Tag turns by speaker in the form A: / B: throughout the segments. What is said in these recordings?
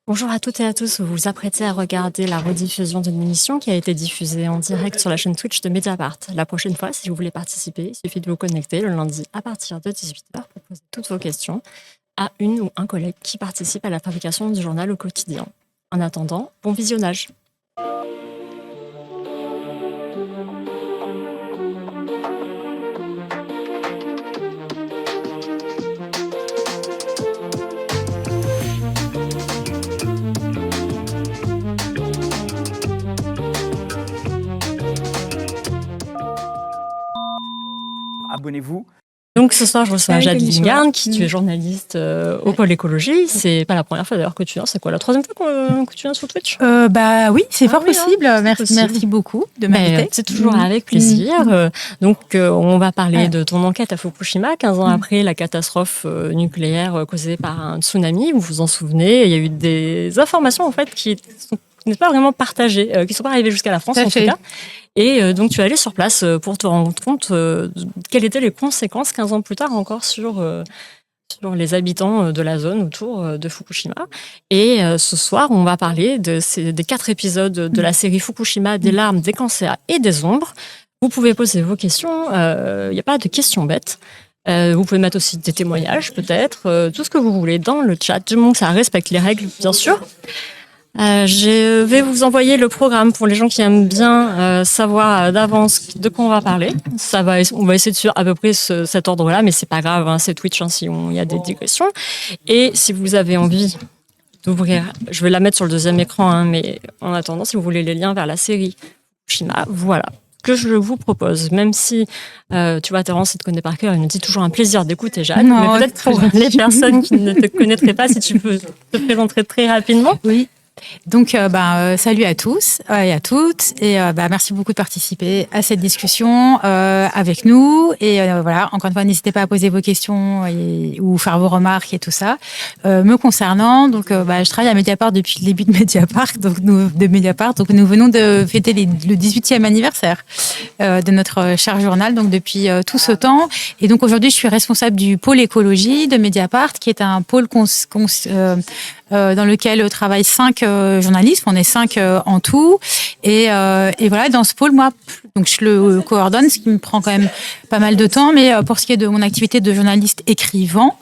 A: Bonjour à toutes et à tous, vous vous apprêtez à regarder la rediffusion d'une émission qui a été diffusée en direct sur la chaîne Twitch de Mediapart. La prochaine fois, si vous voulez participer, il suffit de vous connecter le lundi à partir de 18h pour poser toutes vos questions à une ou un collègue qui participe à la fabrication du journal au quotidien. En attendant, bon visionnage.
B: Abonnez-vous.
A: Donc ce soir, je reçois Jade Lingard, tu es journaliste au Pôle Écologie. C'est pas la première fois d'ailleurs que tu viens, c'est quoi la troisième fois que tu viens sur Twitch?
C: Oui, c'est fort possible.
A: Hein,
C: Merci beaucoup de m'inviter.
A: C'est toujours avec plaisir. On va parler de ton enquête à Fukushima, 15 ans après la catastrophe nucléaire causée par un tsunami. Vous vous en souvenez, il y a eu des informations en fait qui n'est pas vraiment partagées, qui ne sont pas arrivées jusqu'à la France en tout cas. Et donc, tu es allé sur place pour te rendre compte quelles étaient les conséquences 15 ans plus tard encore sur les habitants de la zone autour de Fukushima. Et ce soir, on va parler des 4 épisodes de la série Fukushima, des larmes, des cancers et des ombres. Vous pouvez poser vos questions, il n'y a pas de questions bêtes. Vous pouvez mettre aussi des témoignages peut-être, tout ce que vous voulez dans le chat, du moment que ça respecte les règles, bien sûr. Je vais vous envoyer le programme pour les gens qui aiment bien savoir d'avance de quoi on va parler. On va essayer de suivre à peu près cet ordre-là, mais c'est pas grave, hein, c'est Twitch si il y a des digressions. Et si vous avez envie d'ouvrir, je vais la mettre sur le deuxième écran, hein, mais en attendant, si vous voulez les liens vers la série Fukushima, voilà que je vous propose. Même si, tu vois, Terence, il te connaît par cœur, il me dit toujours un plaisir d'écouter Jade, mais peut-être pour les personnes qui ne te connaîtraient pas, si tu peux te présenter très rapidement.
C: Oui. Donc, salut à tous et à toutes, et merci beaucoup de participer à cette discussion avec nous. Et voilà, encore une fois, n'hésitez pas à poser vos questions ou faire vos remarques et tout ça. Me concernant, donc, je travaille à Mediapart depuis le début de Mediapart, donc nous venons de fêter le 18e anniversaire de notre cher journal, donc depuis tout ce temps. Et donc aujourd'hui, je suis responsable du pôle écologie de Mediapart, qui est un pôle dans lequel travaillent 5 journalistes. On est 5 en tout. Et voilà, dans ce pôle, moi, donc je le coordonne, ce qui me prend quand même pas mal de temps. Mais pour ce qui est de mon activité de journaliste écrivant,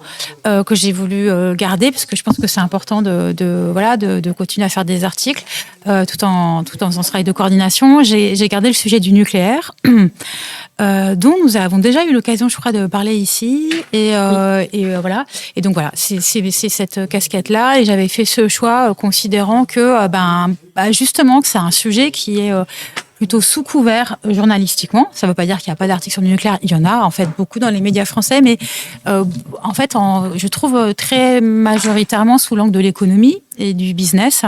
C: que j'ai voulu garder, parce que je pense que c'est important de continuer à faire des articles, tout en faisant ce travail de coordination, j'ai gardé le sujet du nucléaire, dont nous avons déjà eu l'occasion, je crois, de parler ici. Et voilà. Et donc voilà, c'est cette casquette-là. Et j'avais fait ce choix considérant que, justement, que c'est un sujet qui est plutôt sous couvert journalistiquement. Ça ne veut pas dire qu'il n'y a pas d'articles sur le nucléaire. Il y en a, en fait, beaucoup dans les médias français, mais en fait, je trouve très majoritairement sous l'angle de l'économie et du business,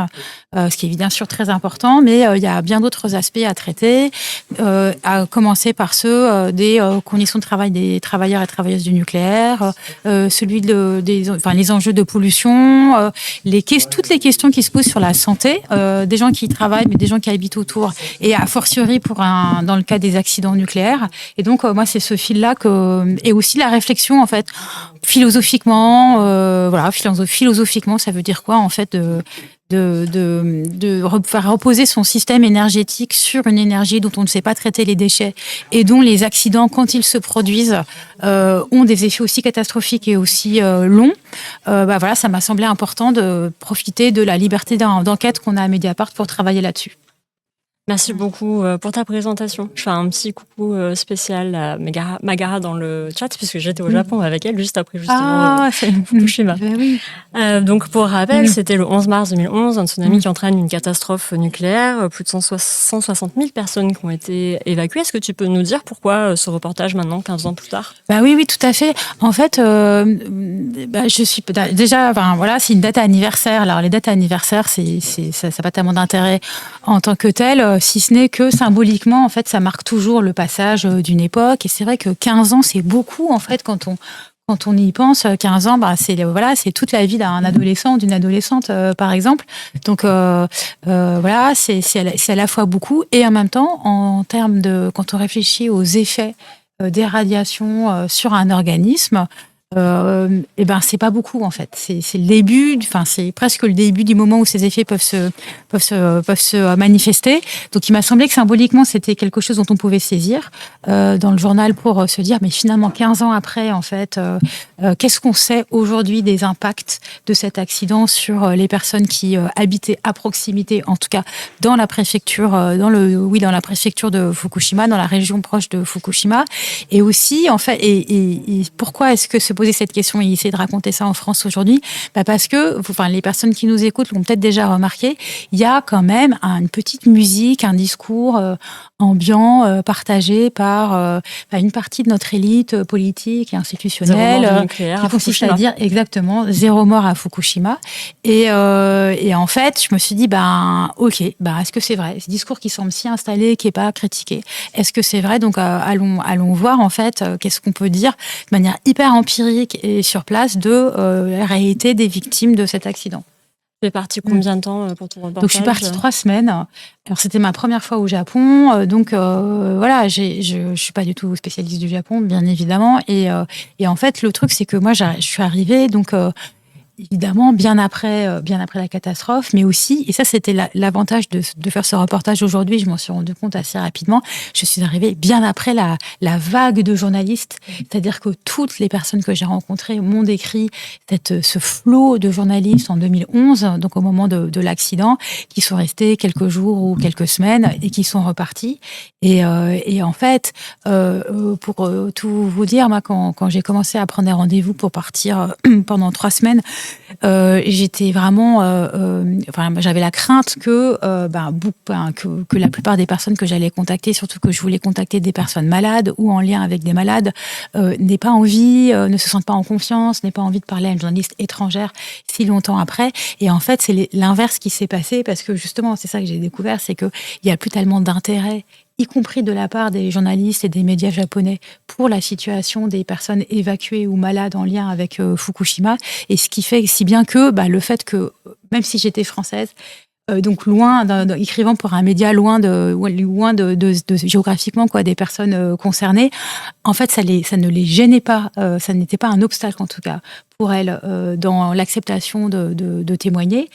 C: ce qui est bien sûr très important, mais il y a bien d'autres aspects à traiter, à commencer par ceux des conditions de travail des travailleurs et travailleuses du nucléaire, les enjeux de pollution, toutes les questions qui se posent sur la santé des gens qui y travaillent, mais des gens qui habitent autour, et a fortiori dans le cas des accidents nucléaires. Et donc moi, c'est ce fil-là et aussi la réflexion, en fait, philosophiquement, philosophiquement, ça veut dire quoi, en fait, de faire reposer son système énergétique sur une énergie dont on ne sait pas traiter les déchets et dont les accidents, quand ils se produisent, ont des effets aussi catastrophiques et aussi longs. Voilà, ça m'a semblé important de profiter de la liberté d'enquête qu'on a à Mediapart pour travailler là-dessus.
A: Merci beaucoup pour ta présentation. Je fais un petit coucou spécial à Magara dans le chat, puisque j'étais au Japon avec elle juste après Fukushima.
C: Oui.
A: Donc pour rappel, c'était le 11 mars 2011, un tsunami qui entraîne une catastrophe nucléaire, plus de 160 000 personnes qui ont été évacuées. Est-ce que tu peux nous dire pourquoi ce reportage maintenant, 15 ans plus tard?
C: Oui, tout à fait. En fait, je suis déjà, c'est une date anniversaire. Alors les dates anniversaires, ça n'a pas tellement d'intérêt en tant que tel, si ce n'est que symboliquement, en fait, ça marque toujours le passage d'une époque. Et c'est vrai que 15 ans, c'est beaucoup, en fait, quand on y pense. 15 ans, c'est toute la vie d'un adolescent ou d'une adolescente, par exemple. Donc, c'est à la fois beaucoup. Et en même temps, en termes quand on réfléchit aux effets des radiations sur un organisme, et ben c'est pas beaucoup en fait. C'est le début, enfin c'est presque le début du moment où ces effets peuvent se manifester. Donc il m'a semblé que symboliquement c'était quelque chose dont on pouvait saisir dans le journal pour se dire mais finalement 15 ans après en fait qu'est-ce qu'on sait aujourd'hui des impacts de cet accident sur les personnes qui habitaient à proximité, en tout cas dans la préfecture dans la préfecture de Fukushima, dans la région proche de Fukushima, et aussi en fait et pourquoi est-ce que se poser cette question et essayer de raconter ça en France aujourd'hui, parce que les personnes qui nous écoutent l'ont peut-être déjà remarqué, il y a quand même une petite musique, un discours ambiant partagé par une partie de notre élite politique et institutionnelle qui consiste à dire exactement 0 mort à Fukushima. Et en fait, je me suis dit, ok, est-ce que c'est vrai? Ce discours qui semble si installé, qui n'est pas critiqué, est-ce que c'est vrai? Donc, allons voir, en fait, qu'est-ce qu'on peut dire de manière hyper empirique et sur place de la réalité des victimes de cet accident.
A: Tu es partie combien de temps pour ton reportage?
C: Donc, je suis partie 3 semaines. Alors, c'était ma première fois au Japon. Donc, voilà, je suis pas du tout spécialiste du Japon, bien évidemment. Et en fait, le truc, c'est que moi, je suis arrivée, donc, évidemment, bien après la catastrophe, mais aussi, et ça c'était l'avantage de faire ce reportage aujourd'hui, je m'en suis rendu compte assez rapidement, je suis arrivée bien après la vague de journalistes, c'est-à-dire que toutes les personnes que j'ai rencontrées m'ont décrit ce flot de journalistes en 2011, donc au moment de l'accident, qui sont restés quelques jours ou quelques semaines et qui sont repartis. Et en fait, pour tout vous dire, moi, quand j'ai commencé à prendre des rendez-vous pour partir pendant 3 semaines, j'étais vraiment, j'avais la crainte que la plupart des personnes que j'allais contacter, surtout que je voulais contacter des personnes malades ou en lien avec des malades, n'aient pas envie, ne se sentent pas en confiance, n'aient pas envie de parler à une journaliste étrangère si longtemps après. Et en fait, c'est l'inverse qui s'est passé, parce que justement, c'est ça que j'ai découvert, c'est qu'il n'y a plus tellement d'intérêt, y compris de la part des journalistes et des médias japonais, pour la situation des personnes évacuées ou malades en lien avec Fukushima. Et ce qui fait si bien que le fait que, même si j'étais française, donc loin, écrivant pour un média loin de géographiquement des personnes concernées, en fait, ça ne les gênait pas, ça n'était pas un obstacle en tout cas pour elles dans l'acceptation de témoigner,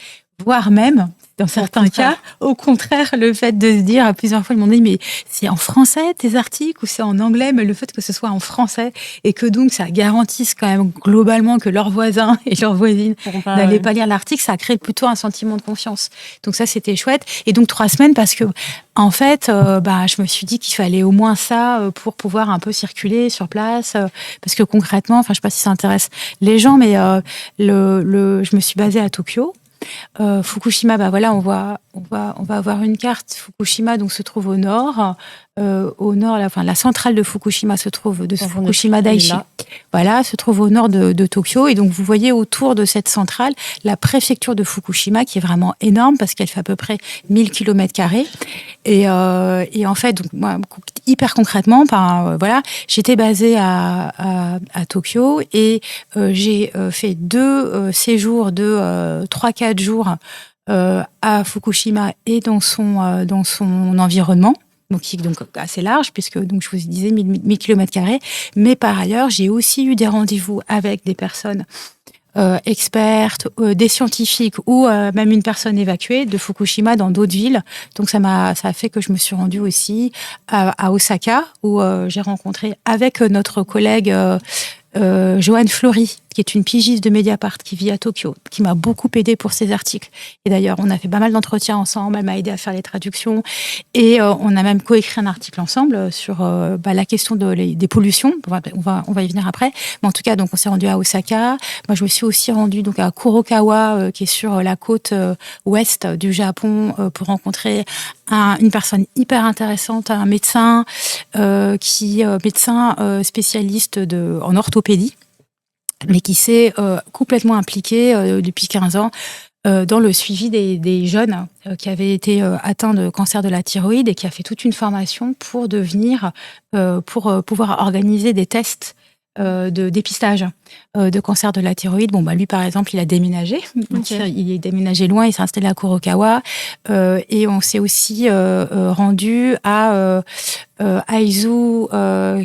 C: voire même, dans certains cas, au contraire, le fait de se dire, plusieurs fois, ils m'ont dit, mais c'est en français tes articles ou c'est en anglais, mais le fait que ce soit en français et que donc ça garantisse quand même globalement que leurs voisins et leurs voisines n'allaient pas lire l'article, ça crée plutôt un sentiment de confiance. Donc ça, c'était chouette. Et donc 3 semaines parce que, en fait, je me suis dit qu'il fallait au moins ça pour pouvoir un peu circuler sur place, parce que concrètement, je sais pas si ça intéresse les gens, mais je me suis basée à Tokyo. Fukushima, on va avoir une carte. Fukushima donc se trouve au nord. La centrale de Fukushima se trouve Fukushima Daiichi. Voilà, se trouve au nord de Tokyo. Et donc vous voyez autour de cette centrale la préfecture de Fukushima, qui est vraiment énorme parce qu'elle fait à peu près 1000 km². Et en fait, donc moi, hyper concrètement, j'étais basée à Tokyo et j'ai fait 2 séjours de 3-4 jours à Fukushima et dans son environnement. Donc, qui est donc assez large, puisque donc, je vous disais 1000 km². Mais par ailleurs, j'ai aussi eu des rendez-vous avec des personnes expertes, des scientifiques ou même une personne évacuée de Fukushima dans d'autres villes. Donc ça a fait que je me suis rendue aussi à Osaka, où j'ai rencontré avec notre collègue Joanne Flory, qui est une pigiste de Mediapart qui vit à Tokyo, qui m'a beaucoup aidée pour ses articles. Et d'ailleurs, on a fait pas mal d'entretiens ensemble, elle m'a aidée à faire les traductions, et on a même coécrit un article ensemble sur la question des pollutions. On va y venir après. Mais en tout cas, donc, on s'est rendu à Osaka. Moi, je me suis aussi rendue donc, à Kurokawa, qui est sur la côte ouest du Japon, pour rencontrer une personne hyper intéressante, un médecin spécialiste en orthopédie, mais qui s'est complètement impliqué depuis 15 ans dans le suivi des jeunes qui avaient été atteints de cancer de la thyroïde, et qui a fait toute une formation pour pouvoir organiser des tests de dépistage de cancer de la thyroïde. Bon, bah, lui, par exemple, il a déménagé.
A: Okay.
C: Il est déménagé loin, il s'est installé à Kurokawa. Et on s'est aussi rendu à Aizu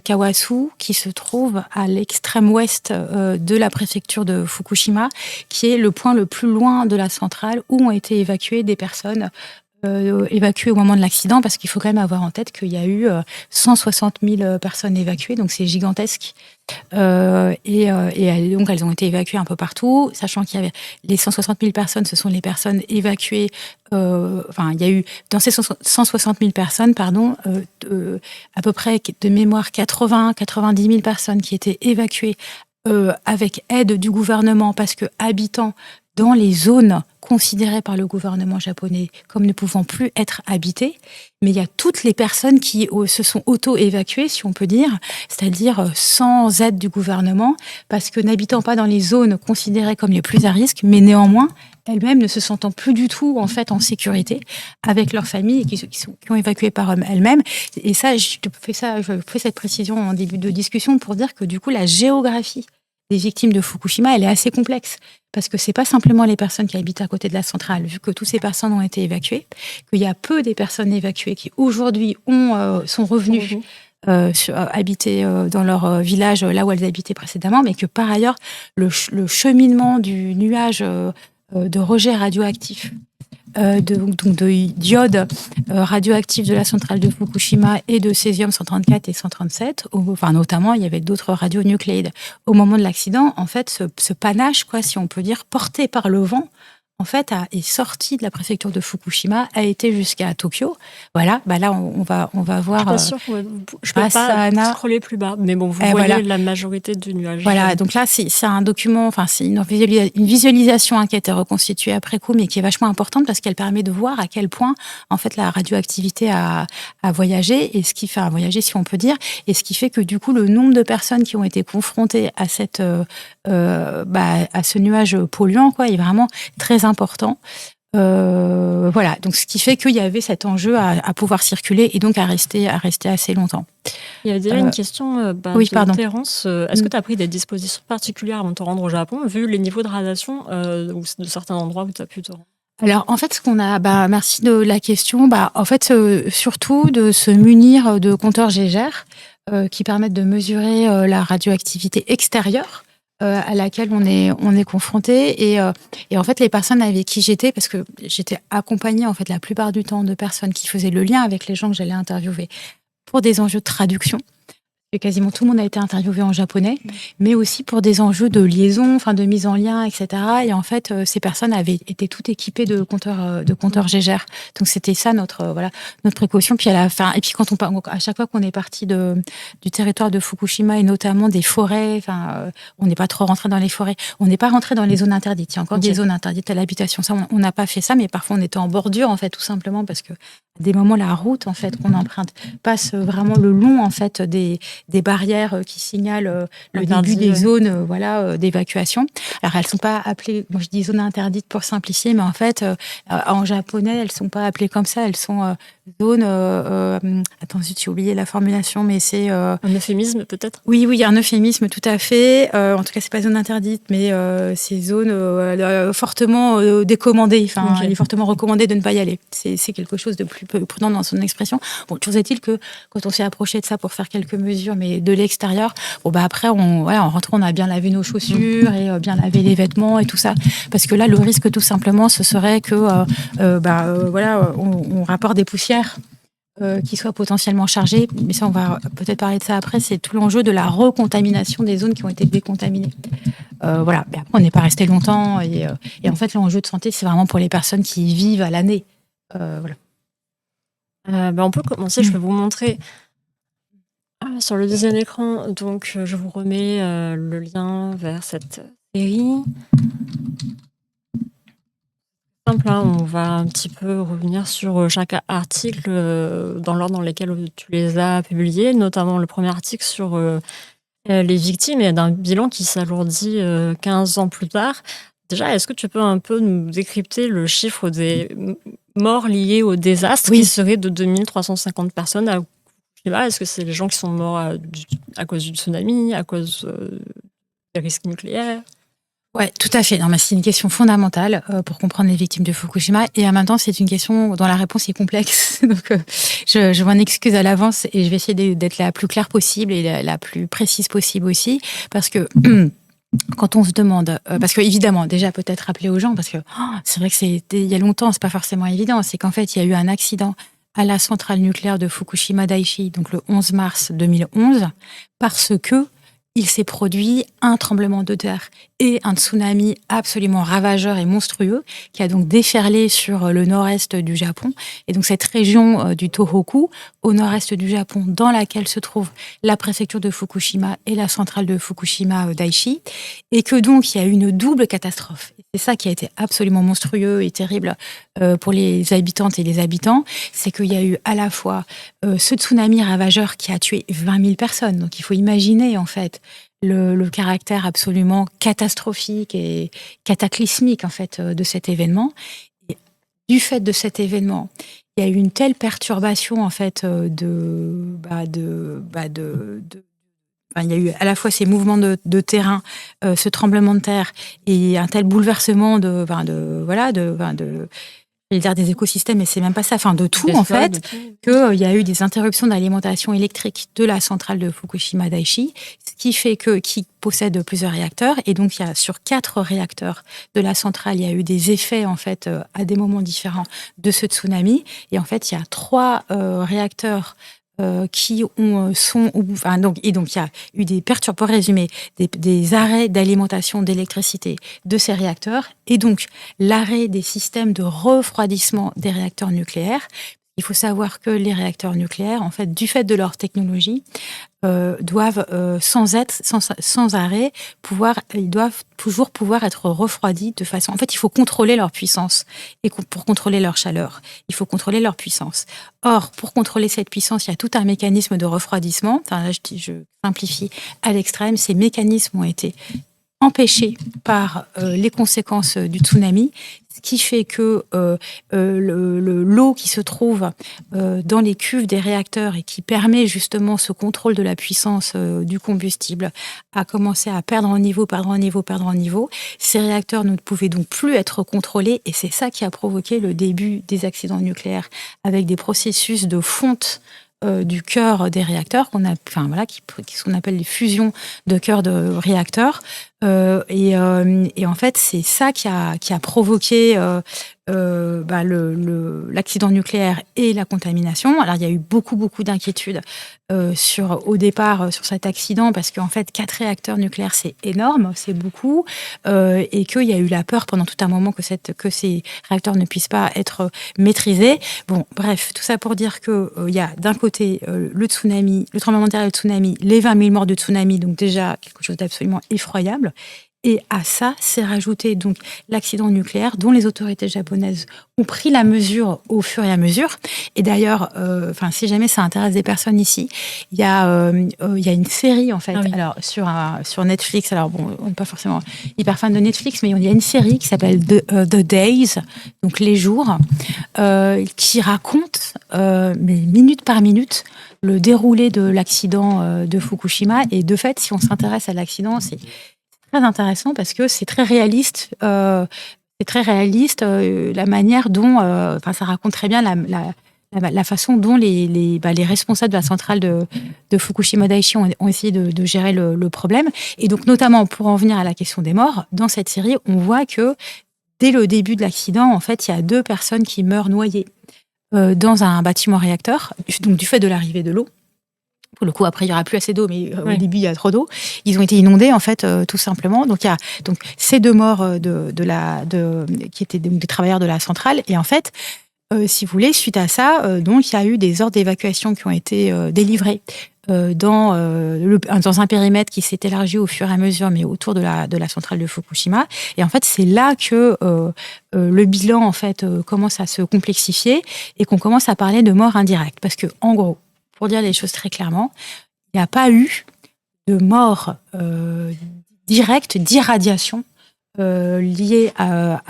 C: Kawasu, qui se trouve à l'extrême ouest de la préfecture de Fukushima, qui est le point le plus loin de la centrale où ont été évacuées des personnes évacuées au moment de l'accident, parce qu'il faut quand même avoir en tête qu'il y a eu 160 000 personnes évacuées, donc c'est gigantesque. Donc elles ont été évacuées un peu partout, sachant qu'il y avait les 160 000 personnes, ce sont les personnes évacuées. Il y a eu dans ces 160 000 personnes, à peu près de mémoire 90 000 personnes qui étaient évacuées avec aide du gouvernement, parce que habitant dans les zones considérées par le gouvernement japonais comme ne pouvant plus être habitées. Mais il y a toutes les personnes qui se sont auto-évacuées, si on peut dire, c'est-à-dire sans aide du gouvernement, parce que n'habitant pas dans les zones considérées comme les plus à risque, mais néanmoins, elles-mêmes ne se sentant plus du tout en fait en sécurité avec leurs familles et qui ont évacué par elles-mêmes. Et ça, je fais cette précision en début de discussion pour dire que du coup, la géographie des victimes de Fukushima, elle est assez complexe. Parce que c'est pas simplement les personnes qui habitent à côté de la centrale, vu que toutes ces personnes ont été évacuées, qu'il y a peu des personnes évacuées qui aujourd'hui sont revenues habiter dans leur village, là où elles habitaient précédemment, mais que par ailleurs, le cheminement du nuage de rejet radioactif, de diodes radioactifs de la centrale de Fukushima et de césium 134 et 137, notamment il y avait d'autres radionucléides. Au moment de l'accident, en fait, ce panache, si on peut dire, porté par le vent, en fait, est sorti de la préfecture de Fukushima, a été jusqu'à Tokyo. Voilà, là, on va voir.
A: Je suis pas sûre, je peux pas scroller plus bas, mais bon, vous voyez la majorité du nuage.
C: Voilà, donc là, c'est un document, c'est une visualisation qui a été reconstituée après coup, mais qui est vachement importante parce qu'elle permet de voir à quel point, en fait, la radioactivité a voyagé, et ce qui fait voyager, si on peut dire, et ce qui fait que, du coup, le nombre de personnes qui ont été confrontées à à ce nuage polluant, est vraiment très important. Voilà, donc ce qui fait qu'il y avait cet enjeu à pouvoir circuler et donc à rester assez longtemps.
A: Il y a déjà une question
C: oui,
A: de Terence. Est-ce que tu as pris des dispositions particulières avant de te rendre au Japon, vu les niveaux de radiation ou de certains endroits où tu as pu te rendre?
C: Alors, en fait, ce qu'on a, merci de la question. En fait, surtout de se munir de compteurs Geiger qui permettent de mesurer la radioactivité extérieure à laquelle on est confronté, et en fait les personnes avec qui j'étais, parce que j'étais accompagnée en fait la plupart du temps de personnes qui faisaient le lien avec les gens que j'allais interviewer pour des enjeux de traduction. Et quasiment tout le monde a été interviewé en japonais, mais aussi pour des enjeux de liaison, de mise en lien, etc. Et en fait, ces personnes avaient été toutes équipées de compteurs Geiger. Donc c'était ça notre précaution. Puis à la fin, et puis à chaque fois qu'on est parti du territoire de Fukushima et notamment des forêts, on n'est pas trop rentré dans les forêts. On n'est pas rentré dans les zones interdites. Il y a encore des zones interdites à l'habitation. Ça, on n'a pas fait ça, mais parfois on était en bordure en fait, tout simplement parce que à des moments la route en fait qu'on emprunte passe vraiment le long en fait des barrières qui signalent le début des zones d'évacuation. Alors, elles ne sont pas appelées, moi je dis zones interdites pour simplifier, mais en fait, en japonais, elles ne sont pas appelées comme ça, elles sont zones... attends, j'ai oublié la formulation, mais c'est...
A: Un euphémisme, peut-être?
C: Oui, il y a un euphémisme, tout à fait. En tout cas, ce n'est pas zone interdite, mais c'est zone fortement décommandée. Il est fortement recommandé de ne pas y aller. C'est quelque chose de plus prudent dans son expression. Bon, toujours est-il que quand on s'est approché de ça pour faire quelques mesures, mais de l'extérieur, après, en rentrant, on a bien lavé nos chaussures et bien lavé les vêtements et tout ça. Parce que là, le risque, tout simplement, ce serait que on rapporte des poussières qui soient potentiellement chargées. Mais ça, on va peut-être parler de ça après. C'est tout l'enjeu de la recontamination des zones qui ont été décontaminées. Mais après, on n'est pas resté longtemps. Et en fait, l'enjeu de santé, c'est vraiment pour les personnes qui y vivent à l'année.
A: On peut commencer. Je vais vous montrer sur le deuxième écran. Donc, je vous remets le lien vers cette série. Simple, on va un petit peu revenir sur chaque article dans l'ordre dans lequel tu les as publiés, notamment le premier article sur les victimes et d'un bilan qui s'alourdit 15 ans plus tard. Déjà, est-ce que tu peux un peu nous décrypter le chiffre des morts liés au désastre qui serait de 2350 personnes à Fukushima? Est-ce que c'est les gens qui sont morts à cause du tsunami, à cause des risques nucléaires?
C: Ouais, tout à fait. Non, mais c'est une question fondamentale pour comprendre les victimes de Fukushima. Et en même temps, c'est une question dont la réponse est complexe. Donc, je m'en excuse à l'avance et je vais essayer d'être la plus claire possible et la plus précise possible aussi. Parce que quand on se demande, parce que évidemment, déjà peut-être rappeler aux gens, parce que c'est vrai que il y a longtemps, c'est pas forcément évident, c'est qu'en fait, il y a eu un accident à la centrale nucléaire de Fukushima Daiichi, donc le 11 mars 2011, parce que il s'est produit un tremblement de terre et un tsunami absolument ravageur et monstrueux qui a donc déferlé sur le nord-est du Japon. Et donc cette région du Tohoku, au nord-est du Japon, dans laquelle se trouve la préfecture de Fukushima et la centrale de Fukushima Daiichi, et que donc il y a eu une double catastrophe. C'est ça qui a été absolument monstrueux et terrible pour les habitantes et les habitants, c'est qu'il y a eu à la fois ce tsunami ravageur qui a tué 20 000 personnes. Donc il faut imaginer en fait le caractère absolument catastrophique et cataclysmique en fait de cet événement. Et du fait de cet événement, il y a eu une telle perturbation en fait il y a eu à la fois ces mouvements de terrain, ce tremblement de terre et un tel bouleversement je vais dire des écosystèmes, mais c'est même pas ça, de tout en fait, qu'il y a eu des interruptions d'alimentation électrique de la centrale de Fukushima Daiichi, ce qui fait qui possède plusieurs réacteurs, et donc il y a sur 4 réacteurs de la centrale, il y a eu des effets en fait à des moments différents de ce tsunami, et en fait il y a 3 réacteurs qui sont au bout. Donc il y a eu pour résumer, des arrêts d'alimentation d'électricité de ces réacteurs et donc l'arrêt des systèmes de refroidissement des réacteurs nucléaires. Il faut savoir que les réacteurs nucléaires, en fait, du fait de leur technologie, doivent sans arrêt ils doivent toujours pouvoir être refroidis de façon. En fait, il faut contrôler leur puissance et pour contrôler leur chaleur, il faut contrôler leur puissance. Or, pour contrôler cette puissance, il y a tout un mécanisme de refroidissement. Là, je simplifie à l'extrême. Ces mécanismes ont été empêchés par les conséquences du tsunami, ce qui fait que l'eau qui se trouve dans les cuves des réacteurs et qui permet justement ce contrôle de la puissance du combustible a commencé à perdre en niveau. Ces réacteurs ne pouvaient donc plus être contrôlés et c'est ça qui a provoqué le début des accidents nucléaires avec des processus de fonte du cœur des réacteurs qui ce qu'on appelle les fusions de cœur de réacteurs et en fait c'est ça qui a provoqué l'accident nucléaire et la contamination. Alors il y a eu beaucoup d'inquiétudes au départ sur cet accident parce qu'en fait 4 réacteurs nucléaires c'est énorme, c'est beaucoup et qu'il y a eu la peur pendant tout un moment que ces réacteurs ne puissent pas être maîtrisés. Bon, bref, tout ça pour dire que il y a d'un côté le tsunami, le tremblement de terre et le tsunami, les 20 000 morts de tsunami, donc déjà quelque chose d'absolument effroyable. Et à ça, s'est rajouté donc l'accident nucléaire dont les autorités japonaises ont pris la mesure au fur et à mesure. Et d'ailleurs, si jamais ça intéresse des personnes ici, il y a une série en fait. Ah oui. Alors sur Netflix. Alors bon, on n'est pas forcément hyper fan de Netflix, mais il y a une série qui s'appelle The Days, donc les jours, qui raconte mais minute par minute le déroulé de l'accident de Fukushima. Et de fait, si on s'intéresse à l'accident, c'est très intéressant parce que c'est très réaliste. La manière dont, ça raconte très bien la façon dont les responsables de la centrale de Fukushima Daiichi ont essayé de gérer le problème. Et donc, notamment, pour en venir à la question des morts, dans cette série, on voit que dès le début de l'accident, en fait, il y a 2 personnes qui meurent noyées dans un bâtiment réacteur, donc du fait de l'arrivée de l'eau. Pour le coup, après, il n'y aura plus assez d'eau, mais au début, il y a trop d'eau. Ils ont été inondés, en fait, tout simplement. Donc, il y a ces 2 morts qui étaient des travailleurs de la centrale. Et en fait, si vous voulez, suite à ça, donc, il y a eu des ordres d'évacuation qui ont été délivrés dans un périmètre qui s'est élargi au fur et à mesure, mais autour de la centrale de Fukushima. Et en fait, c'est là que le bilan, en fait, commence à se complexifier et qu'on commence à parler de mort indirecte. Parce que, en gros, pour dire les choses très clairement, il n'y a pas eu de mort directe d'irradiation liées à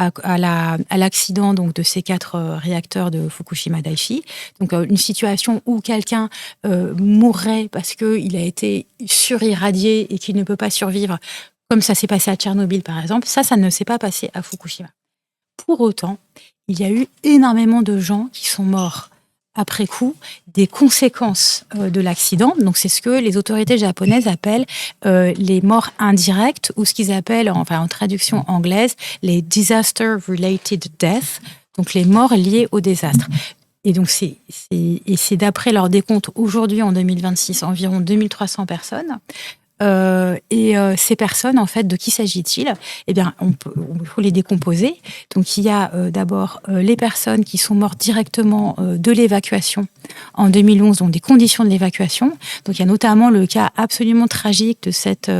C: l'accident donc de ces 4 réacteurs de Fukushima Daiichi. Donc une situation où quelqu'un mourrait parce qu'il a été surirradié et qu'il ne peut pas survivre, comme ça s'est passé à Tchernobyl par exemple, ça ne s'est pas passé à Fukushima. Pour autant, il y a eu énormément de gens qui sont morts après coup des conséquences de l'accident. Donc c'est ce que les autorités japonaises appellent les morts indirectes, ou ce qu'ils appellent, enfin en traduction anglaise, les disaster related deaths, donc les morts liées au désastre. Et donc c'est d'après leur décompte aujourd'hui en 2026 environ 2300 personnes. Ces personnes, en fait, de qui s'agit-il? Eh bien, il faut les décomposer. Donc, il y a d'abord les personnes qui sont mortes directement de l'évacuation en 2011, donc des conditions de l'évacuation. Donc, il y a notamment le cas absolument tragique de cette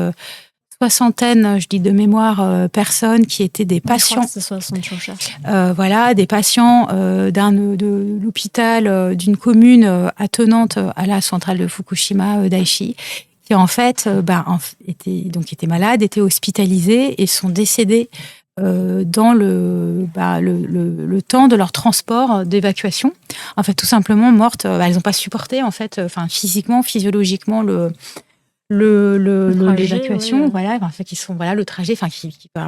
C: soixantaine, je dis de mémoire, personnes qui étaient des patients.
A: C'est 60, je recherche.
C: Voilà, des patients de l'hôpital d'une commune attenante à la centrale de Fukushima Daiichi, qui en fait étaient malades, étaient hospitalisés et sont décédés dans le temps de leur transport d'évacuation. En fait, tout simplement mortes. Elles n'ont pas supporté en fait, physiquement, physiologiquement l'évacuation,
A: oui.
C: voilà, en fait, qui sont le trajet,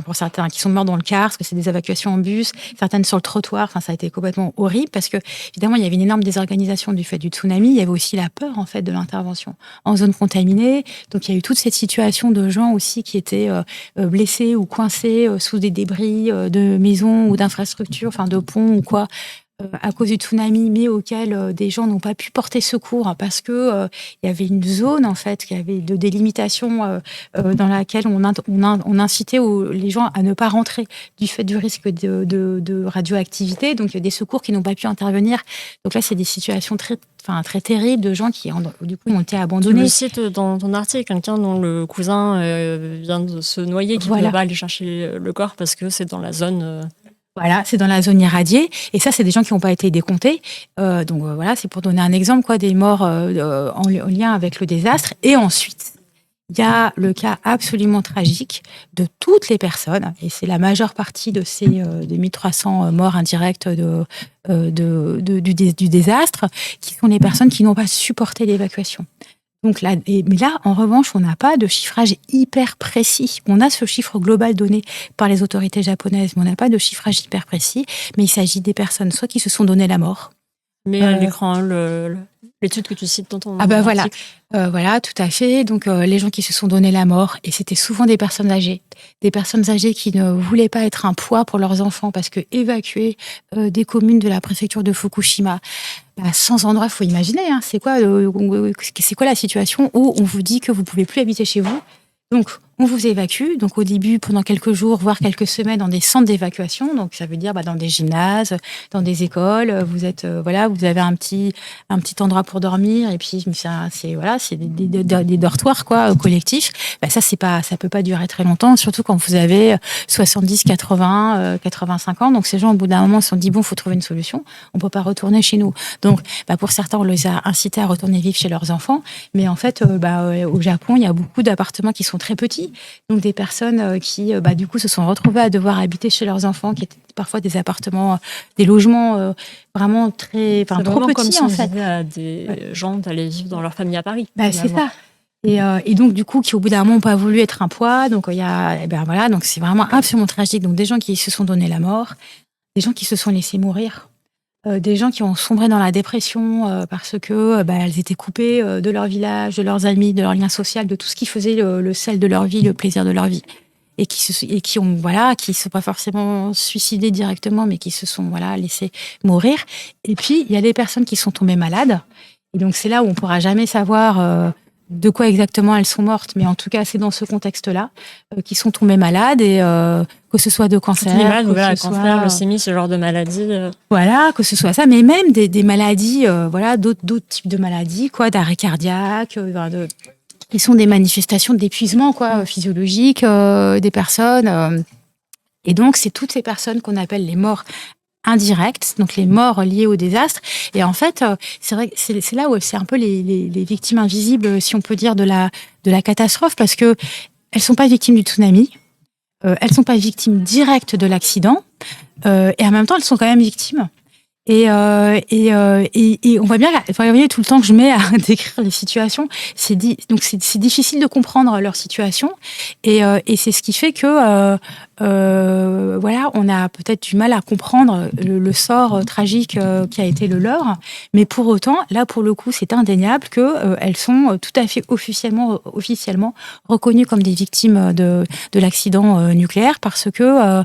C: pour certains qui sont morts dans le car, parce que c'est des évacuations en bus, certaines sur le trottoir, ça a été complètement horrible parce que évidemment il y avait une énorme désorganisation du fait du tsunami, il y avait aussi la peur en fait de l'intervention en zone contaminée, donc il y a eu toute cette situation de gens aussi qui étaient blessés ou coincés sous des débris de maisons ou d'infrastructures, de ponts ou quoi. À cause du tsunami, mais auquel des gens n'ont pas pu porter secours parce que il y avait une zone en fait, qui avait de délimitation dans laquelle on incitait les gens à ne pas rentrer du fait du risque de radioactivité. Donc il y a des secours qui n'ont pas pu intervenir. Donc là, c'est des situations très terribles de gens qui du coup ont été abandonnés.
A: Tu le cites dans ton article, quelqu'un dont le cousin vient de se noyer, qui ne peut pas aller chercher le corps parce que c'est dans la zone.
C: Voilà, c'est dans la zone irradiée. Et ça, c'est des gens qui n'ont pas été décomptés. Donc voilà, c'est pour donner un exemple des morts en lien avec le désastre. Et ensuite, il y a le cas absolument tragique de toutes les personnes, et c'est la majeure partie de ces 2300 morts indirectes du désastre, qui sont les personnes qui n'ont pas supporté l'évacuation. Donc là, mais là, en revanche, on n'a pas de chiffrage hyper précis. On a ce chiffre global donné par les autorités japonaises, mais on n'a pas de chiffrage hyper précis. Mais il s'agit des personnes soit qui se sont donné la mort.
A: Mais à l'écran, l'étude que tu cites dans ton article.
C: Voilà, tout à fait. Donc les gens qui se sont donné la mort, et c'était souvent des personnes âgées qui ne voulaient pas être un poids pour leurs enfants, parce que évacuer des communes de la préfecture de Fukushima, sans endroit, faut imaginer, c'est quoi la situation où on vous dit que vous pouvez plus habiter chez vous. Donc, on vous évacue. Donc, au début, pendant quelques jours, voire quelques semaines, dans des centres d'évacuation. Donc, ça veut dire dans des gymnases, dans des écoles. Vous êtes, vous avez un petit endroit pour dormir. Et puis, c'est des dortoirs, collectifs. Ça peut pas durer très longtemps, surtout quand vous avez 70, 80, 85 ans. Donc, ces gens, au bout d'un moment, se sont dit, faut trouver une solution. On peut pas retourner chez nous. Donc, pour certains, on les a incités à retourner vivre chez leurs enfants. Mais en fait, au Japon, il y a beaucoup d'appartements qui sont très petits. Donc des personnes qui du coup se sont retrouvées à devoir habiter chez leurs enfants, qui étaient parfois des appartements, des logements vraiment trop petits
A: comme si
C: en fait.
A: On à des gens d'aller vivre dans leur famille à Paris.
C: C'est ça. Et donc du coup qui au bout d'un moment n'ont pas voulu être un poids. Donc il y a donc c'est vraiment absolument tragique. Donc des gens qui se sont donné la mort, des gens qui se sont laissés mourir. Des gens qui ont sombré dans la dépression parce que elles étaient coupées de leur village, de leurs amis, de leur lien social, de tout ce qui faisait le sel de leur vie, le plaisir de leur vie, et qui sont pas forcément suicidés directement, mais qui se sont laissés mourir. Et puis il y a des personnes qui sont tombées malades, et donc c'est là où on pourra jamais savoir de quoi exactement elles sont mortes, mais en tout cas c'est dans ce contexte-là qui sont tombées malades, et que ce soit de cancer,
A: cancer, leucémie, ce genre de maladie.
C: Voilà, que ce soit ça, mais même des maladies, d'autres types de maladies, d'arrêt cardiaque, qui sont des manifestations d'épuisement, physiologique des personnes. Et donc, c'est toutes ces personnes qu'on appelle les morts indirectes, donc les morts liées au désastre. Et en fait, c'est vrai, c'est là où c'est un peu les victimes invisibles, si on peut dire, de la catastrophe, parce que elles sont pas victimes du tsunami. elles sont pas victimes directes de l'accident, et en même temps, elles sont quand même victimes. Et on voit bien, vous voyez, tout le temps que je mets à décrire les situations, donc c'est difficile de comprendre leur situation, et c'est ce qui fait que voilà, on a peut-être du mal à comprendre le sort tragique qui a été le leur, mais pour autant, là pour le coup, c'est indéniable que elles sont tout à fait officiellement reconnues comme des victimes de l'accident nucléaire, parce que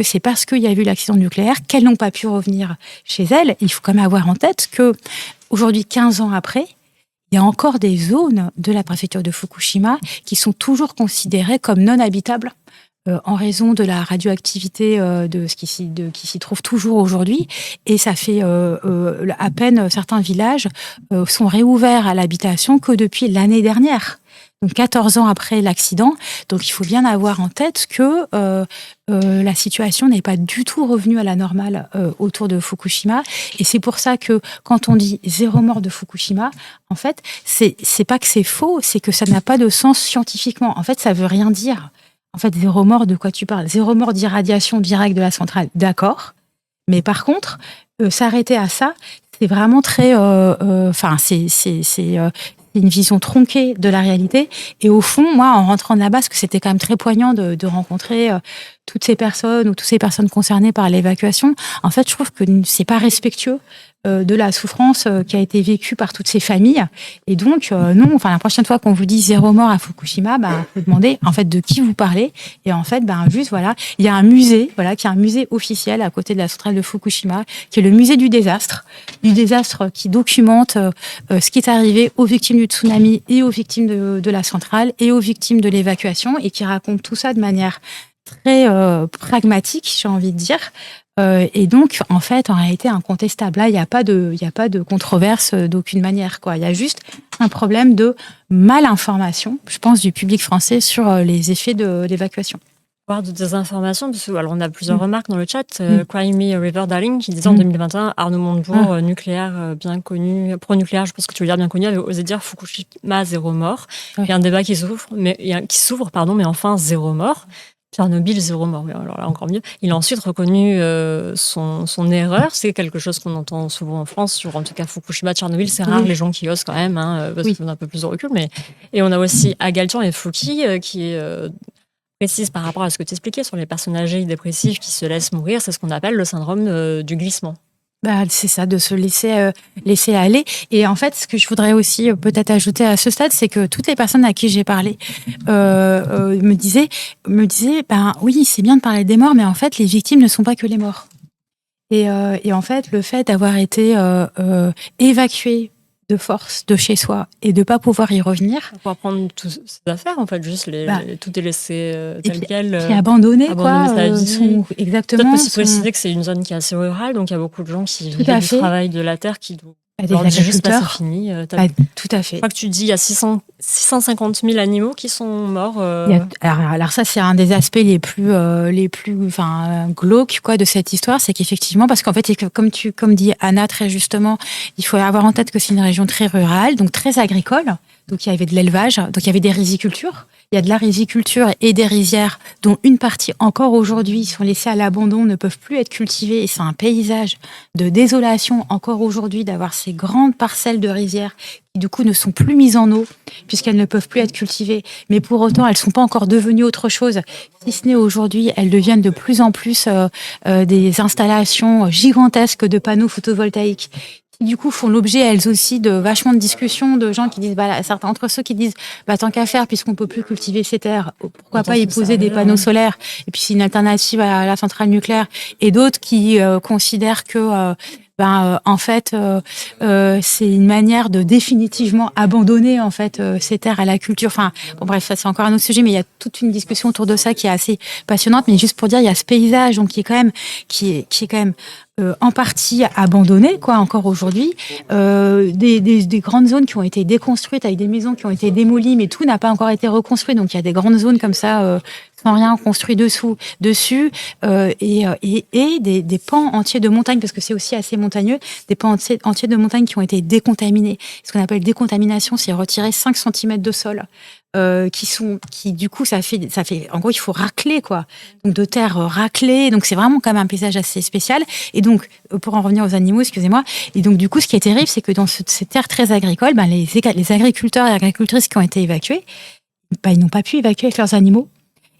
C: c'est parce qu'il y a eu l'accident nucléaire qu'elles n'ont pas pu revenir chez elles. Il faut quand même avoir en tête que aujourd'hui, 15 ans après, il y a encore des zones de la préfecture de Fukushima qui sont toujours considérées comme non habitables en raison de la radioactivité de ce qui s'y trouve toujours aujourd'hui. Et ça fait à peine certains villages sont réouverts à l'habitation que depuis l'année dernière. Donc 14 ans après l'accident. Donc il faut bien avoir en tête que la situation n'est pas du tout revenue à la normale autour de Fukushima. Et c'est pour ça que quand on dit 0 mort de Fukushima, en fait, c'est pas que c'est faux, c'est que ça n'a pas de sens scientifiquement. En fait, ça veut rien dire. En fait, 0 mort, de quoi tu parles? 0 mort d'irradiation directe de la centrale, d'accord. Mais par contre, s'arrêter à ça, c'est vraiment très... c'est une vision tronquée de la réalité. Et au fond, moi, en rentrant là-bas, parce que c'était quand même très poignant de rencontrer toutes ces personnes ou toutes ces personnes concernées par l'évacuation, en fait, je trouve que c'est pas respectueux de la souffrance qui a été vécue par toutes ces familles. Et donc, non, enfin, la prochaine fois qu'on vous dit 0 mort à Fukushima, vous demandez, en fait, de qui vous parlez. Et en fait, juste, voilà, il y a un musée, voilà, qui est un musée officiel à côté de la centrale de Fukushima, qui est le musée du désastre qui documente ce qui est arrivé aux victimes du tsunami et aux victimes de la centrale et aux victimes de l'évacuation, et qui raconte tout ça de manière très pragmatique, j'ai envie de dire. Et donc, en fait, en réalité, incontestable. Là, il n'y a pas de controverse d'aucune manière, quoi. Il y a juste un problème de malinformation, je pense, du public français sur les effets de l'évacuation.
A: Voire de désinformation, parce que, alors on a plusieurs remarques dans le chat. Cry Me a River Darling qui disait en 2021, Arnaud Montebourg, nucléaire bien connu, pro-nucléaire, je pense que tu veux dire bien connu, avait osé dire Fukushima 0 mort. Il y a un débat qui s'ouvre, mais enfin 0 mort. Tchernobyl, 0 mort, mais alors là encore mieux. Il a ensuite reconnu son erreur. C'est quelque chose qu'on entend souvent en France, sur en tout cas Fukushima, Tchernobyl, c'est rare les gens qui osent quand même, parce qu'on a un peu plus de recul. Et on a aussi Agaltian et Fouki qui précise par rapport à ce que tu expliquais sur les personnes âgées dépressives qui se laissent mourir. C'est ce qu'on appelle le syndrome du glissement.
C: C'est ça, de se laisser aller. Et en fait, ce que je voudrais aussi peut-être ajouter à ce stade, c'est que toutes les personnes à qui j'ai parlé me disaient, oui, c'est bien de parler des morts, mais en fait, les victimes ne sont pas que les morts. Et en fait, le fait d'avoir été évacué de force de chez soi et de pas pouvoir y revenir.
A: On va prendre toutes ces affaires, en fait, juste tout est laissé tel quel.
C: Puis abandonné
A: sa vie.
C: Exactement.
A: Peut-être aussi préciser que c'est une zone qui est assez rurale, donc il y a beaucoup de gens qui vivent du travail de la terre qui
C: des
A: juste c'est fini.
C: Tout à fait.
A: Je crois que tu dis il y a 650 000 animaux qui sont morts.
C: Alors ça, c'est un des aspects les plus glauques de cette histoire, c'est qu'effectivement, parce qu'en fait, comme dit Anna très justement, il faut avoir en tête que c'est une région très rurale, donc très agricole. Donc il y avait de l'élevage, donc il y avait des rizicultures. Il y a de la riziculture et des rizières dont une partie encore aujourd'hui sont laissées à l'abandon, ne peuvent plus être cultivées, et c'est un paysage de désolation encore aujourd'hui d'avoir ces grandes parcelles de rizières qui du coup ne sont plus mises en eau puisqu'elles ne peuvent plus être cultivées, mais pour autant elles ne sont pas encore devenues autre chose, si ce n'est aujourd'hui elles deviennent de plus en plus des installations gigantesques de panneaux photovoltaïques qui du coup font l'objet elles aussi de vachement de discussions, de gens qui disent, certains entre ceux qui disent, tant qu'à faire, puisqu'on peut plus cultiver ces terres, pourquoi pas y poser des panneaux solaires, et puis c'est une alternative à la centrale nucléaire, et d'autres qui considèrent que en fait, c'est une manière de définitivement abandonner en fait ces terres à la culture. Enfin, bon bref, ça c'est encore un autre sujet, mais il y a toute une discussion autour de ça qui est assez passionnante. Mais juste pour dire, il y a ce paysage donc qui est quand même en partie abandonné, encore aujourd'hui. Des grandes zones qui ont été déconstruites avec des maisons qui ont été démolies, mais tout n'a pas encore été reconstruit. Donc il y a des grandes zones comme ça. Sans rien construit dessus, et des pans entiers de montagnes, parce que c'est aussi assez montagneux, des pans entiers de montagnes qui ont été décontaminés. Ce qu'on appelle décontamination, c'est retirer 5 cm de sol qui du coup ça fait, en gros il faut racler quoi, donc de terre raclée, donc c'est vraiment quand même un paysage assez spécial. Et donc pour en revenir aux animaux, excusez-moi, et donc du coup ce qui est terrible, c'est que dans ces terres très agricoles, les agriculteurs et agricultrices qui ont été évacués, ils n'ont pas pu évacuer avec leurs animaux.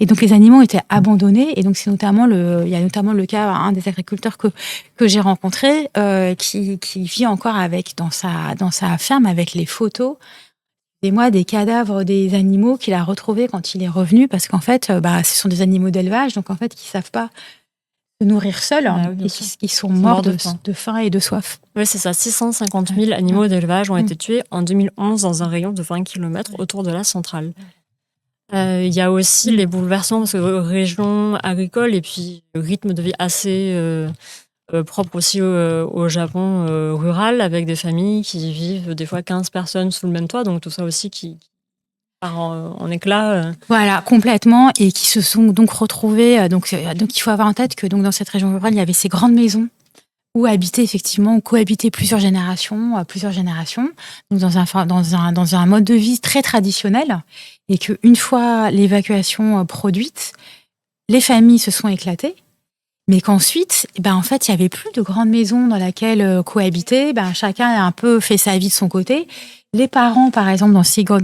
C: Et donc les animaux étaient abandonnés. Et donc il y a notamment le cas, un des agriculteurs que j'ai rencontré, qui vit encore dans sa ferme avec les photos des cadavres des animaux qu'il a retrouvés quand il est revenu, parce qu'en fait, ce sont des animaux d'élevage, donc en fait qui savent pas se nourrir seuls,
A: Oui,
C: et qui sont morts de faim et de soif.
A: Oui, c'est ça. 650 000 animaux d'élevage ont été tués en 2011 dans un rayon de 20 km autour de la centrale. Il y a aussi les bouleversements, parce que région agricole et puis rythme de vie assez propre aussi au Japon rural, avec des familles qui vivent des fois 15 personnes sous le même toit, donc tout ça aussi qui part en éclats.
C: Voilà, complètement, et qui se sont donc retrouvés. Donc il faut avoir en tête que donc dans cette région rurale, il y avait ces grandes maisons où cohabitaient plusieurs générations, donc dans un mode de vie très traditionnel, et qu'une fois l'évacuation produite, les familles se sont éclatées, mais qu'ensuite, en fait, il y avait plus de grandes maisons dans lesquelles cohabiter. Chacun a un peu fait sa vie de son côté. Les parents, par exemple, dans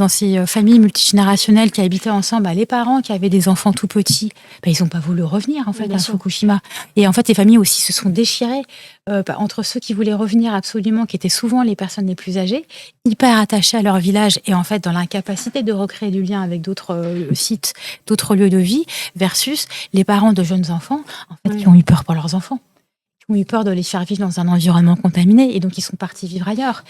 C: ces familles multigénérationnelles qui habitaient ensemble, les parents qui avaient des enfants tout petits, ils n'ont pas voulu revenir en fait à Fukushima. Et en fait, les familles aussi se sont déchirées entre ceux qui voulaient revenir absolument, qui étaient souvent les personnes les plus âgées, hyper attachées à leur village et en fait dans l'incapacité de recréer du lien avec d'autres sites, d'autres lieux de vie, versus les parents de jeunes enfants qui ont eu peur pour leurs enfants, qui ont eu peur de les faire vivre dans un environnement contaminé, et donc ils sont partis vivre ailleurs.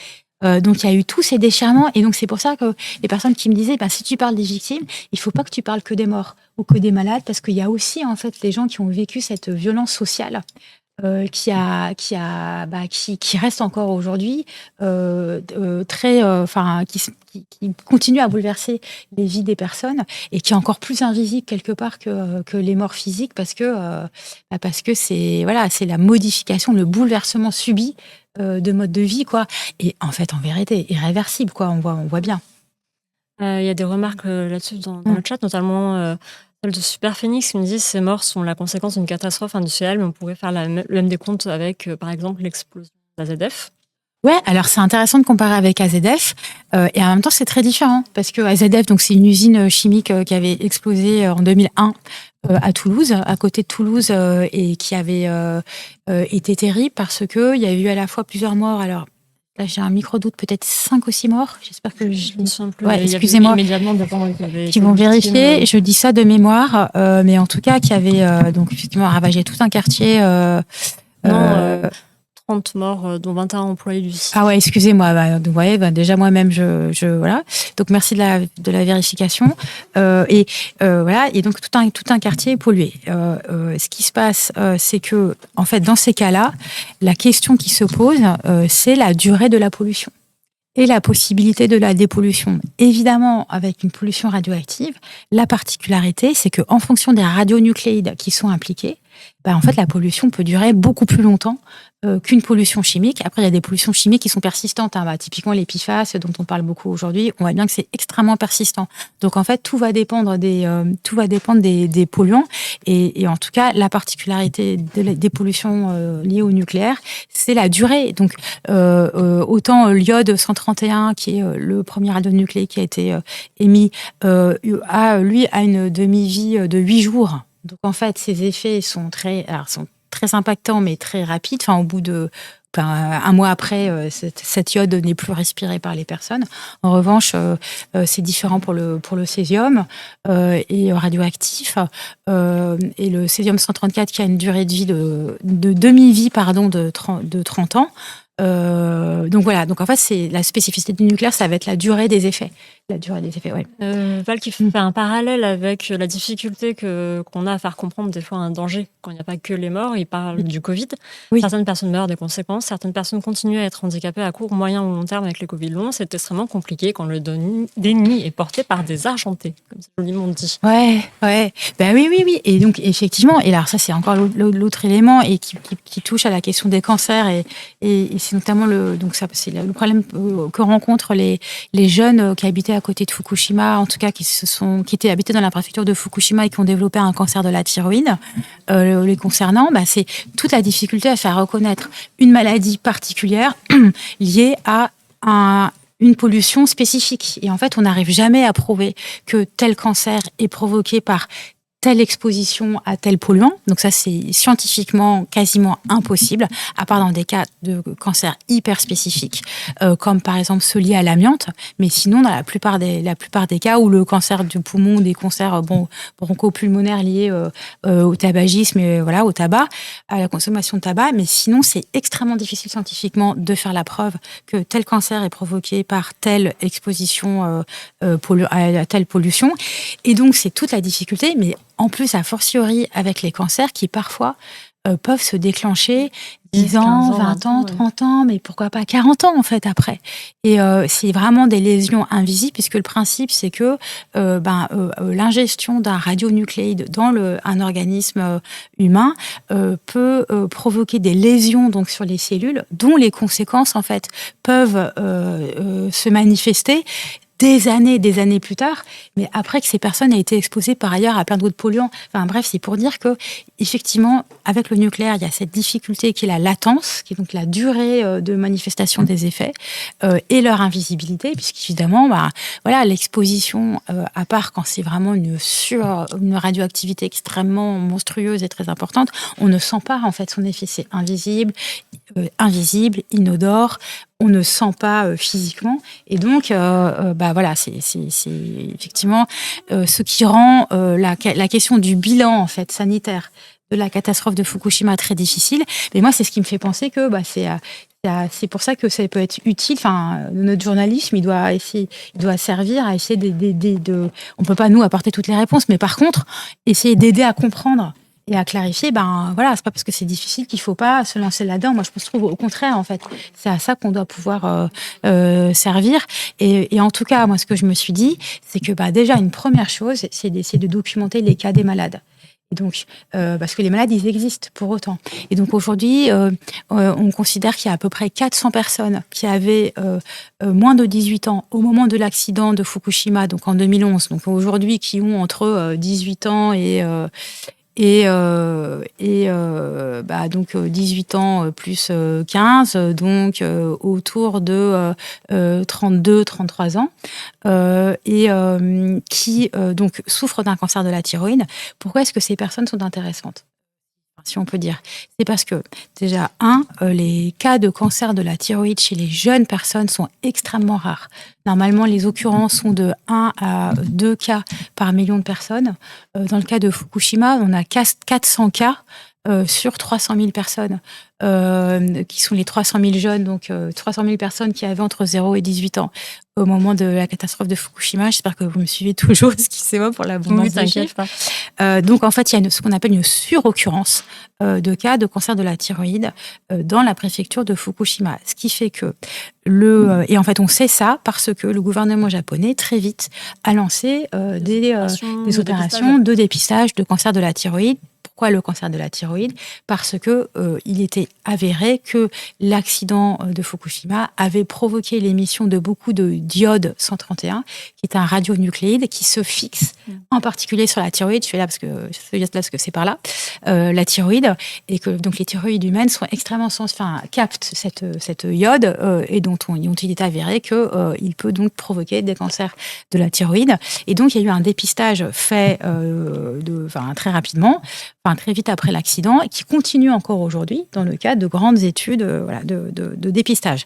C: Donc il y a eu tous ces déchirements, et donc c'est pour ça que les personnes qui me disaient si tu parles des victimes, il faut pas que tu parles que des morts ou que des malades, parce qu'il y a aussi en fait les gens qui ont vécu cette violence sociale qui reste encore aujourd'hui qui continue à bouleverser les vies des personnes, et qui est encore plus invisible quelque part que les morts physiques, parce que c'est la modification, le bouleversement subi de mode de vie, quoi. Et en fait, en vérité, irréversible, quoi. On voit bien.
A: Il y a des remarques là-dessus dans le chat, notamment celle de Super Phoenix qui me dit ces morts sont la conséquence d'une catastrophe industrielle, mais on pourrait faire le même décompte avec, par exemple, l'explosion d'AZF.
C: Ouais, alors c'est intéressant de comparer avec AZF, et en même temps c'est très différent, parce que AZF, donc c'est une usine chimique qui avait explosé en 2001 à Toulouse, à côté de Toulouse, et qui avait été terrible parce que il y a eu à la fois plusieurs morts. Alors là j'ai un micro-doute, peut-être 5 ou 6 morts. J'espère que je ne sais plus. Ouais, excusez-moi. Qui vont vérifier. Je dis ça de mémoire, mais en tout cas qui avait donc effectivement ravagé tout un quartier.
A: 30 morts, dont 21 employés du site.
C: Ah ouais, excusez-moi. Vous voyez, déjà moi-même, voilà. Donc merci de la vérification. Et donc tout un quartier est pollué. Ce qui se passe, c'est que en fait, dans ces cas-là, la question qui se pose, c'est la durée de la pollution et la possibilité de la dépollution. Évidemment, avec une pollution radioactive, la particularité, c'est que en fonction des radionucléides qui sont impliqués, en fait, la pollution peut durer beaucoup plus longtemps qu'une pollution chimique. Après, il y a des pollutions chimiques qui sont persistantes. Typiquement, les PFAS, dont on parle beaucoup aujourd'hui, on voit bien que c'est extrêmement persistant. Donc, en fait, tout va dépendre des polluants. Et en tout cas, la particularité des pollutions liées au nucléaire, c'est la durée. Donc, autant l'iode 131, qui est le premier radionucléide qui a été émis, a une demi-vie de 8 jours. Donc, en fait, ces effets sont très impactants, mais très rapides. Au bout de un mois après, cette iode n'est plus respirée par les personnes. En revanche, c'est différent pour le césium et radioactif. Et le césium 134 qui a une durée de vie de demi-vie de 30 ans. Donc voilà, donc en fait c'est la spécificité du nucléaire, ça va être la durée des effets.
A: Val qui fait un parallèle avec la difficulté qu'on a à faire comprendre des fois un danger quand il n'y a pas que les morts. Il parle du Covid. Oui. Certaines personnes meurent des conséquences, certaines personnes continuent à être handicapées à court, moyen ou long terme avec les Covid longs. C'est extrêmement compliqué quand le déni est porté par des argentés, comme c'est joliment dit.
C: Ouais. Oui. Et donc effectivement, et alors ça c'est encore l'autre élément et qui touche à la question des cancers et c'est notamment le problème que rencontrent les jeunes qui habitaient à côté de Fukushima, en tout cas qui étaient habités dans la préfecture de Fukushima et qui ont développé un cancer de la thyroïde. Les concernant, c'est toute la difficulté à faire reconnaître une maladie particulière liée à une pollution spécifique. Et en fait, on n'arrive jamais à prouver que tel cancer est provoqué par telle exposition à tel polluant. Donc ça, c'est scientifiquement quasiment impossible, à part dans des cas de cancer hyper spécifiques, comme par exemple ceux liés à l'amiante. Mais sinon, dans la plupart des cas où le cancer du poumon, des cancers bronchopulmonaires liés au tabagisme, et voilà, au tabac, à la consommation de tabac. Mais sinon, c'est extrêmement difficile scientifiquement de faire la preuve que tel cancer est provoqué par telle exposition à telle pollution. Et donc, c'est toute la difficulté, mais en plus, a fortiori avec les cancers qui parfois peuvent se déclencher 10 ans, 20 ans, 30 ans, mais pourquoi pas 40 ans en fait après. Et c'est vraiment des lésions invisibles puisque le principe c'est que l'ingestion d'un radionucléide dans un organisme humain peut provoquer des lésions donc sur les cellules dont les conséquences en fait peuvent se manifester des années plus tard, mais après que ces personnes aient été exposées par ailleurs à plein d'autres polluants. Enfin bref, c'est pour dire que effectivement, avec le nucléaire, il y a cette difficulté qui est la latence, qui est donc la durée de manifestation des effets et leur invisibilité, puisqu'évidemment, l'exposition, à part quand c'est vraiment une radioactivité extrêmement monstrueuse et très importante, on ne sent pas en fait son effet. C'est invisible, inodore. On ne sent pas physiquement. Et donc, c'est effectivement ce qui rend la question du bilan en fait sanitaire de la catastrophe de Fukushima très difficile. Mais moi, c'est ce qui me fait penser que c'est pour ça que ça peut être utile. Enfin, notre journalisme, il doit servir à essayer on peut pas nous apporter toutes les réponses, mais par contre, essayer d'aider à comprendre et à clarifier, c'est pas parce que c'est difficile qu'il faut pas se lancer là-dedans. Moi, je trouve au contraire, en fait, c'est à ça qu'on doit pouvoir servir. Et en tout cas, moi, ce que je me suis dit, c'est que déjà, une première chose, c'est d'essayer de documenter les cas des malades. Et donc, parce que les malades, ils existent pour autant. Et donc aujourd'hui, on considère qu'il y a à peu près 400 personnes qui avaient moins de 18 ans au moment de l'accident de Fukushima, donc en 2011. Donc aujourd'hui, qui ont entre 18 ans donc 18 ans plus 15, donc autour de 32-33 ans, qui donc souffrent d'un cancer de la thyroïde. Pourquoi est-ce que ces personnes sont intéressantes ? Si on peut dire. C'est parce que, déjà, les cas de cancer de la thyroïde chez les jeunes personnes sont extrêmement rares. Normalement, les occurrences sont de 1 à 2 cas par million de personnes. Dans le cas de Fukushima, on a 400 cas sur 300 000 personnes, qui sont les 300 000 jeunes, donc 300 000 personnes qui avaient entre 0 et 18 ans au moment de la catastrophe de Fukushima. J'espère que vous me suivez toujours, excusez-moi pour l'abondance des chiffres. Donc en fait, il y a ce qu'on appelle une suroccurrence de cas de cancer de la thyroïde dans la préfecture de Fukushima. Ce qui fait que et en fait, on sait ça parce que le gouvernement japonais, très vite, a lancé des opérations de dépistage de cancer de la thyroïde. Pourquoi le cancer de la thyroïde ? Parce que il était avéré que l'accident de Fukushima avait provoqué l'émission de beaucoup de d'iode 131, qui est un radionucléide qui se fixe en particulier sur la thyroïde. Je suis là parce que c'est par là, la thyroïde, et que donc les thyroïdes humaines sont extrêmement captent cette iode et dont il est avéré que il peut donc provoquer des cancers de la thyroïde. Et donc il y a eu un dépistage fait très rapidement. Très vite après l'accident, qui continue encore aujourd'hui dans le cadre de grandes études de dépistage.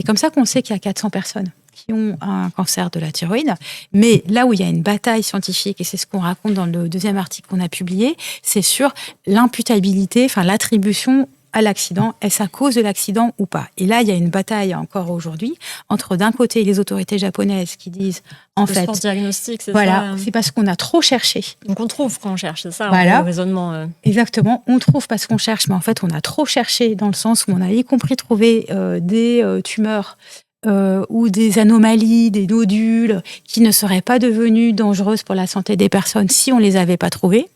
C: C'est comme ça qu'on sait qu'il y a 400 personnes qui ont un cancer de la thyroïde. Mais là où il y a une bataille scientifique, et c'est ce qu'on raconte dans le deuxième article qu'on a publié, c'est sur l'imputabilité, l'attribution à l'accident, est-ce à cause de l'accident ou pas ? Et là, il y a une bataille encore aujourd'hui entre d'un côté les autorités japonaises qui disent en fait,
A: diagnostic, c'est
C: ça. C'est parce qu'on a trop cherché.
A: Donc on trouve quand on cherche, c'est ça
C: le
A: raisonnement.
C: Exactement, on trouve parce qu'on cherche, mais en fait on a trop cherché dans le sens où on a y compris trouvé des tumeurs ou des anomalies, des nodules qui ne seraient pas devenues dangereuses pour la santé des personnes si on les avait pas trouvées,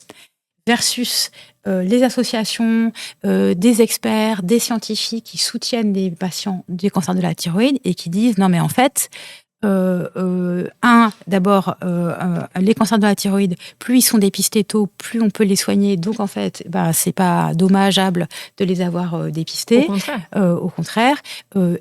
C: versus les associations, des experts, des scientifiques qui soutiennent les patients du cancer de la thyroïde et qui disent non mais en fait d'abord, les cancers de la thyroïde, plus ils sont dépistés tôt, plus on peut les soigner. Donc, en fait, c'est pas dommageable de les avoir dépistés. Au contraire.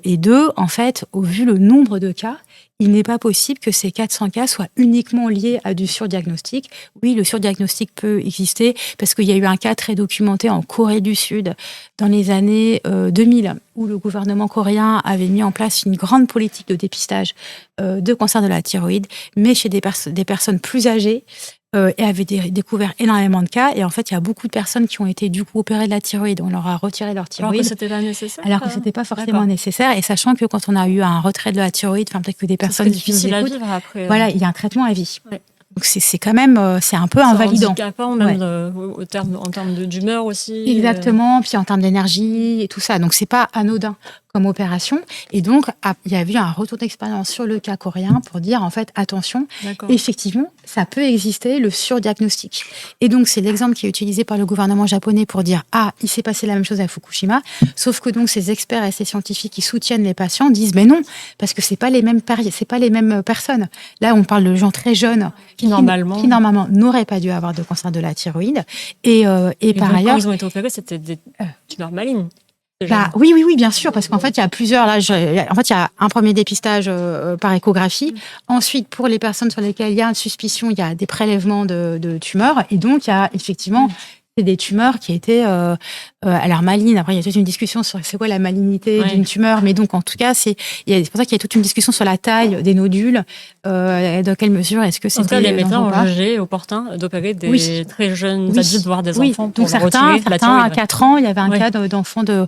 C: Et 2, en fait, au vu le nombre de cas, il n'est pas possible que ces 400 cas soient uniquement liés à du surdiagnostic. Oui, le surdiagnostic peut exister parce qu'il y a eu un cas très documenté en Corée du Sud dans les années 2000 où le gouvernement coréen avait mis en place une grande politique de dépistage de cancer de la thyroïde, mais chez des personnes plus âgées et avait découvert énormément de cas. Et en fait, il y a beaucoup de personnes qui ont été du coup opérées de la thyroïde. On leur a retiré leur thyroïde.
A: Alors que c'était pas nécessaire.
C: Alors que c'était pas forcément nécessaire. Et sachant que quand on a eu un retrait de la thyroïde, peut-être que des personnes qui nous écoutent,
A: à vivre après.
C: Voilà, il y a un traitement à vie.
A: Ouais.
C: Donc c'est quand même, c'est un peu invalidant.
A: Handicapant, même en termes d'humeur aussi.
C: Exactement, puis en termes d'énergie et tout ça. Donc c'est pas anodin comme opération. Et donc, il y a eu un retour d'expérience sur le cas coréen pour dire, en fait, attention, effectivement, ça peut exister, le surdiagnostic. Et donc, c'est l'exemple qui est utilisé par le gouvernement japonais pour dire, il s'est passé la même chose à Fukushima, sauf que donc, ces experts et ces scientifiques qui soutiennent les patients disent, mais non, parce que c'est pas les mêmes personnes. Là, on parle de gens très jeunes qui normalement n'auraient pas dû avoir de cancer de la thyroïde. Et par ailleurs...
A: Quand ils ont été opérés, c'était des tumeurs malignes.
C: Oui, bien sûr, parce qu'en fait, il y a plusieurs. Là, il y a un premier dépistage par échographie. Ensuite, pour les personnes sur lesquelles il y a une suspicion, il y a des prélèvements de tumeurs. Et donc, il y a effectivement des tumeurs qui étaient alors malignes. Après, il y a toute une discussion sur c'est quoi la malignité d'une tumeur. Mais donc, en tout cas, c'est pour ça qu'il y a toute une discussion sur la taille des nodules. Dans quelle mesure est-ce que c'était
A: les médecins ont jugé opportun d'opérer des très jeunes adultes, voire des enfants, pour
C: donc certains à 4 ans, il y avait un cas d'enfant de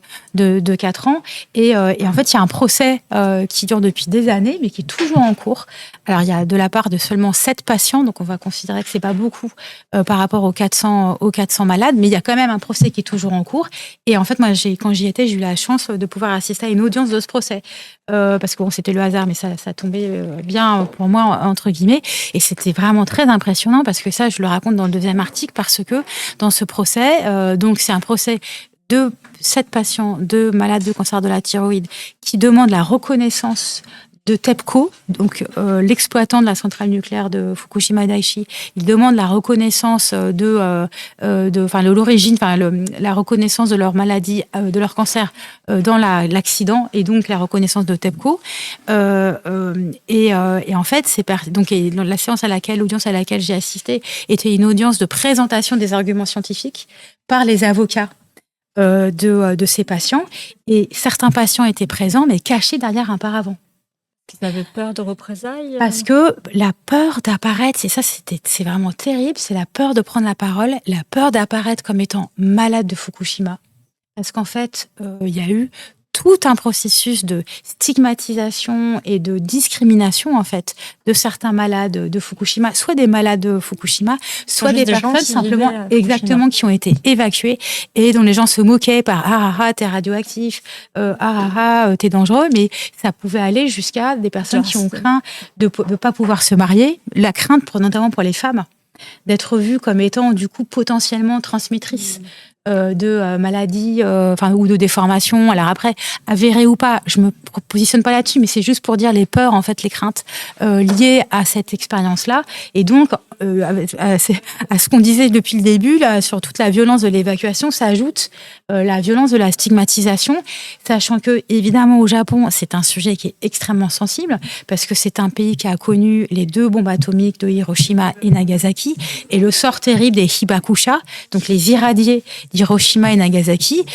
C: 4 ans. Et en fait, il y a un procès qui dure depuis des années, mais qui est toujours en cours. Alors, il y a de la part de seulement 7 patients, donc on va considérer que c'est pas beaucoup par rapport aux 400 malades, mais il y a quand même un procès qui est toujours en cours. Et en fait, moi, quand j'y étais, j'ai eu la chance de pouvoir assister à une audience de ce procès. Parce que c'était le hasard, mais ça tombait bien pour moi, entre guillemets. Et c'était vraiment très impressionnant parce que ça, je le raconte dans le 2e article, parce que dans ce procès, donc c'est un procès de 7 patients, 2 malades de cancer de la thyroïde, qui demandent la reconnaissance de TEPCO, donc l'exploitant de la centrale nucléaire de Fukushima Daiichi. Il demande la reconnaissance la reconnaissance de leur maladie, de leur cancer dans l'accident, et donc la reconnaissance de TEPCO. Et en fait, l'audience à laquelle j'ai assisté était une audience de présentation des arguments scientifiques par les avocats de ces patients. Et certains patients étaient présents, mais cachés derrière un paravent.
A: Ils avaient peur de représailles.
C: Parce que la peur d'apparaître, c'est vraiment terrible, c'est la peur de prendre la parole, la peur d'apparaître comme étant malade de Fukushima. Parce qu'en fait, il y a eu tout un processus de stigmatisation et de discrimination, en fait, de certains malades de Fukushima, soit des malades de Fukushima, soit des personnes simplement qui ont été évacuées et dont les gens se moquaient par t'es radioactif, t'es dangereux, mais ça pouvait aller jusqu'à des personnes qui ont craint de pas pouvoir se marier, la crainte notamment pour les femmes d'être vues comme étant du coup potentiellement transmettrices de maladies ou de déformations. Alors après, avérées ou pas, je me positionne pas là-dessus, mais c'est juste pour dire les peurs, en fait, les craintes liées à cette expérience-là. Et donc, à ce qu'on disait depuis le début, là, sur toute la violence de l'évacuation, s'ajoute la violence de la stigmatisation, sachant que, évidemment, au Japon, c'est un sujet qui est extrêmement sensible, parce que c'est un pays qui a connu les 2 bombes atomiques de Hiroshima et Nagasaki, et le sort terrible des hibakusha, donc les irradiés d'Hiroshima et Nagasaki,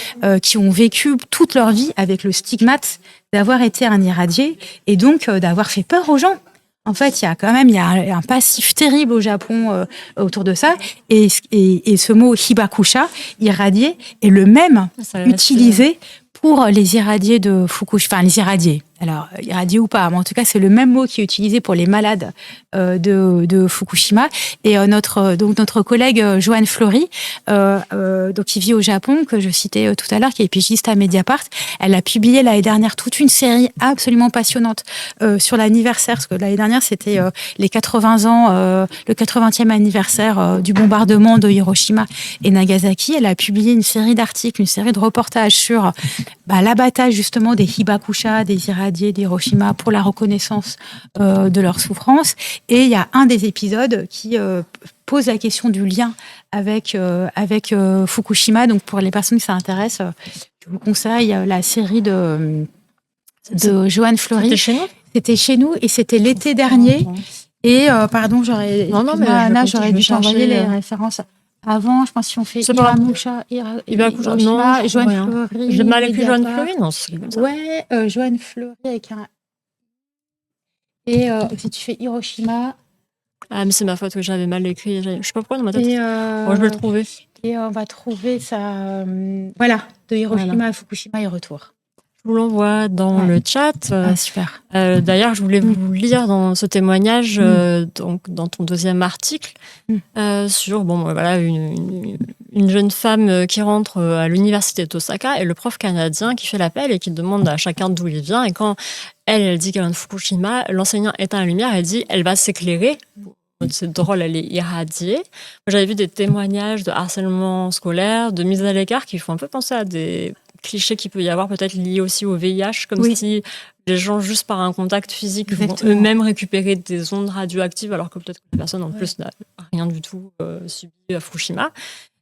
C: qui ont vécu toute leur vie avec le stigmate d'avoir été un irradié, et donc d'avoir fait peur aux gens. En fait, il y a un passif terrible au Japon autour de ça, et ce mot hibakusha, irradié, est le même utilisé pour les irradiés de Fukushima, les irradiés. Alors, irradiés ou pas, mais en tout cas, c'est le même mot qui est utilisé pour les malades de Fukushima. Et notre collègue Joanne Flory, qui vit au Japon, que je citais tout à l'heure, qui est pigiste à Mediapart, elle a publié l'année dernière toute une série absolument passionnante sur l'anniversaire, parce que l'année dernière, c'était les 80 ans, le 80e anniversaire du bombardement de Hiroshima et Nagasaki. Elle a publié une série d'articles, une série de reportages sur l'abattage justement des hibakusha, des irradiés, irradiés d'Hiroshima pour la reconnaissance de leur souffrance. Et il y a un des épisodes qui pose la question du lien avec Fukushima. Donc pour les personnes qui ça intéresse, je vous conseille la série de Joanne Fleury.
A: C'était chez nous.
C: C'était chez nous et c'était l'été dernier. Et pardon, j'aurais dû t'envoyer les références. Avant, je pense si on fait Hiroshima, Joanne Fleury.
A: J'ai mal écrit Joanne Fleury, non, c'est comme ça.
C: Ouais, Joanne Fleury avec un. Et si tu fais Hiroshima.
A: Ah, mais c'est ma faute, oui, j'avais mal écrit. Je sais pas pourquoi dans ma tête. Je vais le trouver.
C: Et on va trouver ça. Voilà, de Hiroshima à Fukushima et retour.
A: Je vous l'envoie dans le chat.
C: Super.
A: D'ailleurs, je voulais vous lire dans ce témoignage, donc dans ton deuxième article, sur une jeune femme qui rentre à l'université d'Osaka et le prof canadien qui fait l'appel et qui demande à chacun d'où il vient. Et quand elle dit qu'elle vient de Fukushima, l'enseignant éteint la lumière, elle dit elle va s'éclairer. C'est drôle, elle est irradiée. J'avais vu des témoignages de harcèlement scolaire, de mise à l'écart qui font un peu penser à des clichés qu'il peut y avoir peut-être liés aussi au VIH, comme si les gens, juste par un contact physique, vont eux-mêmes récupérer des ondes radioactives, alors que peut-être que la personne en plus n'a rien du tout subi à Fukushima.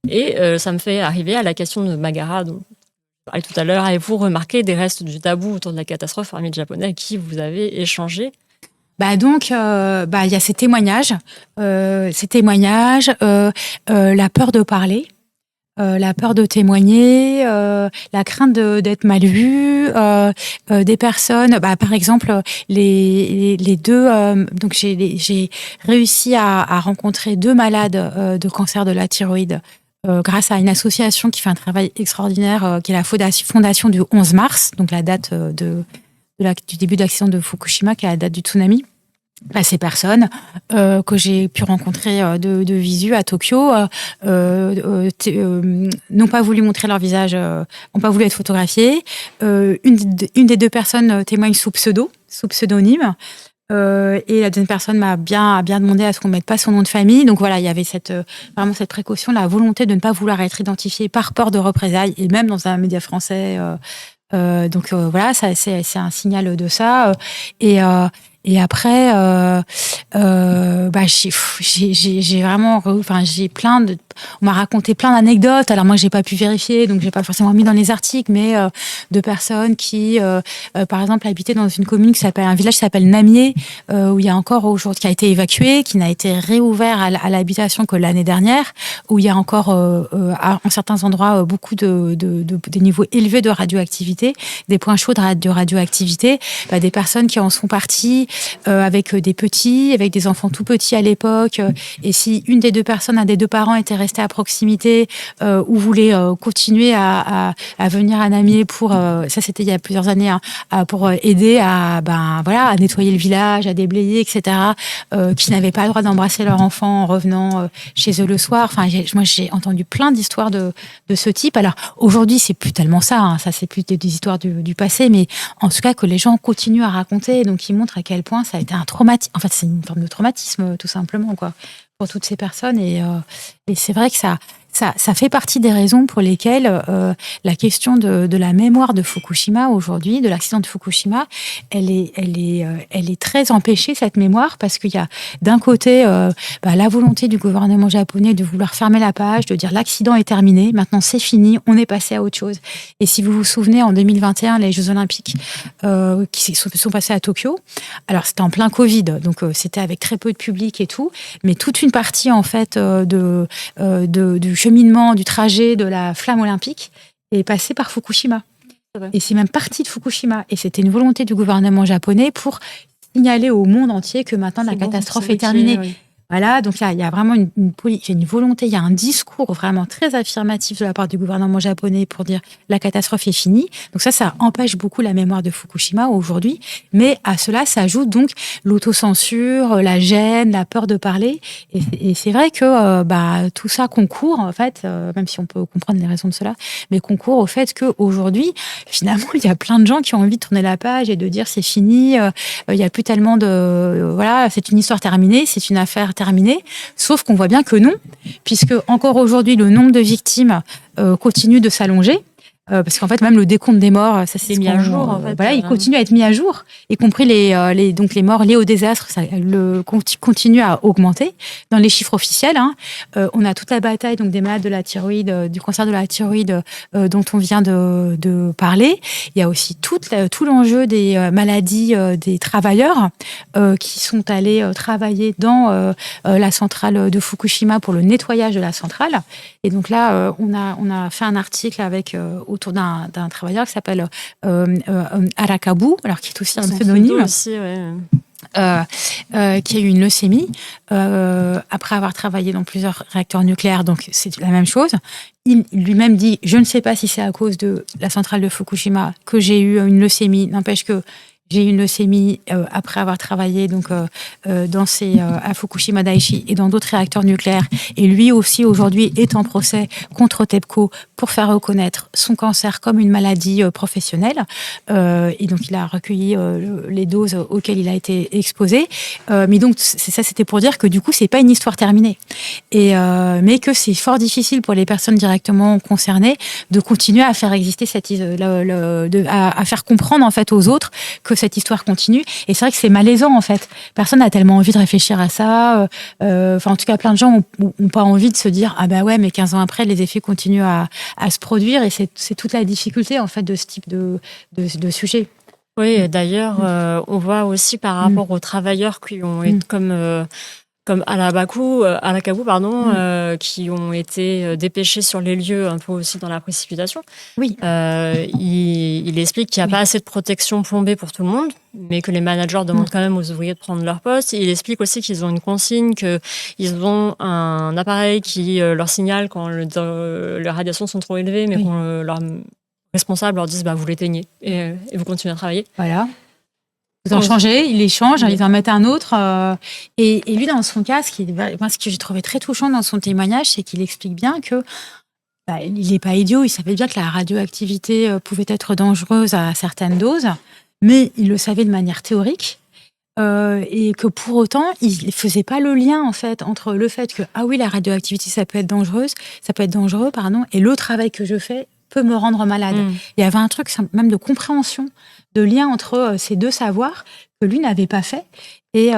A: Et ça me fait arriver à la question de Magara, dont je parlais tout à l'heure. Avez-vous remarqué des restes du tabou autour de la catastrophe parmi les Japonais avec qui vous avez échangé?
C: Donc, il y a ces témoignages, la peur de parler. La peur de témoigner, la crainte d'être mal vu, des personnes, par exemple les deux. Donc j'ai réussi à rencontrer 2 malades de cancer de la thyroïde grâce à une association qui fait un travail extraordinaire, qui est la fondation du 11 mars, donc la date du début de l'accident de Fukushima, qui est la date du tsunami. Ces personnes que j'ai pu rencontrer de visu à Tokyo n'ont pas voulu montrer leur visage, n'ont pas voulu être photographiées. Une des 2 personnes témoigne sous pseudonyme. Et la deuxième personne m'a bien demandé à ce qu'on ne mette pas son nom de famille. Donc voilà, il y avait vraiment cette précaution, la volonté de ne pas vouloir être identifié par peur de représailles, et même dans un média français. Donc voilà, ça, c'est un signal de ça. Et après, j'ai vraiment, j'ai on m'a raconté plein d'anecdotes. Alors moi, j'ai pas pu vérifier, donc j'ai pas forcément mis dans les articles, mais de personnes qui, par exemple, habitaient dans une commune un village qui s'appelle Namier, où il y a encore aujourd'hui, qui a été évacué, qui n'a été réouvert à l'habitation que l'année dernière, où il y a encore, en certains endroits, beaucoup des niveaux élevés de radioactivité, des points chauds de radioactivité, des personnes qui en sont parties avec des petits, avec des enfants tout petits à l'époque, et si un des 2 parents était resté à proximité ou voulait continuer à venir à Namier pour, ça c'était il y a plusieurs années, pour aider à nettoyer le village, à déblayer, etc., qui n'avaient pas le droit d'embrasser leur enfant en revenant chez eux le soir. Enfin, moi j'ai entendu plein d'histoires de ce type. Alors aujourd'hui c'est plus tellement ça, ça c'est plus des histoires du passé, mais en tout cas que les gens continuent à raconter, donc ils montrent à quel point ça a été un traumatisme. En fait, c'est une forme de traumatisme, tout simplement, quoi, pour toutes ces personnes. Et c'est vrai que ça fait partie des raisons pour lesquelles la question de la mémoire de Fukushima aujourd'hui, de l'accident de Fukushima, elle est très empêchée, cette mémoire, parce qu'il y a d'un côté la volonté du gouvernement japonais de vouloir fermer la page, de dire l'accident est terminé, maintenant c'est fini, on est passé à autre chose. Et si vous vous souvenez, en 2021, les Jeux Olympiques qui sont passés à Tokyo, alors c'était en plein Covid, donc c'était avec très peu de public et tout, mais toute une partie en fait du cheminement, du trajet de la flamme olympique est passé par Fukushima. Et c'est même parti de Fukushima. Et c'était une volonté du gouvernement japonais pour signaler au monde entier que maintenant la catastrophe est terminée. Oui. Voilà, donc là, il y a vraiment une volonté, il y a un discours vraiment très affirmatif de la part du gouvernement japonais pour dire la catastrophe est finie. Donc ça empêche beaucoup la mémoire de Fukushima aujourd'hui. Mais à cela s'ajoute donc l'autocensure, la gêne, la peur de parler. Et c'est vrai que tout ça concourt, en fait, même si on peut comprendre les raisons de cela, mais concourt au fait qu'aujourd'hui, finalement, il y a plein de gens qui ont envie de tourner la page et de dire c'est fini, il n'y a plus tellement voilà, c'est une histoire terminée, c'est une affaire terminée, sauf qu'on voit bien que non, puisque encore aujourd'hui le nombre de victimes continue de s'allonger. parce qu'en fait même le décompte des morts, ça c'est
A: mis à jour en fait.
C: Voilà, il continue à être mis à jour, y compris donc les morts liées au désastre, ça continue à augmenter dans les chiffres officiels. On a toute la bataille donc des malades de la thyroïde, du cancer de la thyroïde dont on vient de parler. Il y a aussi tout l'enjeu des maladies des travailleurs qui sont allés travailler dans la centrale de Fukushima pour le nettoyage de la centrale. Et donc là, on a fait un article autour d'un travailleur qui s'appelle Arakabu, alors qui est aussi un pseudonyme.
A: Aussi, ouais.
C: Qui a eu une leucémie après avoir travaillé dans plusieurs réacteurs nucléaires, donc c'est la même chose. Il lui-même dit « Je ne sais pas si c'est à cause de la centrale de Fukushima que j'ai eu une leucémie, n'empêche que j'ai eu une leucémie après avoir travaillé à Fukushima Daiichi et dans d'autres réacteurs nucléaires. Et lui aussi, aujourd'hui, est en procès contre TEPCO pour faire reconnaître son cancer comme une maladie professionnelle. Et donc, il a recueilli les doses auxquelles il a été exposé. Mais donc, c'était pour dire que du coup, c'est pas une histoire terminée. Mais que c'est fort difficile pour les personnes directement concernées de continuer à faire exister à faire comprendre en fait aux autres que cette histoire continue. Et c'est vrai que c'est malaisant, en fait. Personne n'a tellement envie de réfléchir à ça. En tout cas, plein de gens n'ont pas envie de se dire « Ah bah ouais, mais 15 ans après, les effets continuent à se produire. » Et c'est toute la difficulté, en fait, de ce type de sujet.
A: Oui, d'ailleurs, on voit aussi par rapport aux travailleurs qui ont été comme Arakabu, qui ont été dépêchés sur les lieux un peu aussi dans la précipitation.
C: Oui.
A: Il explique qu'il n'y a pas assez de protection plombée pour tout le monde, mais que les managers demandent quand même aux ouvriers de prendre leur poste. Il explique aussi qu'ils ont une consigne, qu'ils ont un appareil qui leur signale quand les radiations sont trop élevées, mais qu'on leur responsable leur disent vous l'éteignez et vous continuez à travailler.
C: Voilà. Vous en changez, il les change, ils en mettent un autre. Et lui, dans son cas, ce que j'ai trouvé très touchant dans son témoignage, c'est qu'il explique bien que il n'est pas idiot, il savait bien que la radioactivité pouvait être dangereuse à certaines doses, mais il le savait de manière théorique. Et que pour autant, il ne faisait pas le lien en fait entre le fait que la radioactivité ça peut être dangereux, et le travail que je fais peut me rendre malade. Il y avait un truc même de compréhension, de lien entre ces deux savoirs que lui n'avait pas fait. Et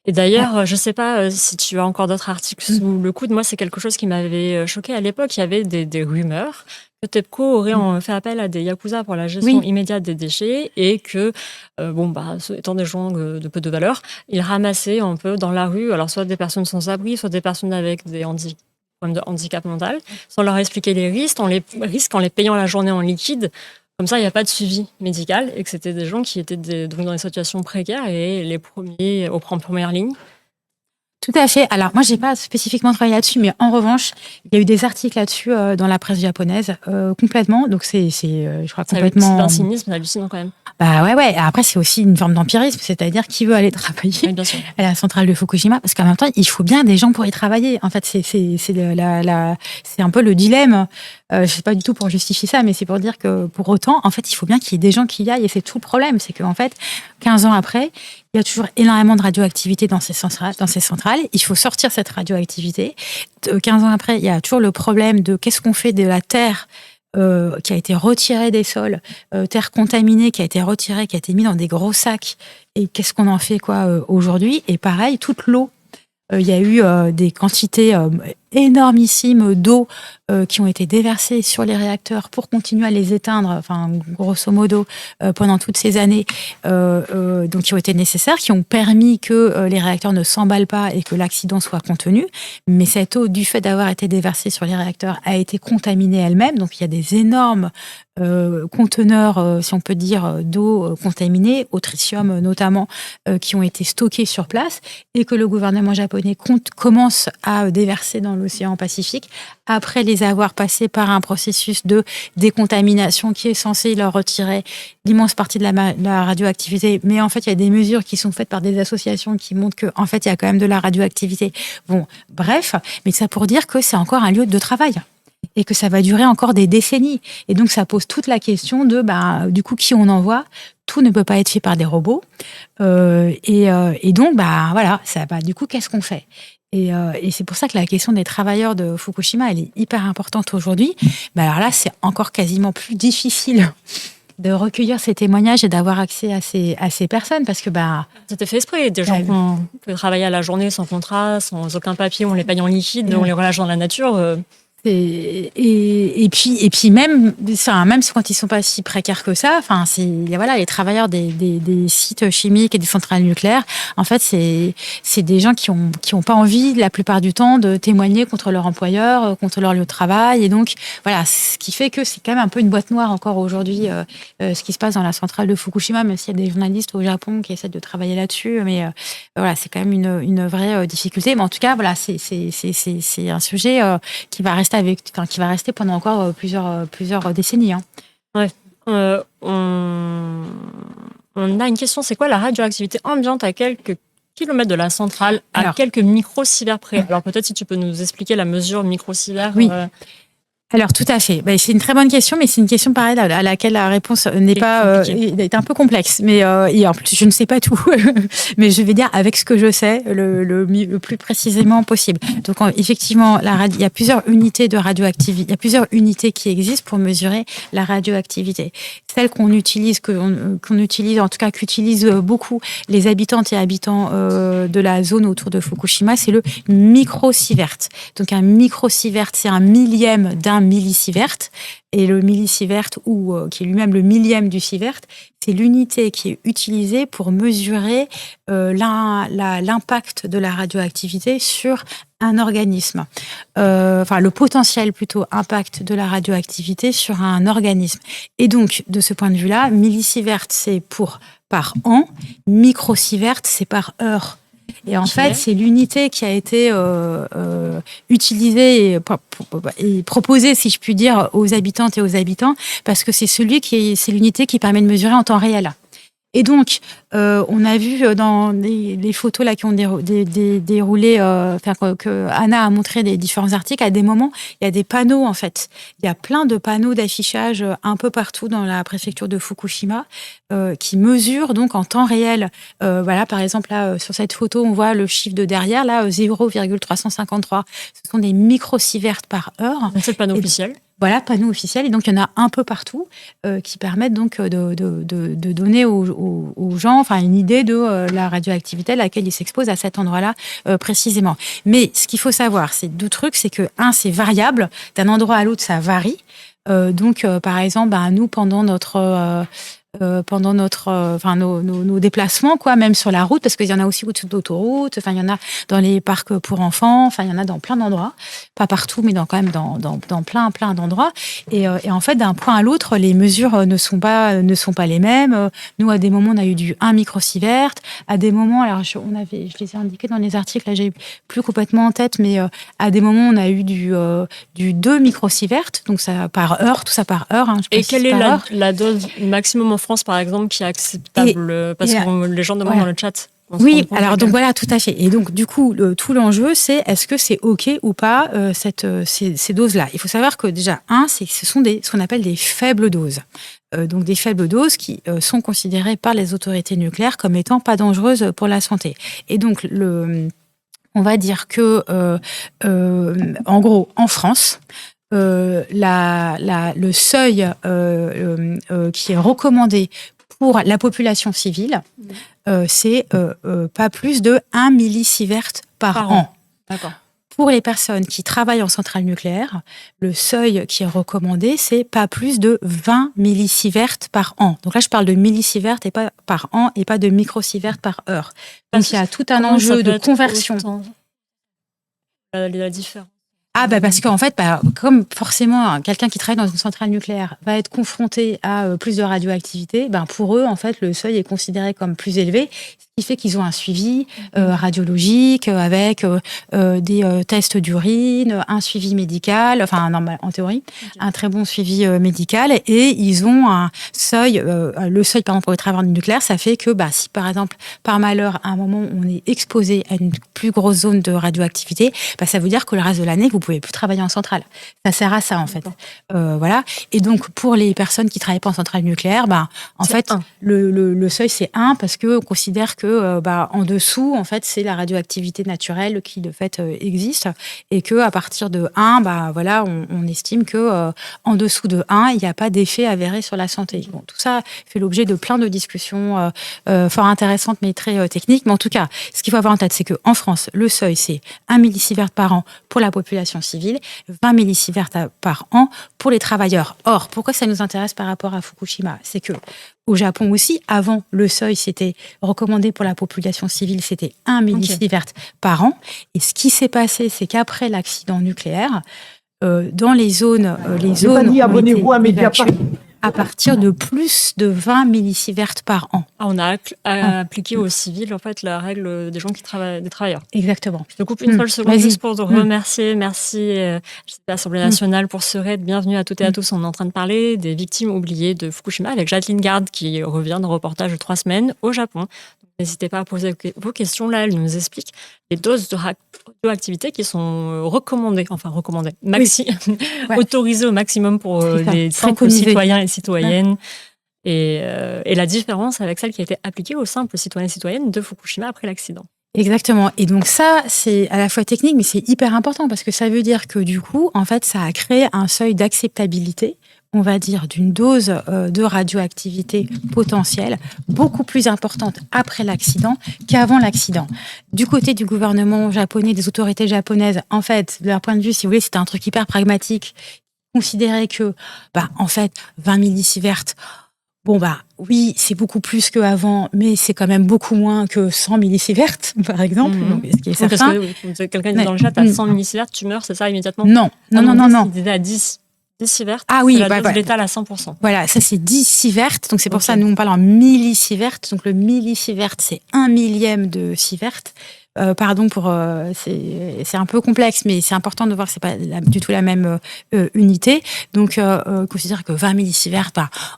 A: d'ailleurs, je ne sais pas si tu as encore d'autres articles sous le coude. Moi, c'est quelque chose qui m'avait choqué à l'époque. Il y avait des rumeurs que TEPCO aurait fait appel à des yakuza pour la gestion immédiate des déchets et que, étant des gens de peu de valeur, ils ramassaient un peu dans la rue, alors soit des personnes sans abri, soit des personnes avec des problèmes de handicap mental, sans leur expliquer les risques, en les payant la journée en liquide. Comme ça, il n'y a pas de suivi médical et que c'était des gens qui étaient donc dans des situations précaires et les premiers en première ligne.
C: Tout à fait. Alors, moi, je n'ai pas spécifiquement travaillé là-dessus, mais en revanche, il y a eu des articles là-dessus dans la presse japonaise, complètement. Donc, je crois, complètement...
A: C'est un cynisme hallucinant quand même.
C: Ouais. Après, c'est aussi une forme d'empirisme, c'est-à-dire qui veut aller travailler à la centrale de Fukushima, parce qu'en même temps, il faut bien des gens pour y travailler. En fait, c'est un peu le dilemme. Je ne sais pas du tout pour justifier ça, mais c'est pour dire que pour autant, en fait, il faut bien qu'il y ait des gens qui y aillent. Et c'est tout le problème, c'est qu'en fait, 15 ans après, il y a toujours énormément de radioactivité dans ces centrales. Il faut sortir cette radioactivité. 15 ans après, il y a toujours le problème de qu'est-ce qu'on fait de la terre qui a été retirée des sols, terre contaminée qui a été retirée, qui a été mise dans des gros sacs. Et qu'est-ce qu'on en fait aujourd'hui ? Et pareil, toute l'eau. Il y a eu des quantités énormissimes d'eau qui ont été déversées sur les réacteurs pour continuer à les éteindre, grosso modo, pendant toutes ces années, donc qui ont été nécessaires, qui ont permis que les réacteurs ne s'emballent pas et que l'accident soit contenu. Mais cette eau, du fait d'avoir été déversée sur les réacteurs, a été contaminée elle-même. Donc il y a des énormes conteneurs, si on peut dire, d'eau contaminée, au tritium notamment, qui ont été stockés sur place et que le gouvernement japonais commence à déverser dans l'océan Pacifique après les avoir passés par un processus de décontamination qui est censé leur retirer l'immense partie de la radioactivité. Mais en fait, il y a des mesures qui sont faites par des associations qui montrent qu'en fait, il y a quand même de la radioactivité. Bon, bref, mais ça pour dire que c'est encore un lieu de travail. Et que ça va durer encore des décennies. Et donc, ça pose toute la question de, du coup, qui on envoie. Tout ne peut pas être fait par des robots. Et donc, voilà, du coup, qu'est-ce qu'on fait ? Et c'est pour ça que la question des travailleurs de Fukushima, elle est hyper importante aujourd'hui. Mais alors là, c'est encore quasiment plus difficile de recueillir ces témoignages et d'avoir accès à ces personnes parce que
A: C'était fait exprès. Des gens qui peuvent travailler à la journée sans contrat, sans aucun papier, on les paye en liquide, on les relâche dans la nature.
C: Et puis même quand ils sont pas si précaires que ça, voilà, les travailleurs des sites chimiques et des centrales nucléaires, en fait, c'est des gens qui ont pas envie la plupart du temps de témoigner contre leur employeur, contre leur lieu de travail, et donc voilà, ce qui fait que c'est quand même un peu une boîte noire encore aujourd'hui, ce qui se passe dans la centrale de Fukushima, même s'il y a des journalistes au Japon qui essaient de travailler là-dessus, mais voilà, c'est quand même une vraie difficulté. Mais en tout cas, voilà, c'est un sujet qui va rester pendant encore plusieurs décennies. Hein.
A: Ouais. On a une question, c'est quoi la radioactivité ambiante à quelques kilomètres de la centrale, à quelques microsieverts près? Alors peut-être si tu peux nous expliquer la mesure microsievert.
C: Oui. Alors tout à fait. C'est une très bonne question, mais c'est une question pareille à laquelle la réponse est un peu complexe. Mais et en plus, je ne sais pas tout, mais je vais dire avec ce que je sais le plus précisément possible. Donc effectivement, il y a plusieurs unités de radioactivité. Il y a plusieurs unités qui existent pour mesurer la radioactivité. Celle qu'on utilise, en tout cas qu'utilisent beaucoup les habitantes et habitants de la zone autour de Fukushima, c'est le microsievert. Donc un microsievert, c'est un millième d'un millisievert, et le millisievert, qui est lui-même le millième du sievert, c'est l'unité qui est utilisée pour mesurer l'impact de la radioactivité sur un organisme. Le potentiel plutôt impact de la radioactivité sur un organisme. Et donc, de ce point de vue-là, millisievert, c'est par an, microsievert, c'est par heure. Et en fait, c'est l'unité qui a été utilisée et proposée, si je puis dire, aux habitantes et aux habitants, parce que c'est l'unité qui permet de mesurer en temps réel. Et donc, on a vu dans les photos là qui ont déroulé, que Anna a montré des différents articles, à des moments, il y a des panneaux en fait. Il y a plein de panneaux d'affichage un peu partout dans la préfecture de Fukushima qui mesurent donc en temps réel. Voilà, par exemple, là, sur cette photo, on voit le chiffre de derrière, là, 0,353. Ce sont des microsieverts par heure.
A: C'est le panneau officiel.
C: Voilà, panneaux officiels. Et donc, il y en a un peu partout qui permettent donc de donner aux gens une idée de la radioactivité à laquelle ils s'exposent à cet endroit-là précisément. Mais ce qu'il faut savoir, c'est deux trucs. C'est que, c'est variable. D'un endroit à l'autre, ça varie. Donc, par exemple, nous, pendant nos déplacements, même sur la route, parce qu'il y en a aussi au-dessus d'autoroutes, il y en a dans les parcs pour enfants, il y en a dans plein d'endroits, pas partout, mais quand même dans plein d'endroits. Et en fait, d'un point à l'autre, les mesures ne sont pas les mêmes. Nous, à des moments, on a eu du 1 microsievert, à des moments, alors je les ai indiqués dans les articles, là, j'ai plus complètement en tête, mais à des moments, on a eu du 2 microsieverts, donc ça par heure, tout ça par heure.
A: Et quelle est la dose maximum en France, par exemple, qui est acceptable? Parce que les gens demandent dans le chat.
C: Oui, alors donc voilà, tout à fait. Et donc du coup, tout l'enjeu, c'est est-ce que c'est OK ou pas ces doses-là. Il faut savoir que déjà, ce sont ce qu'on appelle des faibles doses. Donc des faibles doses qui sont considérées par les autorités nucléaires comme étant pas dangereuses pour la santé. Et donc on va dire que, en gros, en France, le seuil qui est recommandé pour la population civile, c'est pas plus de 1 millisievert par an.
A: D'accord.
C: Pour les personnes qui travaillent en centrale nucléaire, le seuil qui est recommandé, c'est pas plus de 20 millisieverts par an. Donc là, je parle de millisieverts et pas par an et pas de microsieverts par heure. Donc il y a tout un enjeu de conversion.
A: La différence.
C: Parce qu'en fait, comme forcément, quelqu'un qui travaille dans une centrale nucléaire va être confronté à plus de radioactivité, pour eux, en fait, le seuil est considéré comme plus élevé, ce qui fait qu'ils ont un suivi radiologique avec des tests d'urine, un suivi médical, en théorie, un très bon suivi médical, et ils ont un seuil, le seuil, par exemple, pour les travailleurs du nucléaire, ça fait que, si par exemple, par malheur, à un moment, on est exposé à une plus grosse zone de radioactivité, ça veut dire que le reste de l'année, vous pouvez plus travailler en centrale. Ça sert à ça, en fait. Voilà. Et donc, pour les personnes qui travaillent pas en centrale nucléaire, en fait, le seuil, c'est 1 parce qu'on considère que que en dessous, en fait, c'est la radioactivité naturelle qui de fait existe, et que à partir de 1, on estime que en dessous de 1, il n'y a pas d'effet avéré sur la santé. Bon, tout ça fait l'objet de plein de discussions fort intéressantes mais très techniques. Mais en tout cas, ce qu'il faut avoir en tête, c'est qu'en France, le seuil, c'est 1 millisievert par an pour la population civile, 20 millisieverts par an pour les travailleurs. Or, pourquoi ça nous intéresse par rapport à Fukushima? C'est que au Japon aussi, avant, le seuil, c'était recommandé pour la population civile, c'était 1 millisievert par an. Et ce qui s'est passé, c'est qu'après l'accident nucléaire, dans les zones
B: abonnez-vous à Mediapart
C: à partir de plus de 20 millisieverts par an.
A: On a appliqué aux civils, en fait, la règle des gens qui travaillent, des travailleurs.
C: Exactement.
A: Je te coupe une seule seconde juste pour te remercier. Merci l'Assemblée nationale pour ce raid. Bienvenue à toutes et à tous. On est en train de parler des victimes oubliées de Fukushima avec Jacqueline Garde qui revient d'un reportage de 3 semaines au Japon. N'hésitez pas à poser vos questions. Là, elle nous explique les doses de radioactivité qui sont recommandées, autorisées au maximum pour les simples citoyens et citoyennes. Et la différence avec celle qui a été appliquée aux simples citoyens et citoyennes de Fukushima après l'accident.
C: Exactement. Et donc ça, c'est à la fois technique, mais c'est hyper important parce que ça veut dire que du coup, en fait, ça a créé un seuil d'acceptabilité, on va dire, d'une dose de radioactivité potentielle beaucoup plus importante après l'accident qu'avant l'accident. Du côté du gouvernement japonais, des autorités japonaises, en fait, de leur point de vue, si vous voulez, c'était un truc hyper pragmatique. Considérer que, en fait, 20 millisieverts, oui, c'est beaucoup plus qu'avant, mais c'est quand même beaucoup moins que 100 millisieverts, par exemple. Donc, ce qui est certain.
A: Parce que quelqu'un dit dans le chat, à 100 millisieverts, tu meurs, c'est ça, immédiatement?
C: Non.
A: Il disait à 10 sieverts,
C: oui,
A: c'est la dose létale à 100%.
C: Voilà, ça c'est 10 sieverts, donc c'est pour ça nous on parle en millisieverts. Donc le millisievert, c'est 1 millième de sievert. C'est un peu complexe, mais c'est important de voir que c'est pas du tout la même unité. Donc, considère que 20 millisieverts,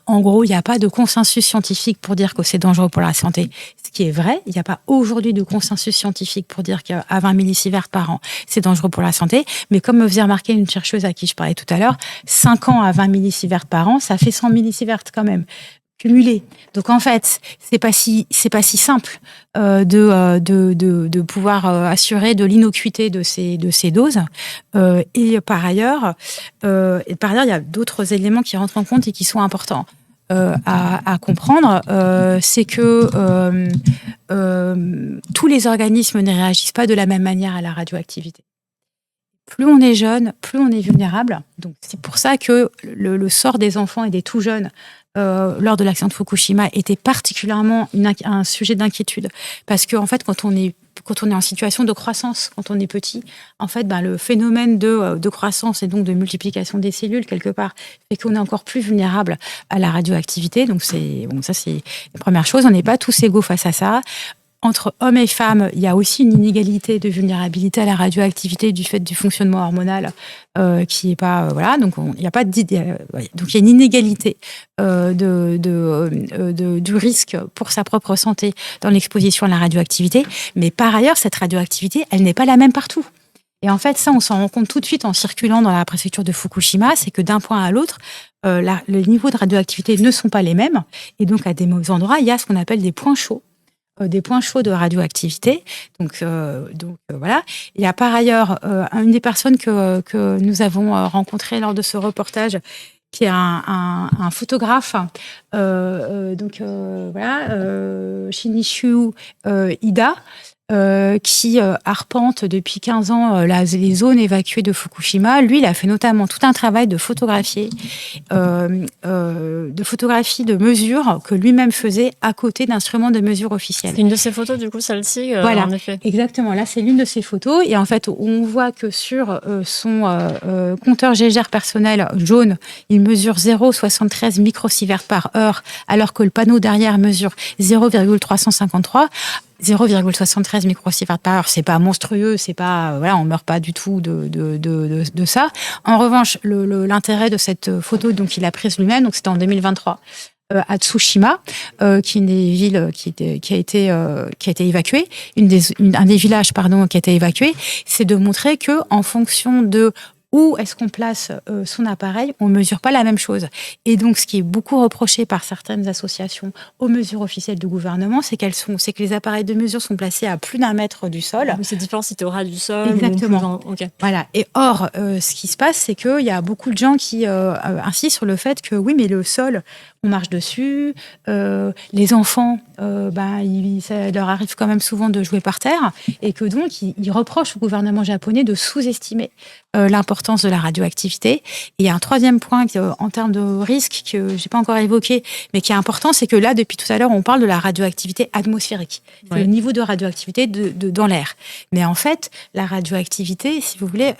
C: en gros, il n'y a pas de consensus scientifique pour dire que c'est dangereux pour la santé. Ce qui est vrai, il n'y a pas aujourd'hui de consensus scientifique pour dire qu'à 20 millisieverts par an, c'est dangereux pour la santé. Mais comme me faisait remarquer une chercheuse à qui je parlais tout à l'heure, 5 ans à 20 millisieverts par an, ça fait 100 millisieverts quand même. Cumulé. Donc en fait, c'est pas si simple de pouvoir assurer de l'innocuité de ces doses. Et par ailleurs, il y a d'autres éléments qui rentrent en compte et qui sont importants à comprendre. C'est que tous les organismes ne réagissent pas de la même manière à la radioactivité. Plus on est jeune, plus on est vulnérable. Donc c'est pour ça que le sort des enfants et des tout jeunes lors de l'accident de Fukushima était particulièrement un sujet d'inquiétude. Parce que en fait, quand on est en situation de croissance, quand on est petit, en fait, le phénomène de croissance et donc de multiplication des cellules, quelque part, fait qu'on est encore plus vulnérable à la radioactivité. Donc ça, c'est la première chose. On n'est pas tous égaux face à ça. Entre hommes et femmes, il y a aussi une inégalité de vulnérabilité à la radioactivité du fait du fonctionnement hormonal qui est pas donc il n'y a pas donc il y a une inégalité du risque pour sa propre santé dans l'exposition à la radioactivité, mais par ailleurs cette radioactivité, elle n'est pas la même partout. Et en fait, ça, on s'en rend compte tout de suite en circulant dans la préfecture de Fukushima, c'est que d'un point à l'autre, les niveaux de radioactivité ne sont pas les mêmes, et donc à des endroits, il y a ce qu'on appelle des points chauds de radioactivité. Donc voilà. Il y a par ailleurs une des personnes que nous avons rencontrées lors de ce reportage, qui est un photographe, Shinichi Ida, qui arpente depuis 15 ans les zones évacuées de Fukushima. Lui, il a fait notamment tout un travail de photographie de mesure que lui-même faisait à côté d'instruments de mesure officiels.
A: C'est une de ces photos, du coup, celle-ci,
C: voilà,
A: en effet.
C: Exactement. Là, c'est l'une de ces photos. Et en fait, on voit que sur son compteur Geiger personnel jaune, il mesure 0,73 microsieverts par heure, alors que le panneau derrière mesure 0,353. 0,73 microsieverts par heure, c'est pas monstrueux, c'est pas on meurt pas du tout de ça. En revanche, l'intérêt de cette photo, donc il a prise lui-même, donc c'était en 2023 à Tsushima, qui est une des villes qui a été évacuée, un des villages qui a été évacué, c'est de montrer que en fonction de où est-ce qu'on place son appareil, on mesure pas la même chose. Et donc, ce qui est beaucoup reproché par certaines associations aux mesures officielles du gouvernement, c'est que les appareils de mesure sont placés à plus d'1 mètre du sol.
A: C'est différent si tu es au ras du sol.
C: Exactement. Voilà. Et or, ce qui se passe, c'est qu'il y a beaucoup de gens qui insistent sur le fait que oui, mais le sol, on marche dessus. Les enfants, ça leur arrive quand même souvent de jouer par terre, et que donc ils reprochent au gouvernement japonais de sous-estimer l'importance de la radioactivité. Et il y a un troisième point en termes de risque que j'ai pas encore évoqué, mais qui est important, c'est que là, depuis tout à l'heure, on parle de la radioactivité atmosphérique, le niveau de radioactivité dans l'air. Mais en fait, la radioactivité, si vous voulez,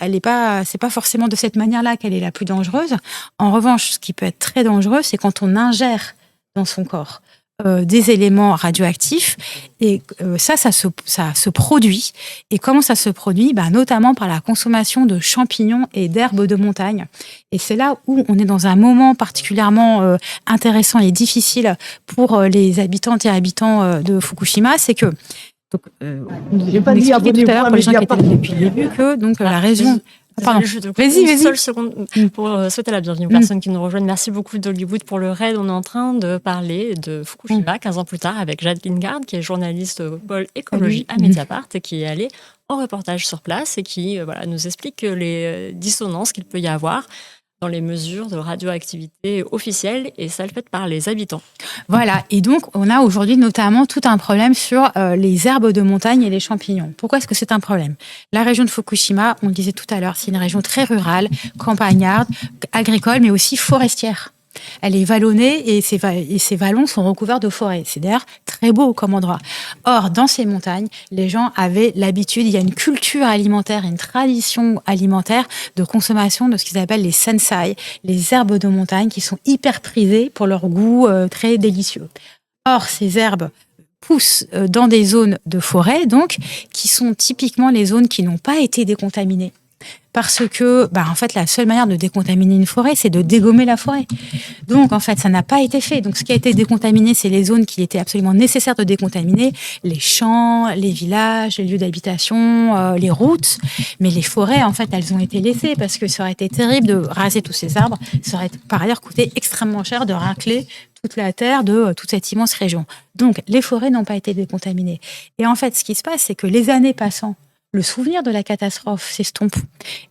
C: c'est pas forcément de cette manière-là qu'elle est la plus dangereuse. En revanche, ce qui peut être très dangereux, c'est quand on ingère dans son corps des éléments radioactifs, et ça se produit. Et comment ça se produit? Notamment par la consommation de champignons et d'herbes de montagne. Et c'est là où on est dans un moment particulièrement intéressant et difficile pour les habitantes et habitants de Fukushima, c'est que
B: j'ai pas dit abonnez-vous
C: tout à l'heure pour les gens qui étaient là
B: Mediapart.
C: depuis le début que donc la région.
A: Pardon, vas-y. Une seule seconde pour souhaiter la bienvenue aux personnes qui nous rejoignent. Merci beaucoup d'Hollywood pour le raid. On est en train de parler de Fukushima 15 ans plus tard avec Jade Lingard, qui est journaliste au pôle écologie à Mediapart et qui est allée en reportage sur place et qui nous explique les dissonances qu'il peut y avoir dans les mesures de radioactivité officielles, et celles faites par les habitants.
C: Voilà, et donc on a aujourd'hui notamment tout un problème sur les herbes de montagne et les champignons. Pourquoi est-ce que c'est un problème? La région de Fukushima, on le disait tout à l'heure, c'est une région très rurale, campagnarde, agricole, mais aussi forestière. Elle est vallonnée et ces vallons sont recouverts de forêts. C'est d'ailleurs très beau comme endroit. Or, dans ces montagnes, les gens avaient l'habitude, il y a une culture alimentaire, une tradition alimentaire de consommation de ce qu'ils appellent les sensai, les herbes de montagne qui sont hyper prisées pour leur goût très délicieux. Or, ces herbes poussent dans des zones de forêt, donc, qui sont typiquement les zones qui n'ont pas été décontaminées. Parce que, en fait, la seule manière de décontaminer une forêt, c'est de dégommer la forêt. Donc, en fait, ça n'a pas été fait. Donc, ce qui a été décontaminé, c'est les zones qui étaient absolument nécessaires de décontaminer, les champs, les villages, les lieux d'habitation, les routes. Mais les forêts, en fait, elles ont été laissées parce que ça aurait été terrible de raser tous ces arbres. Ça aurait par ailleurs coûté extrêmement cher de racler toute la terre de toute cette immense région. Donc, les forêts n'ont pas été décontaminées. Et en fait, ce qui se passe, c'est que les années passant, le souvenir de la catastrophe s'estompe.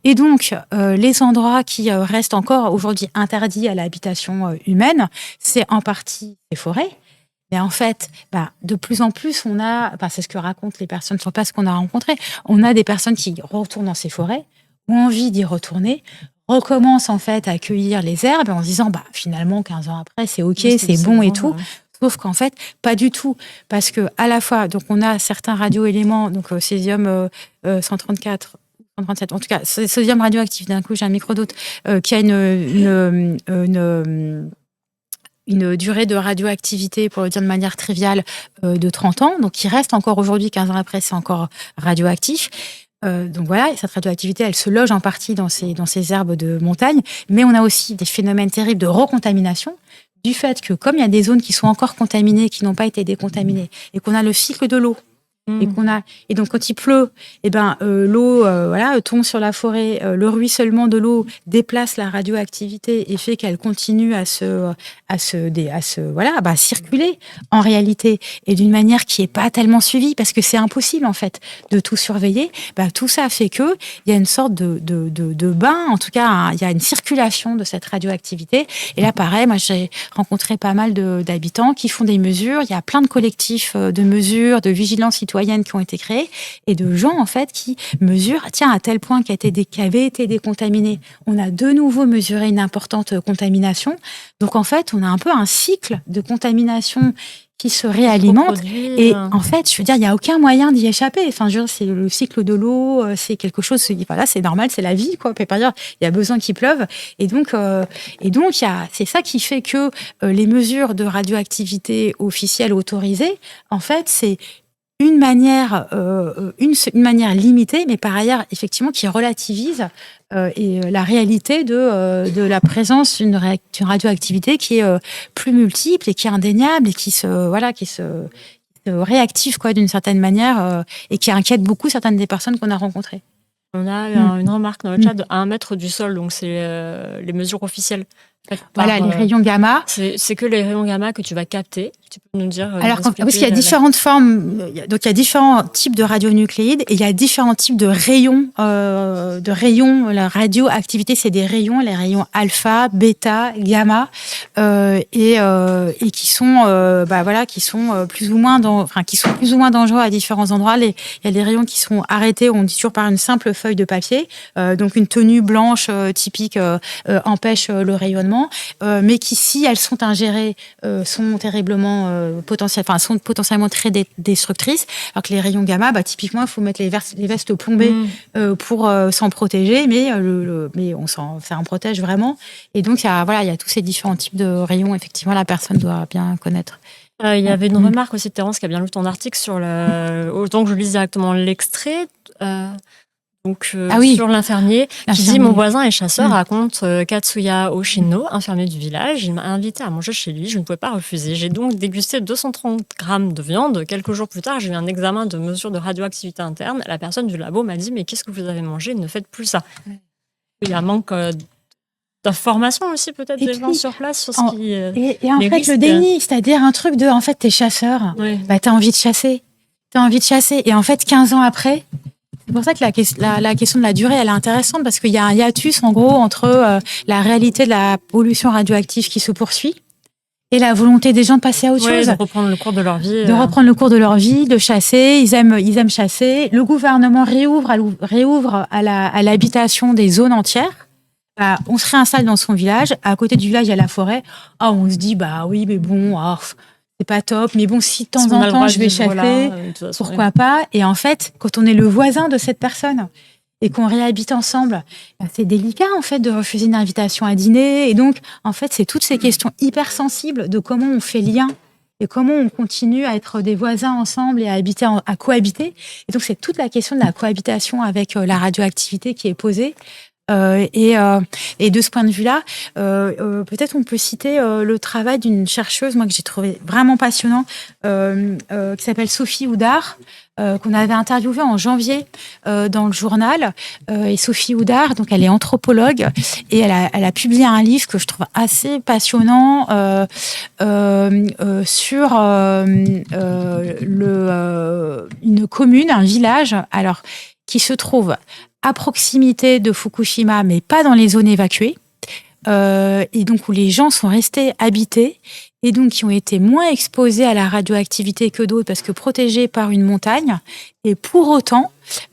C: Et donc, les endroits qui restent encore aujourd'hui interdits à l'habitation humaine, c'est en partie les forêts. Mais en fait, de plus en plus, on a, c'est ce que racontent les personnes sur place qu'on a rencontrées, on a des personnes qui retournent dans ces forêts, ont envie d'y retourner, recommencent en fait à cueillir les herbes en se disant, finalement, 15 ans après, c'est OK, c'est bon et tout. Ouais. Sauf qu'en fait, pas du tout. Parce que, à la fois, donc, on a certains radioéléments, donc, césium 134, 137, en tout cas, sodium radioactif, d'un coup, j'ai un micro-doute, qui a une durée de radioactivité, pour le dire de manière triviale, de 30 ans. Donc, qui reste encore aujourd'hui, 15 ans après, c'est encore radioactif. Donc voilà, cette radioactivité, elle se loge en partie dans ces herbes de montagne. Mais on a aussi des phénomènes terribles de recontamination, du fait que comme il y a des zones qui sont encore contaminées, qui n'ont pas été décontaminées, et qu'on a le cycle de l'eau, et donc quand il pleut, l'eau tombe sur la forêt, le ruissellement de l'eau déplace la radioactivité et fait qu'elle continue à circuler en réalité, et d'une manière qui est pas tellement suivie parce que c'est impossible en fait de tout surveiller. Tout ça fait que il y a une sorte de bain, en tout cas il y a une circulation de cette radioactivité. Et là pareil, moi j'ai rencontré pas mal d'habitants qui font des mesures. Il y a plein de collectifs de mesures, de vigilance citoyenne qui ont été créés, et de gens en fait qui mesurent, à tel point qui avait été décontaminé, on a de nouveau mesuré une importante contamination. Donc en fait, on a un peu un cycle de contamination qui se réalimente. Et en fait, je veux dire, il n'y a aucun moyen d'y échapper. Enfin, je veux dire, c'est le cycle de l'eau, c'est quelque chose, c'est normal, c'est la vie, quoi. Par ailleurs, il y a besoin qu'il pleuve. Et donc, c'est ça qui fait que les mesures de radioactivité officielles autorisées, en fait, c'est une manière limitée, mais par ailleurs, effectivement, qui relativise la réalité de la présence d'une radioactivité qui est plus multiple et qui est indéniable et qui se réactive d'une certaine manière et qui inquiète beaucoup certaines des personnes qu'on a rencontrées.
A: On a une remarque dans le chat de 1 mètre du sol, donc c'est les mesures officielles.
C: Voilà, les rayons gamma.
A: C'est que les rayons gamma que tu vas capter. Tu peux nous dire.
C: Alors, parce qu'il y a différentes formes, donc il y a différents types de radionucléides et il y a différents types de rayons. La radioactivité, c'est des rayons, les rayons alpha, bêta, gamma, et qui sont, qui sont plus ou moins dangereux à différents endroits. Il y a des rayons qui sont arrêtés, on dit toujours par une simple feuille de papier. Donc une tenue blanche typique empêche le rayonnement. Mais qui, si elles sont ingérées, sont potentiellement très destructrices. Alors que les rayons gamma, typiquement, il faut mettre les vestes plombées pour s'en protéger, mais ça en protège vraiment. Et donc, il y a tous ces différents types de rayons. Effectivement, la personne doit bien connaître.
A: Il y avait une remarque aussi de Terence qui a bien lu ton article sur autant que je lise directement l'extrait. Sur l'infirmier qui dit « Mon voisin est chasseur, raconte Katsuya Oshino, infirmier du village. Il m'a invité à manger chez lui. Je ne pouvais pas refuser. J'ai donc dégusté 230 grammes de viande. Quelques jours plus tard, j'ai eu un examen de mesure de radioactivité interne. La personne du labo m'a dit « Mais qu'est-ce que vous avez mangé? Ne faites plus ça. » Il y a un manque d'information aussi peut-être des gens sur place sur ce qui...
C: Et en fait, risques. Le déni, c'est-à-dire un truc de « En fait, t'es chasseur. Oui. T'as envie de chasser. Et en fait, 15 ans après... C'est pour ça que la question de la durée, elle est intéressante parce qu'il y a un hiatus, en gros, entre la réalité de la pollution radioactive qui se poursuit et la volonté des gens de passer à autre chose.
A: De reprendre le cours de leur vie.
C: Reprendre le cours de leur vie, de chasser. Ils aiment chasser. Le gouvernement réouvre à l'habitation des zones entières. On se réinstalle dans son village. À côté du village, il y a la forêt. On se dit, oui, mais bon... c'est pas top, mais bon, si de temps en temps je vais chasser, pourquoi pas? Et en fait, quand on est le voisin de cette personne et qu'on réhabite ensemble, c'est délicat en fait de refuser une invitation à dîner. Et donc, en fait, c'est toutes ces questions hyper sensibles de comment on fait lien et comment on continue à être des voisins ensemble et à cohabiter. Et donc, c'est toute la question de la cohabitation avec la radioactivité qui est posée. Et de ce point de vue-là, peut-être on peut citer le travail d'une chercheuse, moi que j'ai trouvé vraiment passionnant, qui s'appelle Sophie Houdard, qu'on avait interviewée en janvier dans le journal. Et Sophie Houdard, donc elle est anthropologue et elle a publié un livre que je trouve assez passionnant sur une commune, un village, alors qui se trouve à proximité de Fukushima, mais pas dans les zones évacuées, et donc où les gens sont restés habités, et donc qui ont été moins exposés à la radioactivité que d'autres, parce que protégés par une montagne, et pour autant,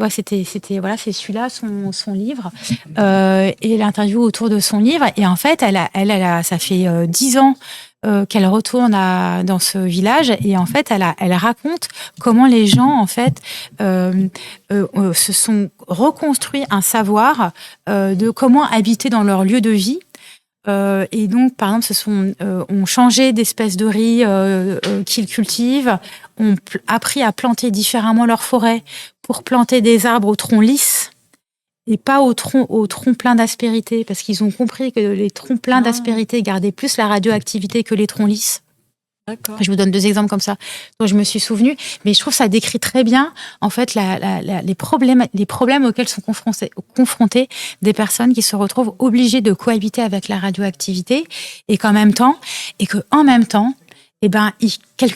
C: c'est celui-là, son livre, et l'interview autour de son livre, et en fait, ça fait 10 ans qu'elle retourne dans ce village et en fait elle raconte comment les gens en fait se sont reconstruits un savoir de comment habiter dans leur lieu de vie. Et donc, par exemple, ont changé d'espèce de riz qu'ils cultivent, ont appris à planter différemment leur forêt pour planter des arbres au tronc lisse et pas au tronc plein d'aspérité, parce qu'ils ont compris que les troncs pleins d'aspérité gardaient plus la radioactivité que les troncs lisses.
A: D'accord.
C: Je vous donne 2 exemples comme ça dont je me suis souvenue, mais je trouve que ça décrit très bien en fait les problèmes auxquels sont confrontées des personnes qui se retrouvent obligées de cohabiter avec la radioactivité et qu'en même temps, quelque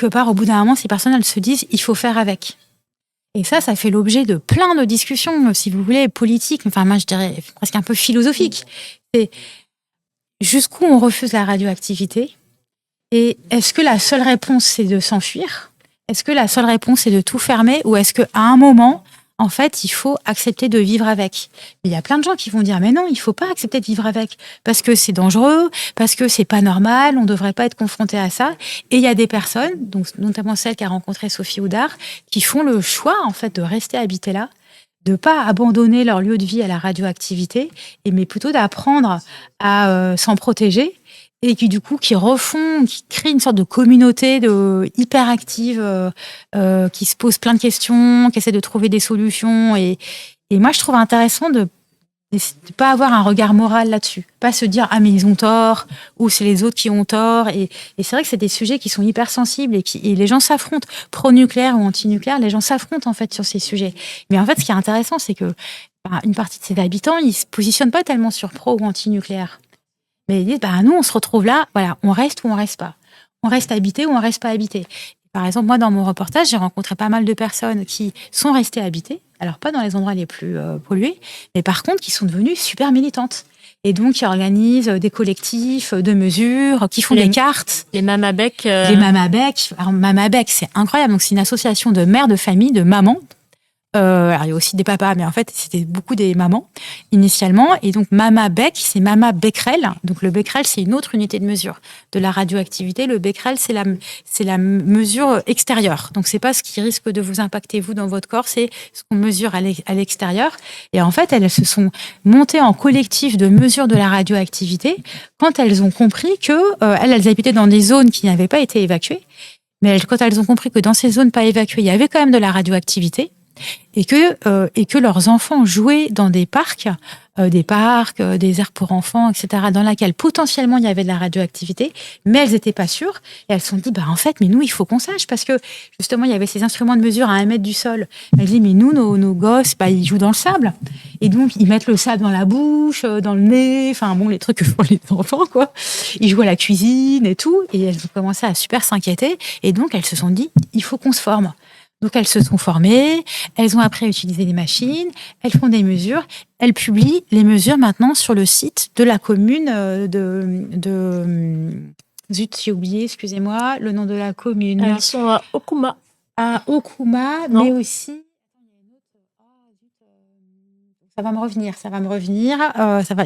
C: part au bout d'un moment, ces personnes elles se disent il faut faire avec. Et ça fait l'objet de plein de discussions, si vous voulez, politiques, enfin moi je dirais presque un peu philosophiques. C'est jusqu'où on refuse la radioactivité et est-ce que la seule réponse c'est de s'enfuir? Est-ce que la seule réponse c'est de tout fermer ou est-ce qu'à un moment, en fait, il faut accepter de vivre avec? Mais il y a plein de gens qui vont dire mais non, il faut pas accepter de vivre avec parce que c'est dangereux, parce que c'est pas normal, on devrait pas être confronté à ça. Et il y a des personnes, donc notamment celle qui a rencontré Sophie Houdard, qui font le choix en fait de rester habiter là, de pas abandonner leur lieu de vie à la radioactivité, mais plutôt d'apprendre à s'en protéger. Et qui créent une sorte de communauté hyper active, qui se pose plein de questions, qui essaie de trouver des solutions. Et moi, je trouve intéressant de Et de pas avoir un regard moral là-dessus. Pas se dire, ah, mais ils ont tort, ou c'est les autres qui ont tort. Et c'est vrai que c'est des sujets qui sont hyper sensibles et les gens s'affrontent. Pro-nucléaire ou anti-nucléaire, les gens s'affrontent, en fait, sur ces sujets. Mais en fait, ce qui est intéressant, c'est que une partie de ces habitants, ils se positionnent pas tellement sur pro ou anti-nucléaire. Mais ils disent, nous, on se retrouve là, voilà, on reste ou on reste pas. On reste habité ou on reste pas habité. Par exemple, moi, dans mon reportage, j'ai rencontré pas mal de personnes qui sont restées habitées, alors pas dans les endroits les plus pollués, mais par contre, qui sont devenues super militantes. Et donc, qui organisent des collectifs de mesures, qui font des cartes.
A: Les Mamabec.
C: Les Mamabec. Alors, Mamabec, c'est incroyable. Donc, c'est une association de mères de famille, de mamans. Alors, il y a aussi des papas, mais en fait, c'était beaucoup des mamans, initialement. Et donc, Mamabec, c'est Mama Becquerel. Donc, le Becquerel, c'est une autre unité de mesure de la radioactivité. Le Becquerel, c'est la mesure extérieure. Donc, c'est pas ce qui risque de vous impacter, vous, dans votre corps, c'est ce qu'on mesure à l'extérieur. Et en fait, elles se sont montées en collectif de mesure de la radioactivité quand elles ont compris que, elles habitaient dans des zones qui n'avaient pas été évacuées. Mais quand elles ont compris que dans ces zones pas évacuées, il y avait quand même de la radioactivité, et que leurs enfants jouaient dans des parcs, des aires pour enfants, etc., dans lesquels potentiellement il y avait de la radioactivité, mais elles n'étaient pas sûres. Et elles se sont dit, en fait, mais nous, il faut qu'on sache, parce que justement, il y avait ces instruments de mesure à 1 mètre du sol. Elles disent, mais nous, nos gosses, ils jouent dans le sable. Et donc, ils mettent le sable dans la bouche, dans le nez, les trucs que font les enfants, quoi. Ils jouent à la cuisine et tout. Et elles ont commencé à super s'inquiéter. Et donc, elles se sont dit, il faut qu'on se forme. Donc, elles se sont formées, elles ont appris à utiliser les machines, elles font des mesures, elles publient les mesures maintenant sur le site de la commune Zut, j'ai oublié, excusez-moi, le nom de la commune.
A: Elles sont à Okuma.
C: À Okuma, mais aussi... Ça va me revenir.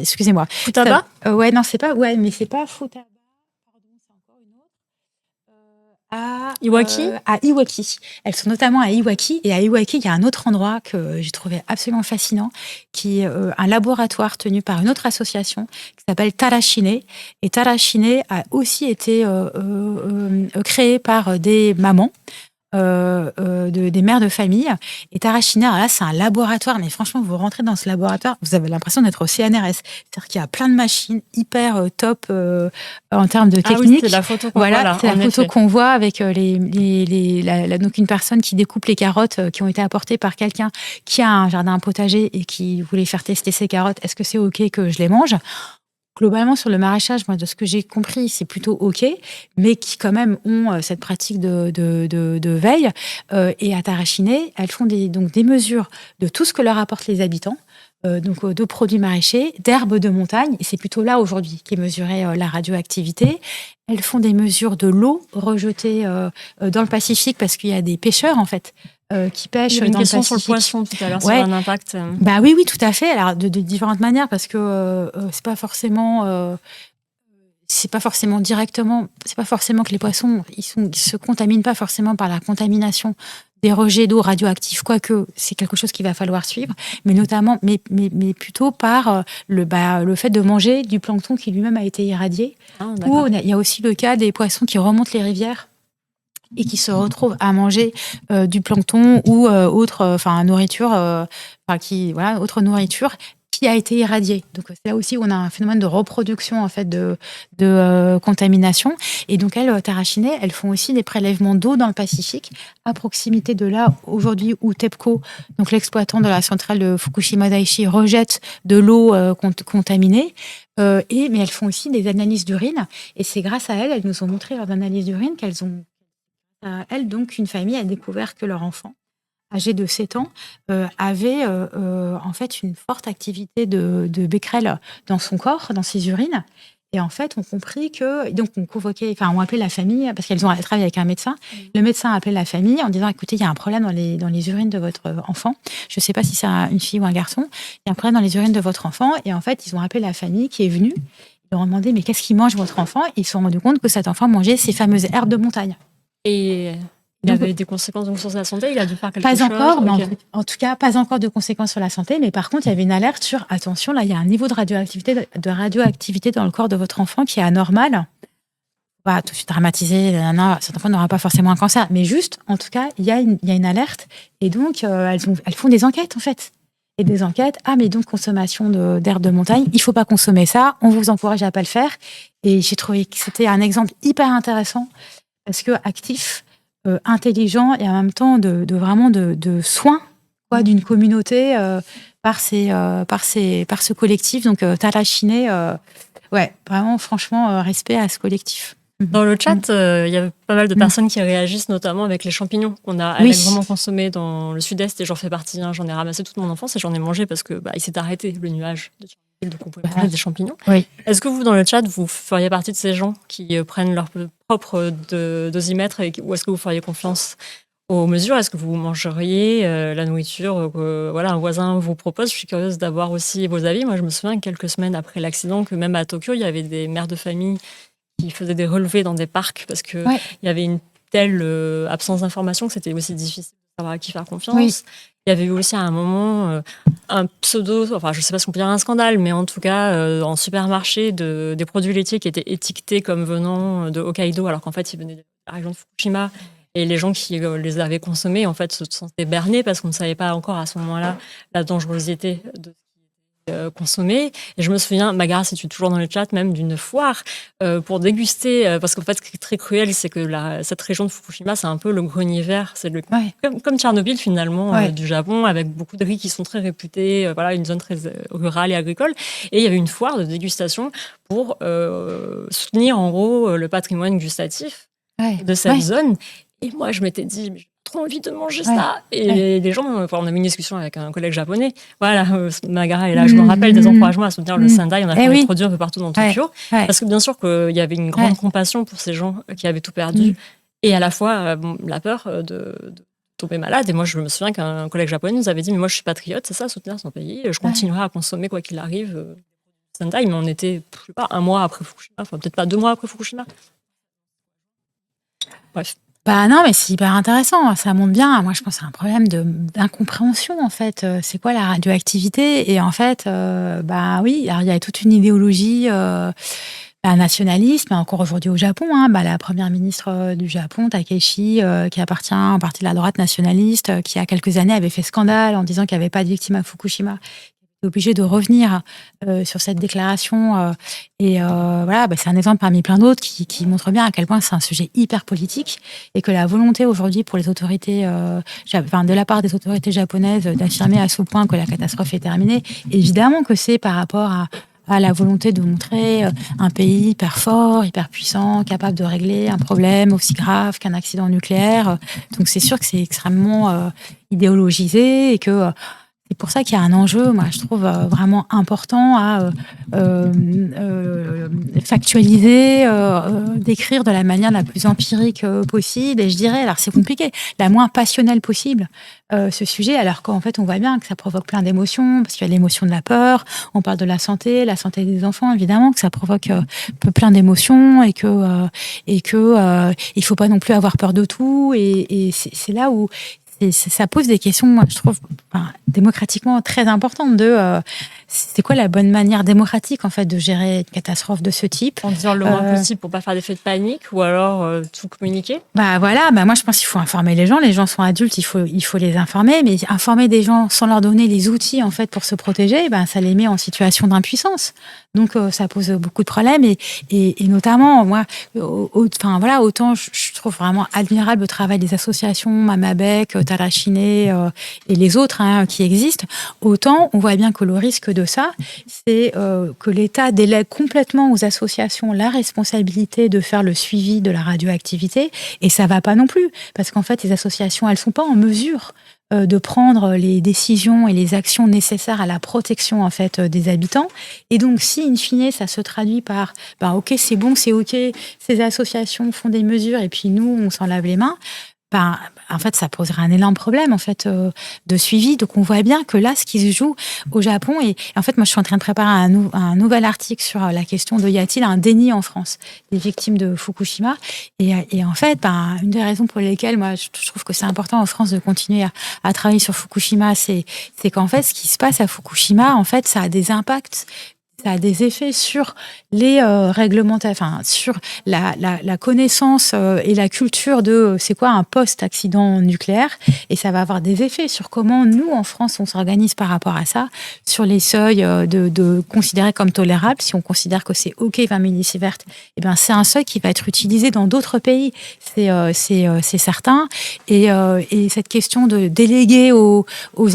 C: Excusez-moi.
A: Futaba ?
C: Ouais, non, c'est pas... Ouais, mais c'est pas Futaba.
A: Iwaki ?
C: À Iwaki. Elles sont notamment à Iwaki. Et à Iwaki, il y a un autre endroit que j'ai trouvé absolument fascinant, qui est un laboratoire tenu par une autre association qui s'appelle Tarashine. Et Tarashine a aussi été créé par des mamans. Des mères de famille. Et Tarashine, là, c'est un laboratoire, mais franchement, vous rentrez dans ce laboratoire, vous avez l'impression d'être au CNRS. C'est-à-dire qu'il y a plein de machines hyper top en termes de technique.
A: Oui, c'est la photo qu'on voit là.
C: C'est la photo qu'on voit avec donc une personne qui découpe les carottes qui ont été apportées par quelqu'un qui a un jardin potager et qui voulait faire tester ses carottes. Est-ce que c'est OK que je les mange ? Globalement, sur le maraîchage, moi, de ce que j'ai compris, c'est plutôt OK, mais qui quand même ont cette pratique de veille. Et à Tarashine, elles font des mesures de tout ce que leur apportent les habitants, de produits maraîchers, d'herbes de montagne. Et c'est plutôt là, aujourd'hui, qu'est mesurée la radioactivité. Elles font des mesures de l'eau rejetée dans le Pacifique, parce qu'il y a des pêcheurs, en fait, qui pêchent dans le Pacifique.
A: Une question sur le poisson tout à l'heure, sur un impact.
C: Oui, tout à fait. Alors de différentes manières, parce que c'est pas forcément directement, c'est pas forcément que les poissons ils se contaminent pas forcément par la contamination des rejets d'eau radioactifs, quoique c'est quelque chose qu'il va falloir suivre, mais notamment, mais plutôt par le fait de manger du plancton qui lui-même a été irradié. Ou il y a aussi le cas des poissons qui remontent les rivières et qui se retrouvent à manger du plancton ou autre nourriture, autre nourriture qui a été irradiée. Donc c'est là aussi où on a un phénomène de reproduction en fait de contamination. Et donc Tarashine, elles font aussi des prélèvements d'eau dans le Pacifique à proximité de là aujourd'hui où TEPCO, donc l'exploitant de la centrale de Fukushima Daiichi, rejette de l'eau contaminée. Mais elles font aussi des analyses d'urine. Et c'est grâce à elles nous ont montré leurs analyses d'urine donc une famille a découvert que leur enfant, âgé de 7 ans, avait en fait une forte activité de Becquerel dans son corps, dans ses urines. Et en fait, on compris que... Donc, on appelé la famille, parce qu'elles travaillé avec un médecin. Le médecin a appelé la famille en disant, écoutez, il y a un problème dans les urines de votre enfant. Je ne sais pas si c'est une fille ou un garçon. Il y a un problème dans les urines de votre enfant. Et en fait, ils ont appelé la famille qui est venue. Ils leur ont demandé, mais qu'est-ce qu'il mange votre enfant ? Ils se sont rendus compte que cet enfant mangeait ces fameuses herbes de montagne.
A: Et il avait des conséquences donc, sur sa santé, il a dû faire quelque chose.
C: Pas encore, mais en tout cas, pas encore de conséquences sur la santé. Mais par contre, il y avait une alerte sur, attention, là, il y a un niveau de radioactivité dans le corps de votre enfant qui est anormal. On va tout de suite dramatiser, cet enfant n'aura pas forcément un cancer. Mais juste, en tout cas, il y a une alerte. Et donc, elles font des enquêtes, en fait. et des enquêtes. Ah, mais donc consommation d'herbes de montagne, il faut pas consommer ça, on vous encourage à pas le faire. Et j'ai trouvé que c'était un exemple hyper intéressant parce que actif, intelligent et en même temps vraiment de soin quoi, d'une communauté par ce collectif. Donc Tarachiné, ouais, vraiment franchement respect à ce collectif.
A: Dans le chat, il y a pas mal de personnes qui réagissent, notamment avec les champignons qu'on a allègrement consommés dans le sud-est, et j'en fais partie. J'en ai ramassé toute mon enfance et j'en ai mangé parce que il s'est arrêté le nuage de Tchernobyl, donc on pouvait manger des champignons.
C: Oui.
A: Est-ce que vous, dans le chat, vous feriez partie de ces gens qui prennent leur propre dosimètre, ou est-ce que vous feriez confiance aux mesures? Est-ce que vous mangeriez la nourriture que un voisin vous propose? Je suis curieuse d'avoir aussi vos avis. Moi, je me souviens quelques semaines après l'accident que même à Tokyo, il y avait des mères de famille qui faisaient des relevés dans des parcs parce qu'il y avait une telle absence d'information que c'était aussi difficile de savoir à qui faire confiance. Oui. Il y avait eu aussi à un moment un pseudo, enfin je ne sais pas si on peut dire un scandale, mais en tout cas en supermarché des produits laitiers qui étaient étiquetés comme venant de Hokkaido alors qu'en fait ils venaient de la région de Fukushima. Et les gens qui les avaient consommés en fait se sentaient bernés parce qu'on ne savait pas encore à ce moment-là la dangerosité de consommer. Et je me souviens, Magara, si tu es toujours dans le chat, même d'une foire pour déguster, parce qu'en fait, ce qui est très cruel, c'est que cette région de Fukushima, c'est un peu le grenier vert, c'est comme Tchernobyl finalement du Japon, avec beaucoup de riz qui sont très réputés, une zone très rurale et agricole. Et il y avait une foire de dégustation pour soutenir en gros le patrimoine gustatif de cette zone. Et moi, je m'étais dit, trop envie de manger ça. Et les gens, on avait une discussion avec un collègue japonais. Magara est là, je me rappelle des encouragements à soutenir le Sendai. On a fait des produits un peu partout dans Tokyo. Parce que bien sûr qu'il y avait une grande compassion pour ces gens qui avaient tout perdu. Et à la fois, la peur de tomber malade. Et moi, je me souviens qu'un collègue japonais nous avait dit, mais moi, je suis patriote, c'est ça, soutenir son pays. Je continuerai à consommer quoi qu'il arrive. Sendai, mais on était, je sais pas, un mois après Fukushima. Enfin, peut-être pas 2 mois après Fukushima. Bref.
C: Non, mais c'est hyper intéressant. Ça montre bien. Moi, je pense que c'est un problème d'incompréhension, en fait. C'est quoi la radioactivité? Et en fait, oui, alors, il y a toute une idéologie nationaliste, mais encore aujourd'hui au Japon. La première ministre du Japon, Takeishi, qui appartient en partie de la droite nationaliste, qui, il y a quelques années, avait fait scandale en disant qu'il n'y avait pas de victimes à Fukushima. Obligé de revenir sur cette déclaration c'est un exemple parmi plein d'autres qui montre bien à quel point c'est un sujet hyper politique et que la volonté aujourd'hui pour les autorités de la part des autorités japonaises d'affirmer à ce point que la catastrophe est terminée, évidemment que c'est par rapport à la volonté de montrer un pays hyper fort, hyper puissant, capable de régler un problème aussi grave qu'un accident nucléaire. Donc c'est sûr que c'est extrêmement idéologisé et que c'est pour ça qu'il y a un enjeu, moi, je trouve vraiment important à factualiser, décrire de la manière la plus empirique possible. Et je dirais, alors c'est compliqué, la moins passionnelle possible, ce sujet, alors qu'en fait, on voit bien que ça provoque plein d'émotions, parce qu'il y a l'émotion de la peur, on parle de la santé des enfants, évidemment, que ça provoque plein d'émotions et que il faut pas non plus avoir peur de tout. Et c'est là où ça pose des questions, moi, je trouve, démocratiquement très importantes c'est quoi la bonne manière démocratique, en fait, de gérer une catastrophe de ce type?
A: En disant le moins possible pour pas faire d'effet de panique ou alors tout communiquer?
C: Moi, je pense qu'il faut informer les gens. Les gens sont adultes, il faut les informer, mais informer des gens sans leur donner les outils, en fait, pour se protéger, ça les met en situation d'impuissance. Donc, ça pose beaucoup de problèmes et notamment, moi, autant je trouve vraiment admirable le travail des associations, Mamabek, Tarachiné et les autres qui existent, autant on voit bien que le risque de ça, c'est que l'État délègue complètement aux associations la responsabilité de faire le suivi de la radioactivité, et ça va pas non plus, parce qu'en fait, les associations, elles sont pas en mesure de prendre les décisions et les actions nécessaires à la protection, en fait, des habitants. Et donc, si, in fine, ça se traduit par ok, c'est bon, c'est ok, ces associations font des mesures et puis nous, on s'en lave les mains, en fait, ça poserait un énorme problème, en fait, de suivi. Donc, on voit bien que là, ce qui se joue au Japon, et en fait, moi, je suis en train de préparer un nouvel article sur la question de y a-t-il un déni en France des victimes de Fukushima. Et en fait, une des raisons pour lesquelles, moi, je trouve que c'est important en France de continuer à travailler sur Fukushima, c'est qu'en fait, ce qui se passe à Fukushima, en fait, ça a des impacts ça a des effets sur les réglementations, enfin sur la connaissance et la culture de c'est quoi un post-accident nucléaire, et ça va avoir des effets sur comment nous en France on s'organise par rapport à ça, sur les seuils de considérer comme tolérable. Si on considère que c'est OK 20 millisieverts, eh ben c'est un seuil qui va être utilisé dans d'autres pays, c'est certain. Et cette question de déléguer aux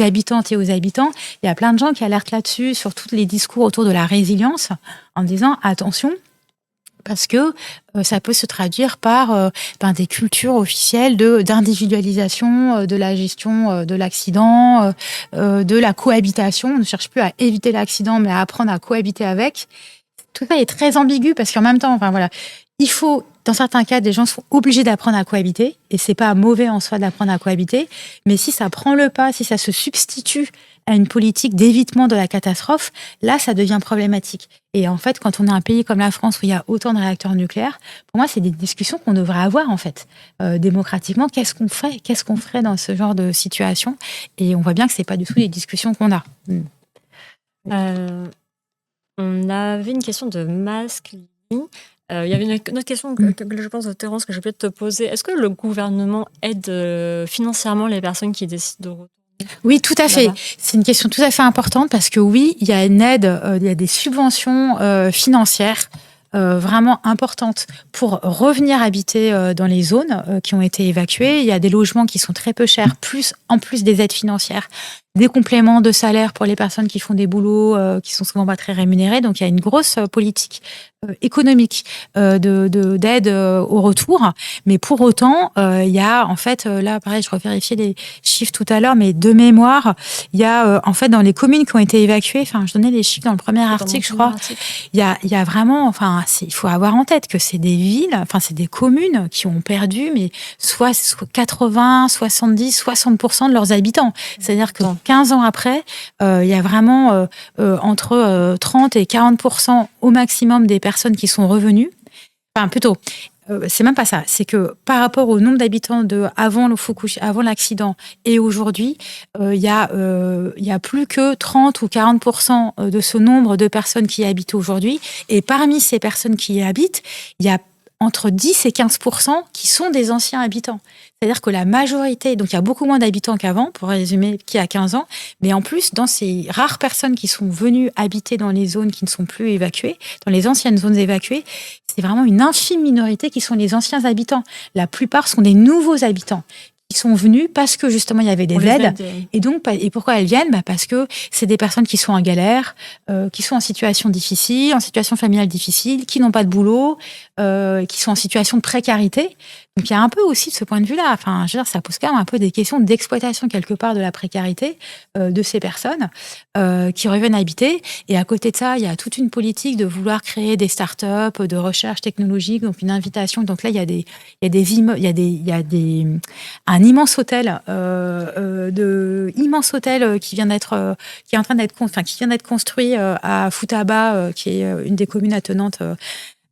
C: habitantes et aux habitants, il y a plein de gens qui alertent là-dessus, sur tous les discours autour de la résilience, en disant attention, parce que ça peut se traduire par des cultures officielles d'individualisation de la gestion de l'accident, de la cohabitation. On ne cherche plus à éviter l'accident, mais à apprendre à cohabiter avec. Tout ça est très ambigu, parce qu'en même temps, enfin voilà, il faut, dans certains cas, des gens sont obligés d'apprendre à cohabiter, et c'est pas mauvais en soi d'apprendre à cohabiter, mais si ça prend le pas, si ça se substitue à une politique d'évitement de la catastrophe, là, ça devient problématique. Et en fait, quand on a un pays comme la France où il y a autant de réacteurs nucléaires, pour moi, c'est des discussions qu'on devrait avoir, en fait, démocratiquement. Qu'est-ce qu'on fait ? Qu'est-ce qu'on ferait dans ce genre de situation ? Et on voit bien que c'est pas du tout des discussions qu'on a.
A: On avait une question de Masque. Il y avait une autre question que je pense de Terence que je vais te poser. Est-ce que le gouvernement aide financièrement les personnes qui décident de retourner ?
C: Oui, tout à fait.
A: Là-bas.
C: C'est une question tout à fait importante, parce que oui, il y a une aide, il y a des subventions financières vraiment importantes pour revenir habiter dans les zones qui ont été évacuées. Il y a des logements qui sont très peu chers, en plus des aides financières, des compléments de salaire pour les personnes qui font des boulots qui sont souvent pas très rémunérés. Donc il y a une grosse politique économique d'aide au retour. Mais pour autant, il y a en fait, là pareil, je revérifiais les chiffres tout à l'heure, mais de mémoire, il y a en fait dans les communes qui ont été évacuées, enfin je donnais les chiffres dans le premier article, je crois, il y a vraiment, enfin il faut avoir en tête que c'est des villes, enfin c'est des communes qui ont perdu, mais soit 80, 70, 60% de leurs habitants. C'est-à-dire que 15 ans après, il y a vraiment entre 30 et 40% au maximum des personnes qui sont revenues. Enfin, plutôt, c'est même pas ça. C'est que par rapport au nombre d'habitants avant l'accident et aujourd'hui, il y a plus que 30 ou 40% de ce nombre de personnes qui y habitent aujourd'hui. Et parmi ces personnes qui y habitent, il y a entre 10 et 15% qui sont des anciens habitants. C'est-à-dire que la majorité, donc il y a beaucoup moins d'habitants qu'avant, pour résumer, qui a 15 ans, mais en plus, dans ces rares personnes qui sont venues habiter dans les zones qui ne sont plus évacuées, dans les anciennes zones évacuées, c'est vraiment une infime minorité qui sont les anciens habitants. La plupart sont des nouveaux habitants qui sont venus parce que justement il y avait des aides. Et donc, et pourquoi elles viennent ? Parce que c'est des personnes qui sont en galère, qui sont en situation difficile, en situation familiale difficile, qui n'ont pas de boulot, qui sont en situation de précarité. Donc il y a un peu aussi de ce point de vue-là, enfin, je veux dire, ça pose quand même un peu des questions d'exploitation quelque part de la précarité de ces personnes qui reviennent habiter. Et à côté de ça, il y a toute une politique de vouloir créer des startups, de recherche technologique, donc une invitation. Donc là, il y a un immense hôtel, qui vient d'être, qui est en train d'être, qui vient d'être construit à Futaba, qui est une des communes attenantes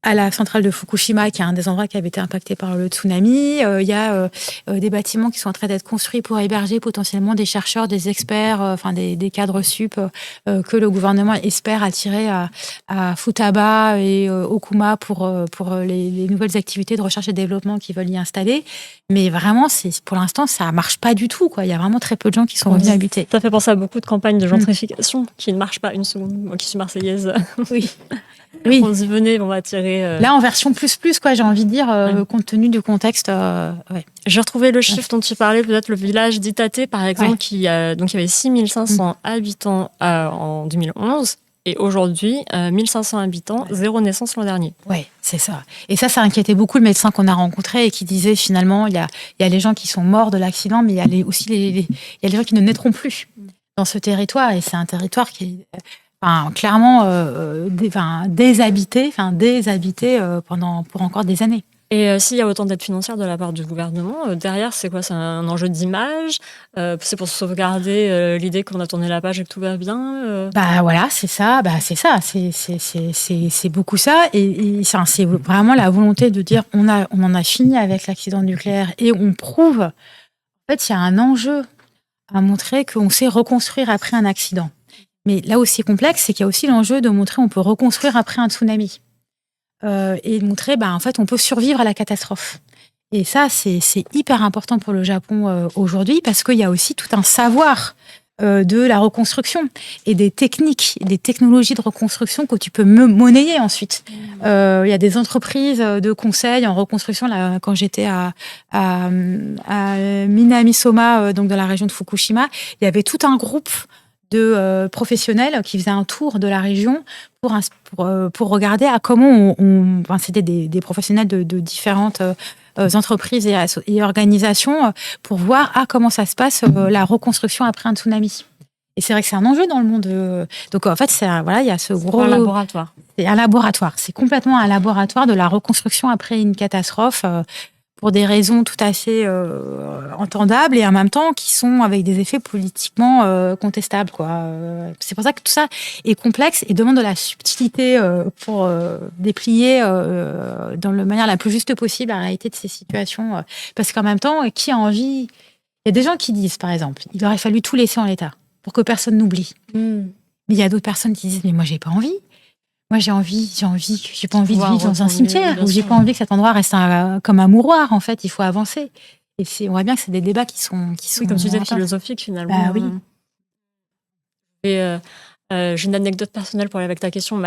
C: à la centrale de Fukushima, qui est un des endroits qui avait été impacté par le tsunami. Il y a des bâtiments qui sont en train d'être construits pour héberger potentiellement des chercheurs, des experts, enfin des cadres sup que le gouvernement espère attirer à Futaba et Okuma pour les nouvelles activités de recherche et développement qu'ils veulent y installer. Mais vraiment, pour l'instant, ça marche pas du tout, quoi. Il y a vraiment très peu de gens qui sont revenus habiter.
A: Ça fait penser à beaucoup de campagnes de gentrification qui ne marchent pas une seconde. Moi qui suis marseillaise.
C: Oui. Oui.
A: On se dit, venez, on va tirer.
C: Là, en version plus, quoi, j'ai envie de dire, compte tenu du contexte. Ouais.
A: J'ai retrouvé le chiffre dont tu parlais, peut-être le village d'Itate, par exemple, donc il y avait 6500 habitants en 2011. Et aujourd'hui, 1500 habitants, 0 naissance l'an dernier.
C: Oui, c'est ça. Et ça inquiétait beaucoup le médecin qu'on a rencontré et qui disait finalement, il y a les gens qui sont morts de l'accident, mais il y a aussi les gens qui ne naîtront plus dans ce territoire. Et c'est un territoire qui est clairement déshabité pour encore des années.
A: Et s'il y a autant d'aide financière de la part du gouvernement, derrière, c'est quoi ? C'est un enjeu d'image ? C'est pour sauvegarder l'idée qu'on a tourné la page et que tout va bien
C: Voilà, c'est ça. C'est beaucoup ça. Et c'est vraiment la volonté de dire on en a fini avec l'accident nucléaire et on prouve. En fait, il y a un enjeu à montrer qu'on sait reconstruire après un accident. Mais là où c'est complexe, c'est qu'il y a aussi l'enjeu de montrer on peut reconstruire après un tsunami. Et de montrer, en fait, on peut survivre à la catastrophe. Et ça, c'est hyper important pour le Japon aujourd'hui, parce qu'il y a aussi tout un savoir de la reconstruction et des techniques, des technologies de reconstruction que tu peux monnayer ensuite. Il y a des entreprises de conseil en reconstruction. Là, quand j'étais à Minamisoma, donc dans la région de Fukushima, il y avait tout un groupe de professionnels qui faisaient un tour de la région pour regarder à comment c'était des professionnels de différentes entreprises et organisations pour voir comment ça se passe la reconstruction après un tsunami. Et c'est vrai que c'est un enjeu dans le monde. Donc en fait, il y a ce gros
A: laboratoire.
C: C'est un laboratoire. C'est complètement un laboratoire de la reconstruction après une catastrophe. Pour des raisons tout à fait entendables et en même temps qui sont avec des effets politiquement contestables, quoi. C'est pour ça que tout ça est complexe et demande de la subtilité pour déplier dans la manière la plus juste possible la réalité de ces situations. Parce qu'en même temps, qui a envie... Il y a des gens qui disent, par exemple, il aurait fallu tout laisser en l'état pour que personne n'oublie. Mais il y a d'autres personnes qui disent, mais moi, j'ai pas envie. Moi, j'ai pas envie de vivre dans un cimetière, ou j'ai pas envie que cet endroit reste comme un mouroir, en fait. Il faut avancer. Et on voit bien que c'est des débats qui sont
A: oui, comme tu disais, philosophiques, finalement.
C: Oui.
A: Et j'ai une anecdote personnelle pour aller avec ta question,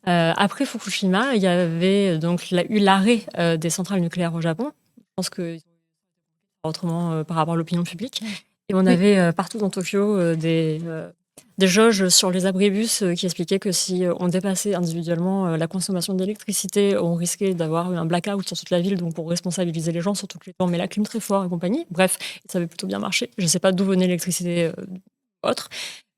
A: après Fukushima, il y avait donc eu l'arrêt des centrales nucléaires au Japon. Je pense que autrement par rapport à l'opinion publique. Et on avait partout dans Tokyo des jauges sur les abribus qui expliquaient que si on dépassait individuellement la consommation d'électricité, on risquait d'avoir un blackout sur toute la ville, donc pour responsabiliser les gens, surtout que les gens mettent la clim très fort et compagnie. Bref, ça avait plutôt bien marché. Je ne sais pas d'où venait l'électricité autre,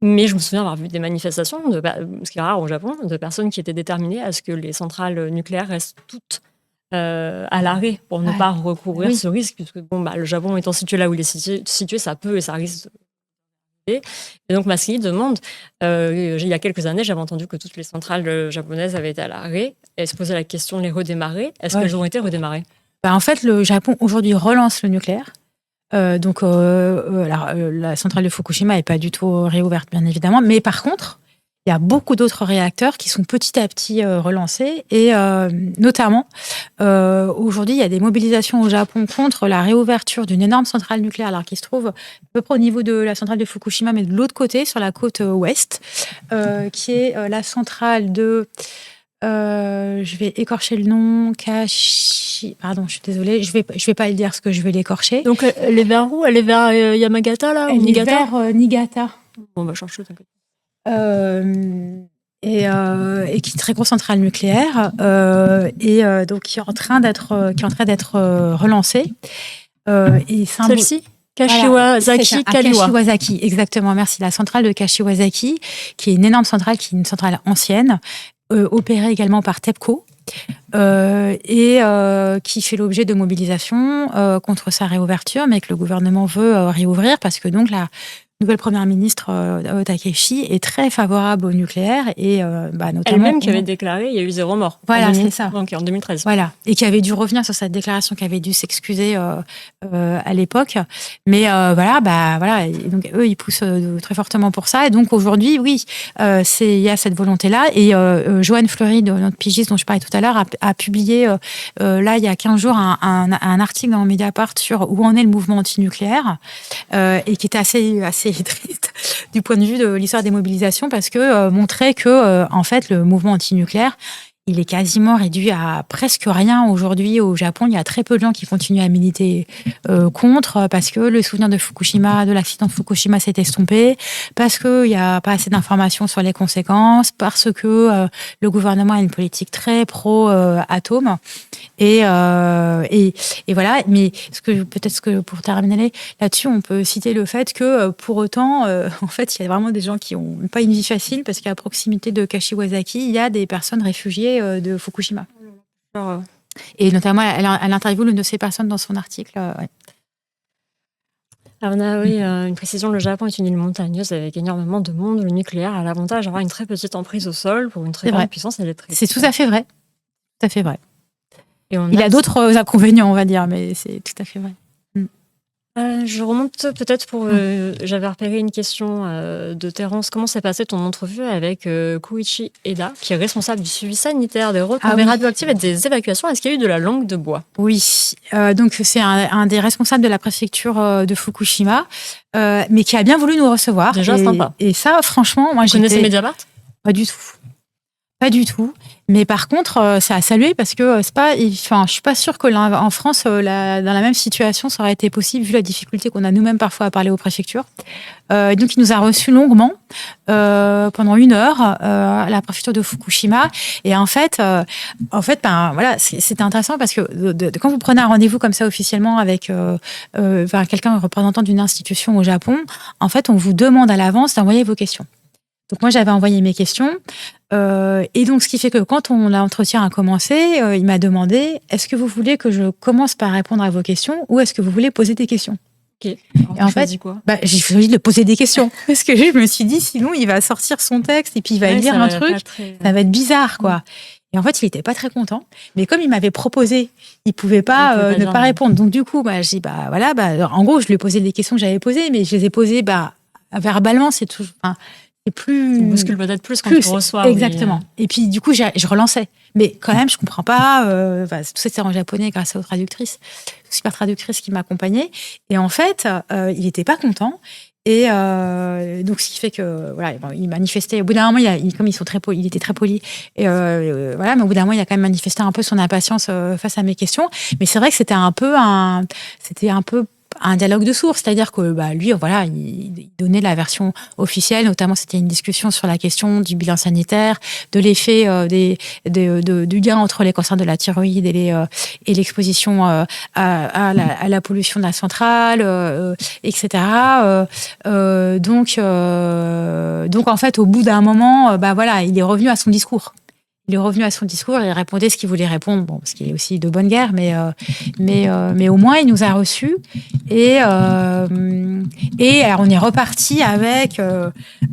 A: mais je me souviens avoir vu des manifestations, ce qui est rare au Japon, de personnes qui étaient déterminées à ce que les centrales nucléaires restent toutes à l'arrêt pour ne pas recourir ce risque, puisque le Japon étant situé là où il est situé, ça peut et ça risque. Et donc Maski demande, il y a quelques années, j'avais entendu que toutes les centrales japonaises avaient été à l'arrêt, et elle se posait la question de les redémarrer. Est-ce qu'elles ont été redémarrées ?
C: En fait, le Japon aujourd'hui relance le nucléaire. Donc la centrale de Fukushima n'est pas du tout réouverte, bien évidemment, mais par contre, il y a beaucoup d'autres réacteurs qui sont petit à petit relancés et notamment aujourd'hui il y a des mobilisations au Japon contre la réouverture d'une énorme centrale nucléaire alors qui se trouve à peu près au niveau de la centrale de Fukushima mais de l'autre côté sur la côte ouest qui est la centrale de je vais écorcher le nom pardon je suis désolée je vais pas le dire parce que je vais l'écorcher.
A: Donc elle est vers où ? Elle est vers Yamagata là
C: ou Niigata ? Vers Niigata.
A: On va chercher t'inquiète.
C: Et qui est une très grosse centrale nucléaire donc qui est en train d'être relancée. Et
A: celle-ci Kashiwazaki Kaliwa.
C: Kashiwazaki, exactement, merci. La centrale de Kashiwazaki, qui est une énorme centrale, qui est une centrale ancienne, opérée également par TEPCO, et qui fait l'objet de mobilisation contre sa réouverture, mais que le gouvernement veut réouvrir parce que donc la nouvelle première ministre Takeshi est très favorable au nucléaire et notamment
A: elle-même qui avait déclaré il y a eu 0 mort.
C: Voilà, c'est ça.
A: Donc en 2013.
C: Voilà, et qui avait dû revenir sur cette déclaration, qui avait dû s'excuser à l'époque. Mais voilà, et donc eux ils poussent très fortement pour ça. Et donc aujourd'hui, oui, il y a cette volonté-là. Et Joanne Fleury, notre pigiste dont je parlais tout à l'heure, a publié là il y a 15 jours un article dans Mediapart sur où en est le mouvement anti-nucléaire et qui était assez triste du point de vue de l'histoire des mobilisations parce que montrait que en fait le mouvement anti-nucléaire il est quasiment réduit à presque rien aujourd'hui au Japon. Il y a très peu de gens qui continuent à militer contre parce que le souvenir de Fukushima, de l'accident de Fukushima s'est estompé, parce qu'il n'y a pas assez d'informations sur les conséquences, parce que le gouvernement a une politique très pro-atome. Et voilà. Mais peut-être que pour terminer là-dessus, on peut citer le fait que pour autant, en fait, il y a vraiment des gens qui n'ont pas une vie facile parce qu'à proximité de Kashiwazaki, il y a des personnes réfugiées de Fukushima. Et notamment, elle interviewe l'une de ces personnes dans son article. Ouais.
A: Alors on a une précision, le Japon est une île montagneuse avec énormément de monde. Le nucléaire a l'avantage d'avoir une très petite emprise au sol pour une très grande puissance électrique.
C: C'est tout à fait vrai. Tout à fait vrai.
A: Et
C: il a d'autres inconvénients, on va dire, mais c'est tout à fait vrai.
A: Je remonte peut-être pour... j'avais repéré une question de Terence. Comment s'est passée ton entrevue avec Koichi Eda, qui est responsable du suivi sanitaire des retombées radioactives et des évacuations? Est-ce qu'il y a eu de la langue de bois?
C: Oui, donc c'est un des responsables de la préfecture de Fukushima, mais qui a bien voulu nous recevoir.
A: Déjà sympa.
C: Et ça, franchement, moi,
A: Vous connaissez Mediapart?
C: Pas du tout. Pas du tout. Mais par contre, ça a salué parce que c'est pas, enfin, je suis pas sûre que en France, dans la même situation, ça aurait été possible vu la difficulté qu'on a nous-mêmes parfois à parler aux préfectures. Donc, il nous a reçus longuement pendant 1 heure à la préfecture de Fukushima. Et en fait, ben voilà, c'était intéressant parce que quand vous prenez un rendez-vous comme ça officiellement avec quelqu'un, un représentant d'une institution au Japon, en fait, on vous demande à l'avance d'envoyer vos questions. Donc moi, j'avais envoyé mes questions. Et donc, ce qui fait que quand l'entretien a commencé, il m'a demandé, est-ce que vous voulez que je commence par répondre à vos questions ou est-ce que vous voulez poser des questions?
A: Ok.
C: Et en fait,
A: quoi?
C: j'ai choisi de poser des questions. Parce que je me suis dit, sinon, il va sortir son texte et puis il va lire un truc. Ça va être bizarre, quoi. Et en fait, il n'était pas très content. Mais comme il m'avait proposé, il ne pouvait pas ne pas répondre. Donc, du coup, je dis, voilà, en gros, je lui ai posé des questions que j'avais posées, mais je les ai posées verbalement. C'est toujours... C'est plus...
A: Ça bouscule peut-être plus quand tu reçois.
C: Exactement. Oui. Et puis, du coup, je relançais. Mais quand même, je comprends pas. Tout ça, c'est en japonais grâce aux traductrices, super traductrices qui m'accompagnaient. Et en fait, il n'était pas content. Et donc, ce qui fait que, voilà, il manifestait. Au bout d'un moment, comme ils sont très polis, il était très poli. Et voilà, mais au bout d'un moment, il a quand même manifesté un peu son impatience face à mes questions. Mais c'est vrai que c'était un peu un dialogue de sourds, c'est-à-dire que lui, voilà, il donnait la version officielle, notamment c'était une discussion sur la question du bilan sanitaire, de l'effet du lien entre les cancers de la thyroïde et l'exposition à la pollution de la centrale, etc. Donc en fait, au bout d'un moment, voilà, il est revenu à son discours. Il est revenu à son discours et il répondait ce qu'il voulait répondre, bon, parce qu'il est aussi de bonne guerre, mais au moins il nous a reçus et alors on est reparti avec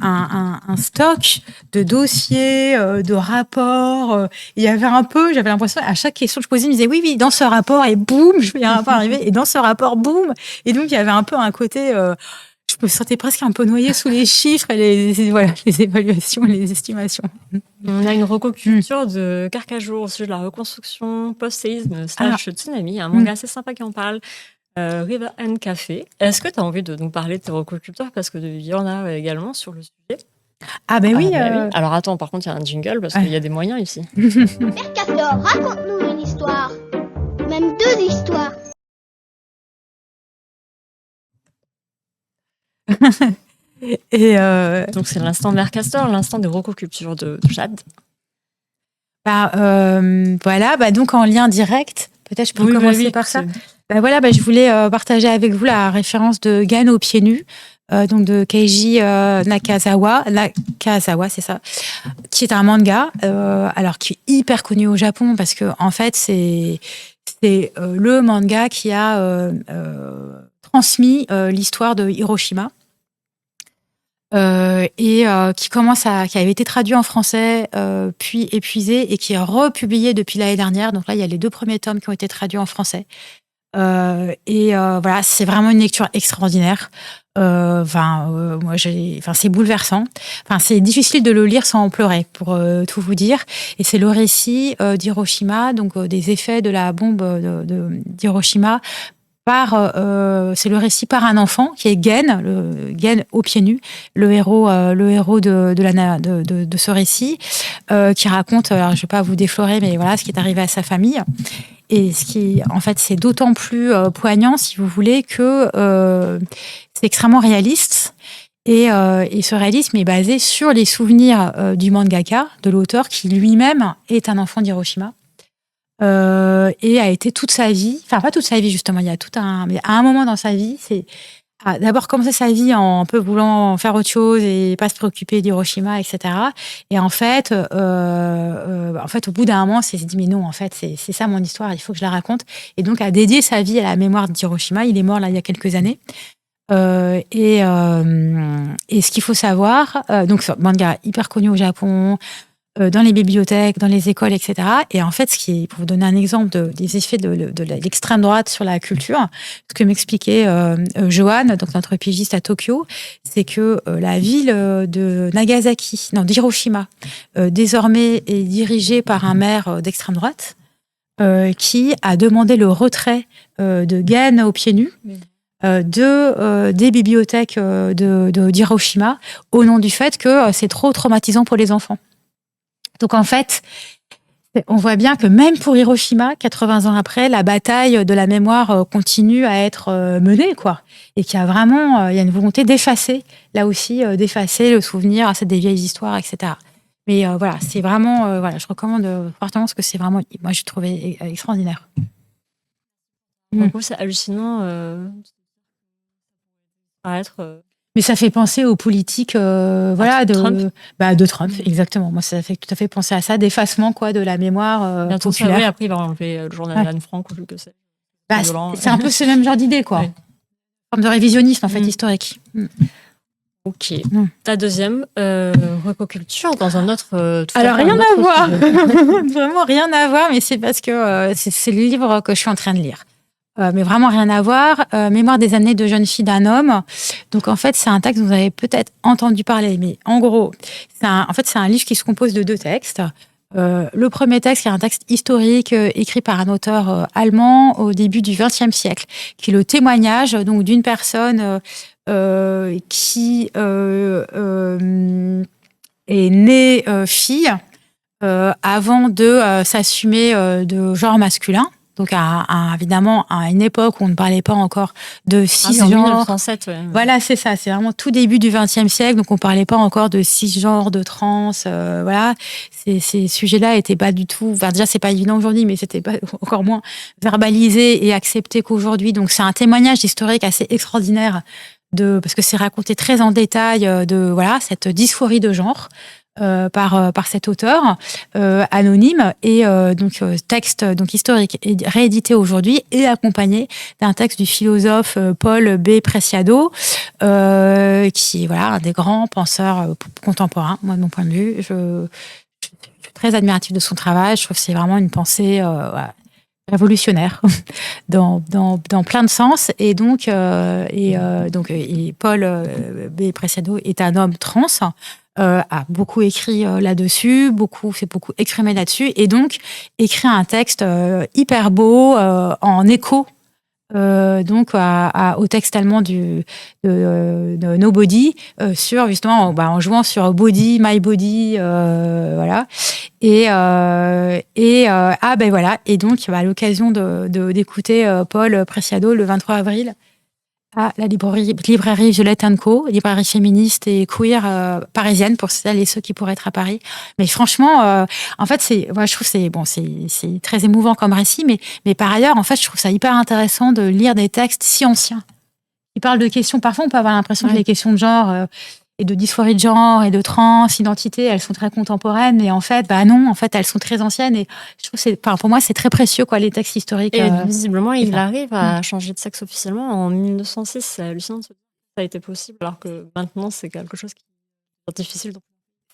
C: un stock de dossiers, de rapports. Il y avait j'avais l'impression à chaque question que je posais, il me disait oui, dans ce rapport et boum, je voyais un rapport arriver et dans ce rapport boum, et donc il y avait un peu un côté. Je me sentais presque un peu noyée sous les chiffres et les évaluations et les estimations.
A: On a une recoculture de Carcajou au sujet de la reconstruction post-séisme / tsunami. Un manga assez sympa qui en parle. River and Café. Est-ce que tu as envie de nous parler de tes recoculteurs? Parce qu'il y en a également sur le sujet.
C: Oui.
A: Alors attends, par contre, il y a un jingle parce qu'il y a des moyens ici.
D: Mercator, raconte-nous une histoire. Même 2 histoires.
C: Et
A: donc c'est l'instant Mercator, l'instant des recocultures de Jade.
C: Voilà, donc en lien direct, peut-être je peux commencer par ça. Je voulais partager avec vous la référence de Gano pieds nus, donc de Keiji Nakazawa, c'est ça, qui est un manga, alors qui est hyper connu au Japon parce que en fait c'est le manga qui a transmis l'histoire de Hiroshima. Qui avait été traduit en français, puis épuisé, et qui est republié depuis l'année dernière. Donc là, il y a les 2 premiers tomes qui ont été traduits en français. Voilà, c'est vraiment une lecture extraordinaire. C'est bouleversant. C'est difficile de le lire sans en pleurer, pour tout vous dire. Et c'est le récit d'Hiroshima, donc des effets de la bombe d'Hiroshima. C'est le récit par un enfant qui est Gen aux pieds nus, le héros de ce récit, qui raconte, alors je vais pas vous déflorer, mais voilà ce qui est arrivé à sa famille. Et ce qui, en fait, c'est d'autant plus poignant, si vous voulez, que c'est extrêmement réaliste. Et ce réalisme est basé sur les souvenirs du mangaka, de l'auteur, qui lui-même est un enfant d'Hiroshima. Et a été toute sa vie, enfin pas toute sa vie justement, mais à un moment dans sa vie, c'est d'abord commencer sa vie en un peu voulant faire autre chose et pas se préoccuper d'Hiroshima, etc. Et en fait, au bout d'un moment, il s'est dit mais non, en fait, c'est ça mon histoire, il faut que je la raconte. Et donc a dédié sa vie à la mémoire d'Hiroshima. Il est mort là il y a quelques années. Et ce qu'il faut savoir, donc ce manga hyper connu au Japon. dans les bibliothèques, dans les écoles, etc. Et en fait, pour vous donner un exemple des effets de l'extrême droite sur la culture, ce que m'expliquait Johan, donc notre pigiste à Tokyo, c'est que la ville de d'Hiroshima, désormais est dirigée par un maire d'extrême droite, qui a demandé le retrait de gaines aux pieds nus des bibliothèques d'Hiroshima au nom du fait que c'est trop traumatisant pour les enfants. Donc en fait, on voit bien que même pour Hiroshima, 80 ans après, la bataille de la mémoire continue à être menée, quoi. Et qu'il y a vraiment il y a une volonté d'effacer, là aussi, d'effacer le souvenir, c'est des vieilles histoires, etc. Mais voilà, c'est vraiment, voilà, je recommande fortement parce que c'est vraiment, moi, j'ai trouvé extraordinaire.
A: En gros, c'est hallucinant.
C: Mais ça fait penser aux politiques voilà,
A: Trump.
C: De Trump, exactement. Moi, ça fait tout à fait penser à ça, d'effacement quoi, de la mémoire populaire.
A: Oui, après, il va enlever le journal d'Anne Frank, ou que c'est.
C: C'est un peu ce même genre d'idée, quoi.
A: Ouais.
C: Une forme de révisionnisme, en fait, historique.
A: Ok. Ta deuxième, recoculture dans un autre.
C: Alors, rien à voir. Vraiment rien à voir, mais c'est parce que c'est le livre que je suis en train de lire. Mais vraiment rien à voir. Mémoire des années de jeune fille d'un homme. Donc en fait, c'est un texte dont vous avez peut-être entendu parler, mais en gros, c'est un livre qui se compose de 2 textes. Le premier texte, qui est un texte historique écrit par un auteur allemand au début du XXe siècle, qui est le témoignage donc d'une personne qui est née fille avant de s'assumer de genre masculin. Donc, évidemment, à une époque où on ne parlait pas encore de cisgenre.
A: En 1907, ouais.
C: Voilà, c'est ça. C'est vraiment tout début du XXe siècle. Donc, on ne parlait pas encore de cisgenre, de trans. Voilà. Ces sujets-là n'étaient pas du tout. Enfin, déjà, c'est pas évident aujourd'hui, mais c'était pas encore moins verbalisé et accepté qu'aujourd'hui. Donc, c'est un témoignage historique assez extraordinaire parce que c'est raconté très en détail de voilà cette dysphorie de genre. Par cet auteur anonyme et texte donc historique et réédité aujourd'hui et accompagné d'un texte du philosophe Paul B. Preciado qui est voilà un des grands penseurs contemporains. Moi de mon point de vue, je suis très admirative de son travail. Je trouve que c'est vraiment une pensée révolutionnaire dans plein de sens et donc Paul B. Preciado est un homme trans, a beaucoup écrit là-dessus, s'est beaucoup exprimé là-dessus et donc écrit un texte hyper beau en écho au texte allemand de Nobody sur justement en jouant sur body, my body, voilà et donc à l'occasion d'écouter Paul Preciado le 23 avril à la librairie Violette & Co, librairie féministe et queer parisienne pour celles et ceux qui pourraient être à Paris. Mais franchement, en fait, je trouve que c'est très émouvant comme récit, mais par ailleurs, en fait, je trouve ça hyper intéressant de lire des textes si anciens. Ils parlent de questions, parfois on peut avoir l'impression que les questions de genre et de dysphorie de genre et de transidentité, elles sont très contemporaines, mais en fait, non, en fait, elles sont très anciennes et je trouve pour moi, c'est très précieux, quoi, les textes historiques.
A: Et visiblement, il arrive à changer de sexe officiellement en 1906. C'est hallucinant que ça a été possible, alors que maintenant, c'est quelque chose qui est difficile.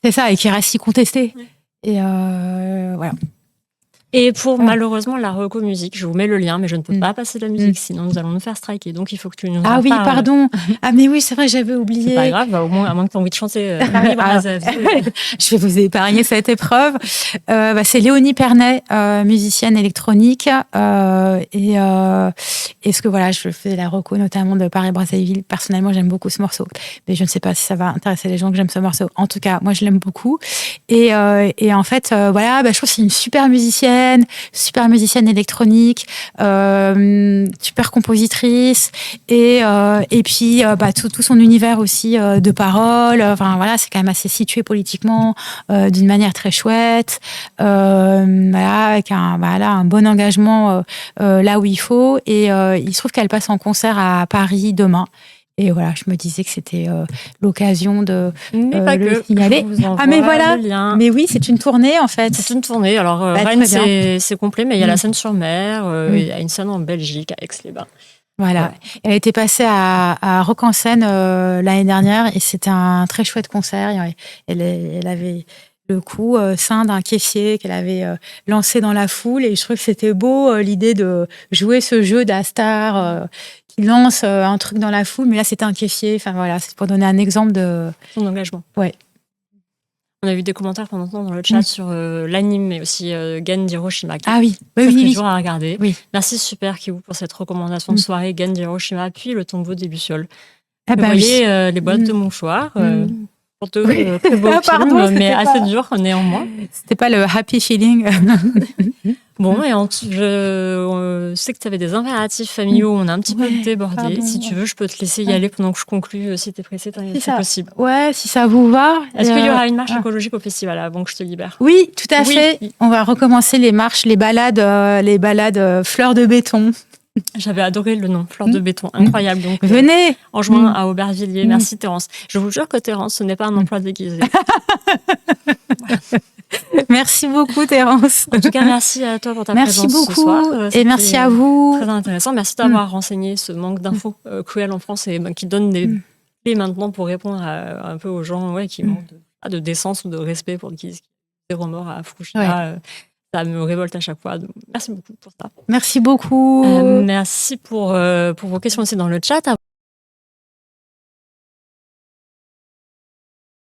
C: C'est ça, et qui reste si contesté. Ouais. Et voilà.
A: Et pour malheureusement la reco musique, je vous mets le lien, mais je ne peux pas passer de la musique, sinon nous allons nous faire striker. Donc il faut que tu nous en parles.
C: Ah oui, pardon. Ah mais oui, c'est vrai, j'avais oublié.
A: C'est pas grave, au moins, à moins que tu aies envie de chanter.
C: Je vais vous épargner cette épreuve. C'est Léonie Pernet, musicienne électronique. Et ce que voilà, je fais la reco notamment de Paris-Brazzaville. Personnellement, j'aime beaucoup ce morceau. Mais je ne sais pas si ça va intéresser les gens que j'aime ce morceau. En tout cas, moi, je l'aime beaucoup. Et en fait, je trouve que c'est une super musicienne électronique, super compositrice et puis tout son univers aussi de paroles. Enfin voilà, c'est quand même assez situé politiquement d'une manière très chouette. Avec un bon engagement là où il faut. Et il se trouve qu'elle passe en concert à Paris demain. Et voilà, je me disais que c'était l'occasion de le signaler. Mais voilà, mais oui, c'est une tournée en fait.
A: C'est une tournée. Alors Rennes, c'est complet, mais il y a la Seine-sur-Mer, il y a une scène en Belgique, à Aix-les-Bains.
C: Voilà. Ouais. Elle était passée à Rock en Seine l'année dernière et c'était un très chouette concert. Elle avait le coup sein d'un caissier qu'elle avait lancé dans la foule. Et je trouve que c'était beau l'idée de jouer ce jeu d'Astar qui lance un truc dans la foule, mais là c'était un caissier. Enfin voilà, c'est pour donner un exemple de
A: son engagement.
C: Ouais.
A: On a eu des commentaires pendant ce temps dans le chat sur l'anime, mais aussi Gen Hiroshima.
C: Ah oui,
A: oui. Toujours à regarder.
C: Oui.
A: Merci Super Kiwou pour cette recommandation de soirée Gen Hiroshima, puis le tombeau des Lucioles.
C: Ah
A: vous voyez les boîtes de mouchoirs. Pour deux très beaux films, mais assez durs néanmoins.
C: C'était pas le happy feeling.
A: Bon, et je sais que tu avais des impératifs familiaux, on a un petit peu débordé. Pardon. Si tu veux, je peux te laisser y aller pendant que je conclue. Si t'es pressée, c'est possible.
C: Ouais, si ça vous va.
A: Est-ce qu'il y aura une marche écologique au festival avant que je te libère?
C: Oui, tout à fait. On va recommencer les marches, les balades fleurs de béton.
A: J'avais adoré le nom, Fleur de béton, incroyable. Donc,
C: venez
A: en juin à Aubervilliers. Merci Terence. Je vous jure que Terence, ce n'est pas un emploi déguisé.
C: Merci beaucoup Terence.
A: En tout cas, merci à toi pour ta présence ce soir.
C: Et merci à vous.
A: Très intéressant. Merci d'avoir renseigné ce manque d'infos cruel en France et qui donne des clés maintenant pour répondre un peu aux gens qui manquent de décence ou de respect pour qui des remords à Fukushima. Ça me révolte à chaque fois. Donc, merci beaucoup pour ça.
C: Merci beaucoup.
A: Merci pour vos questions aussi dans le chat.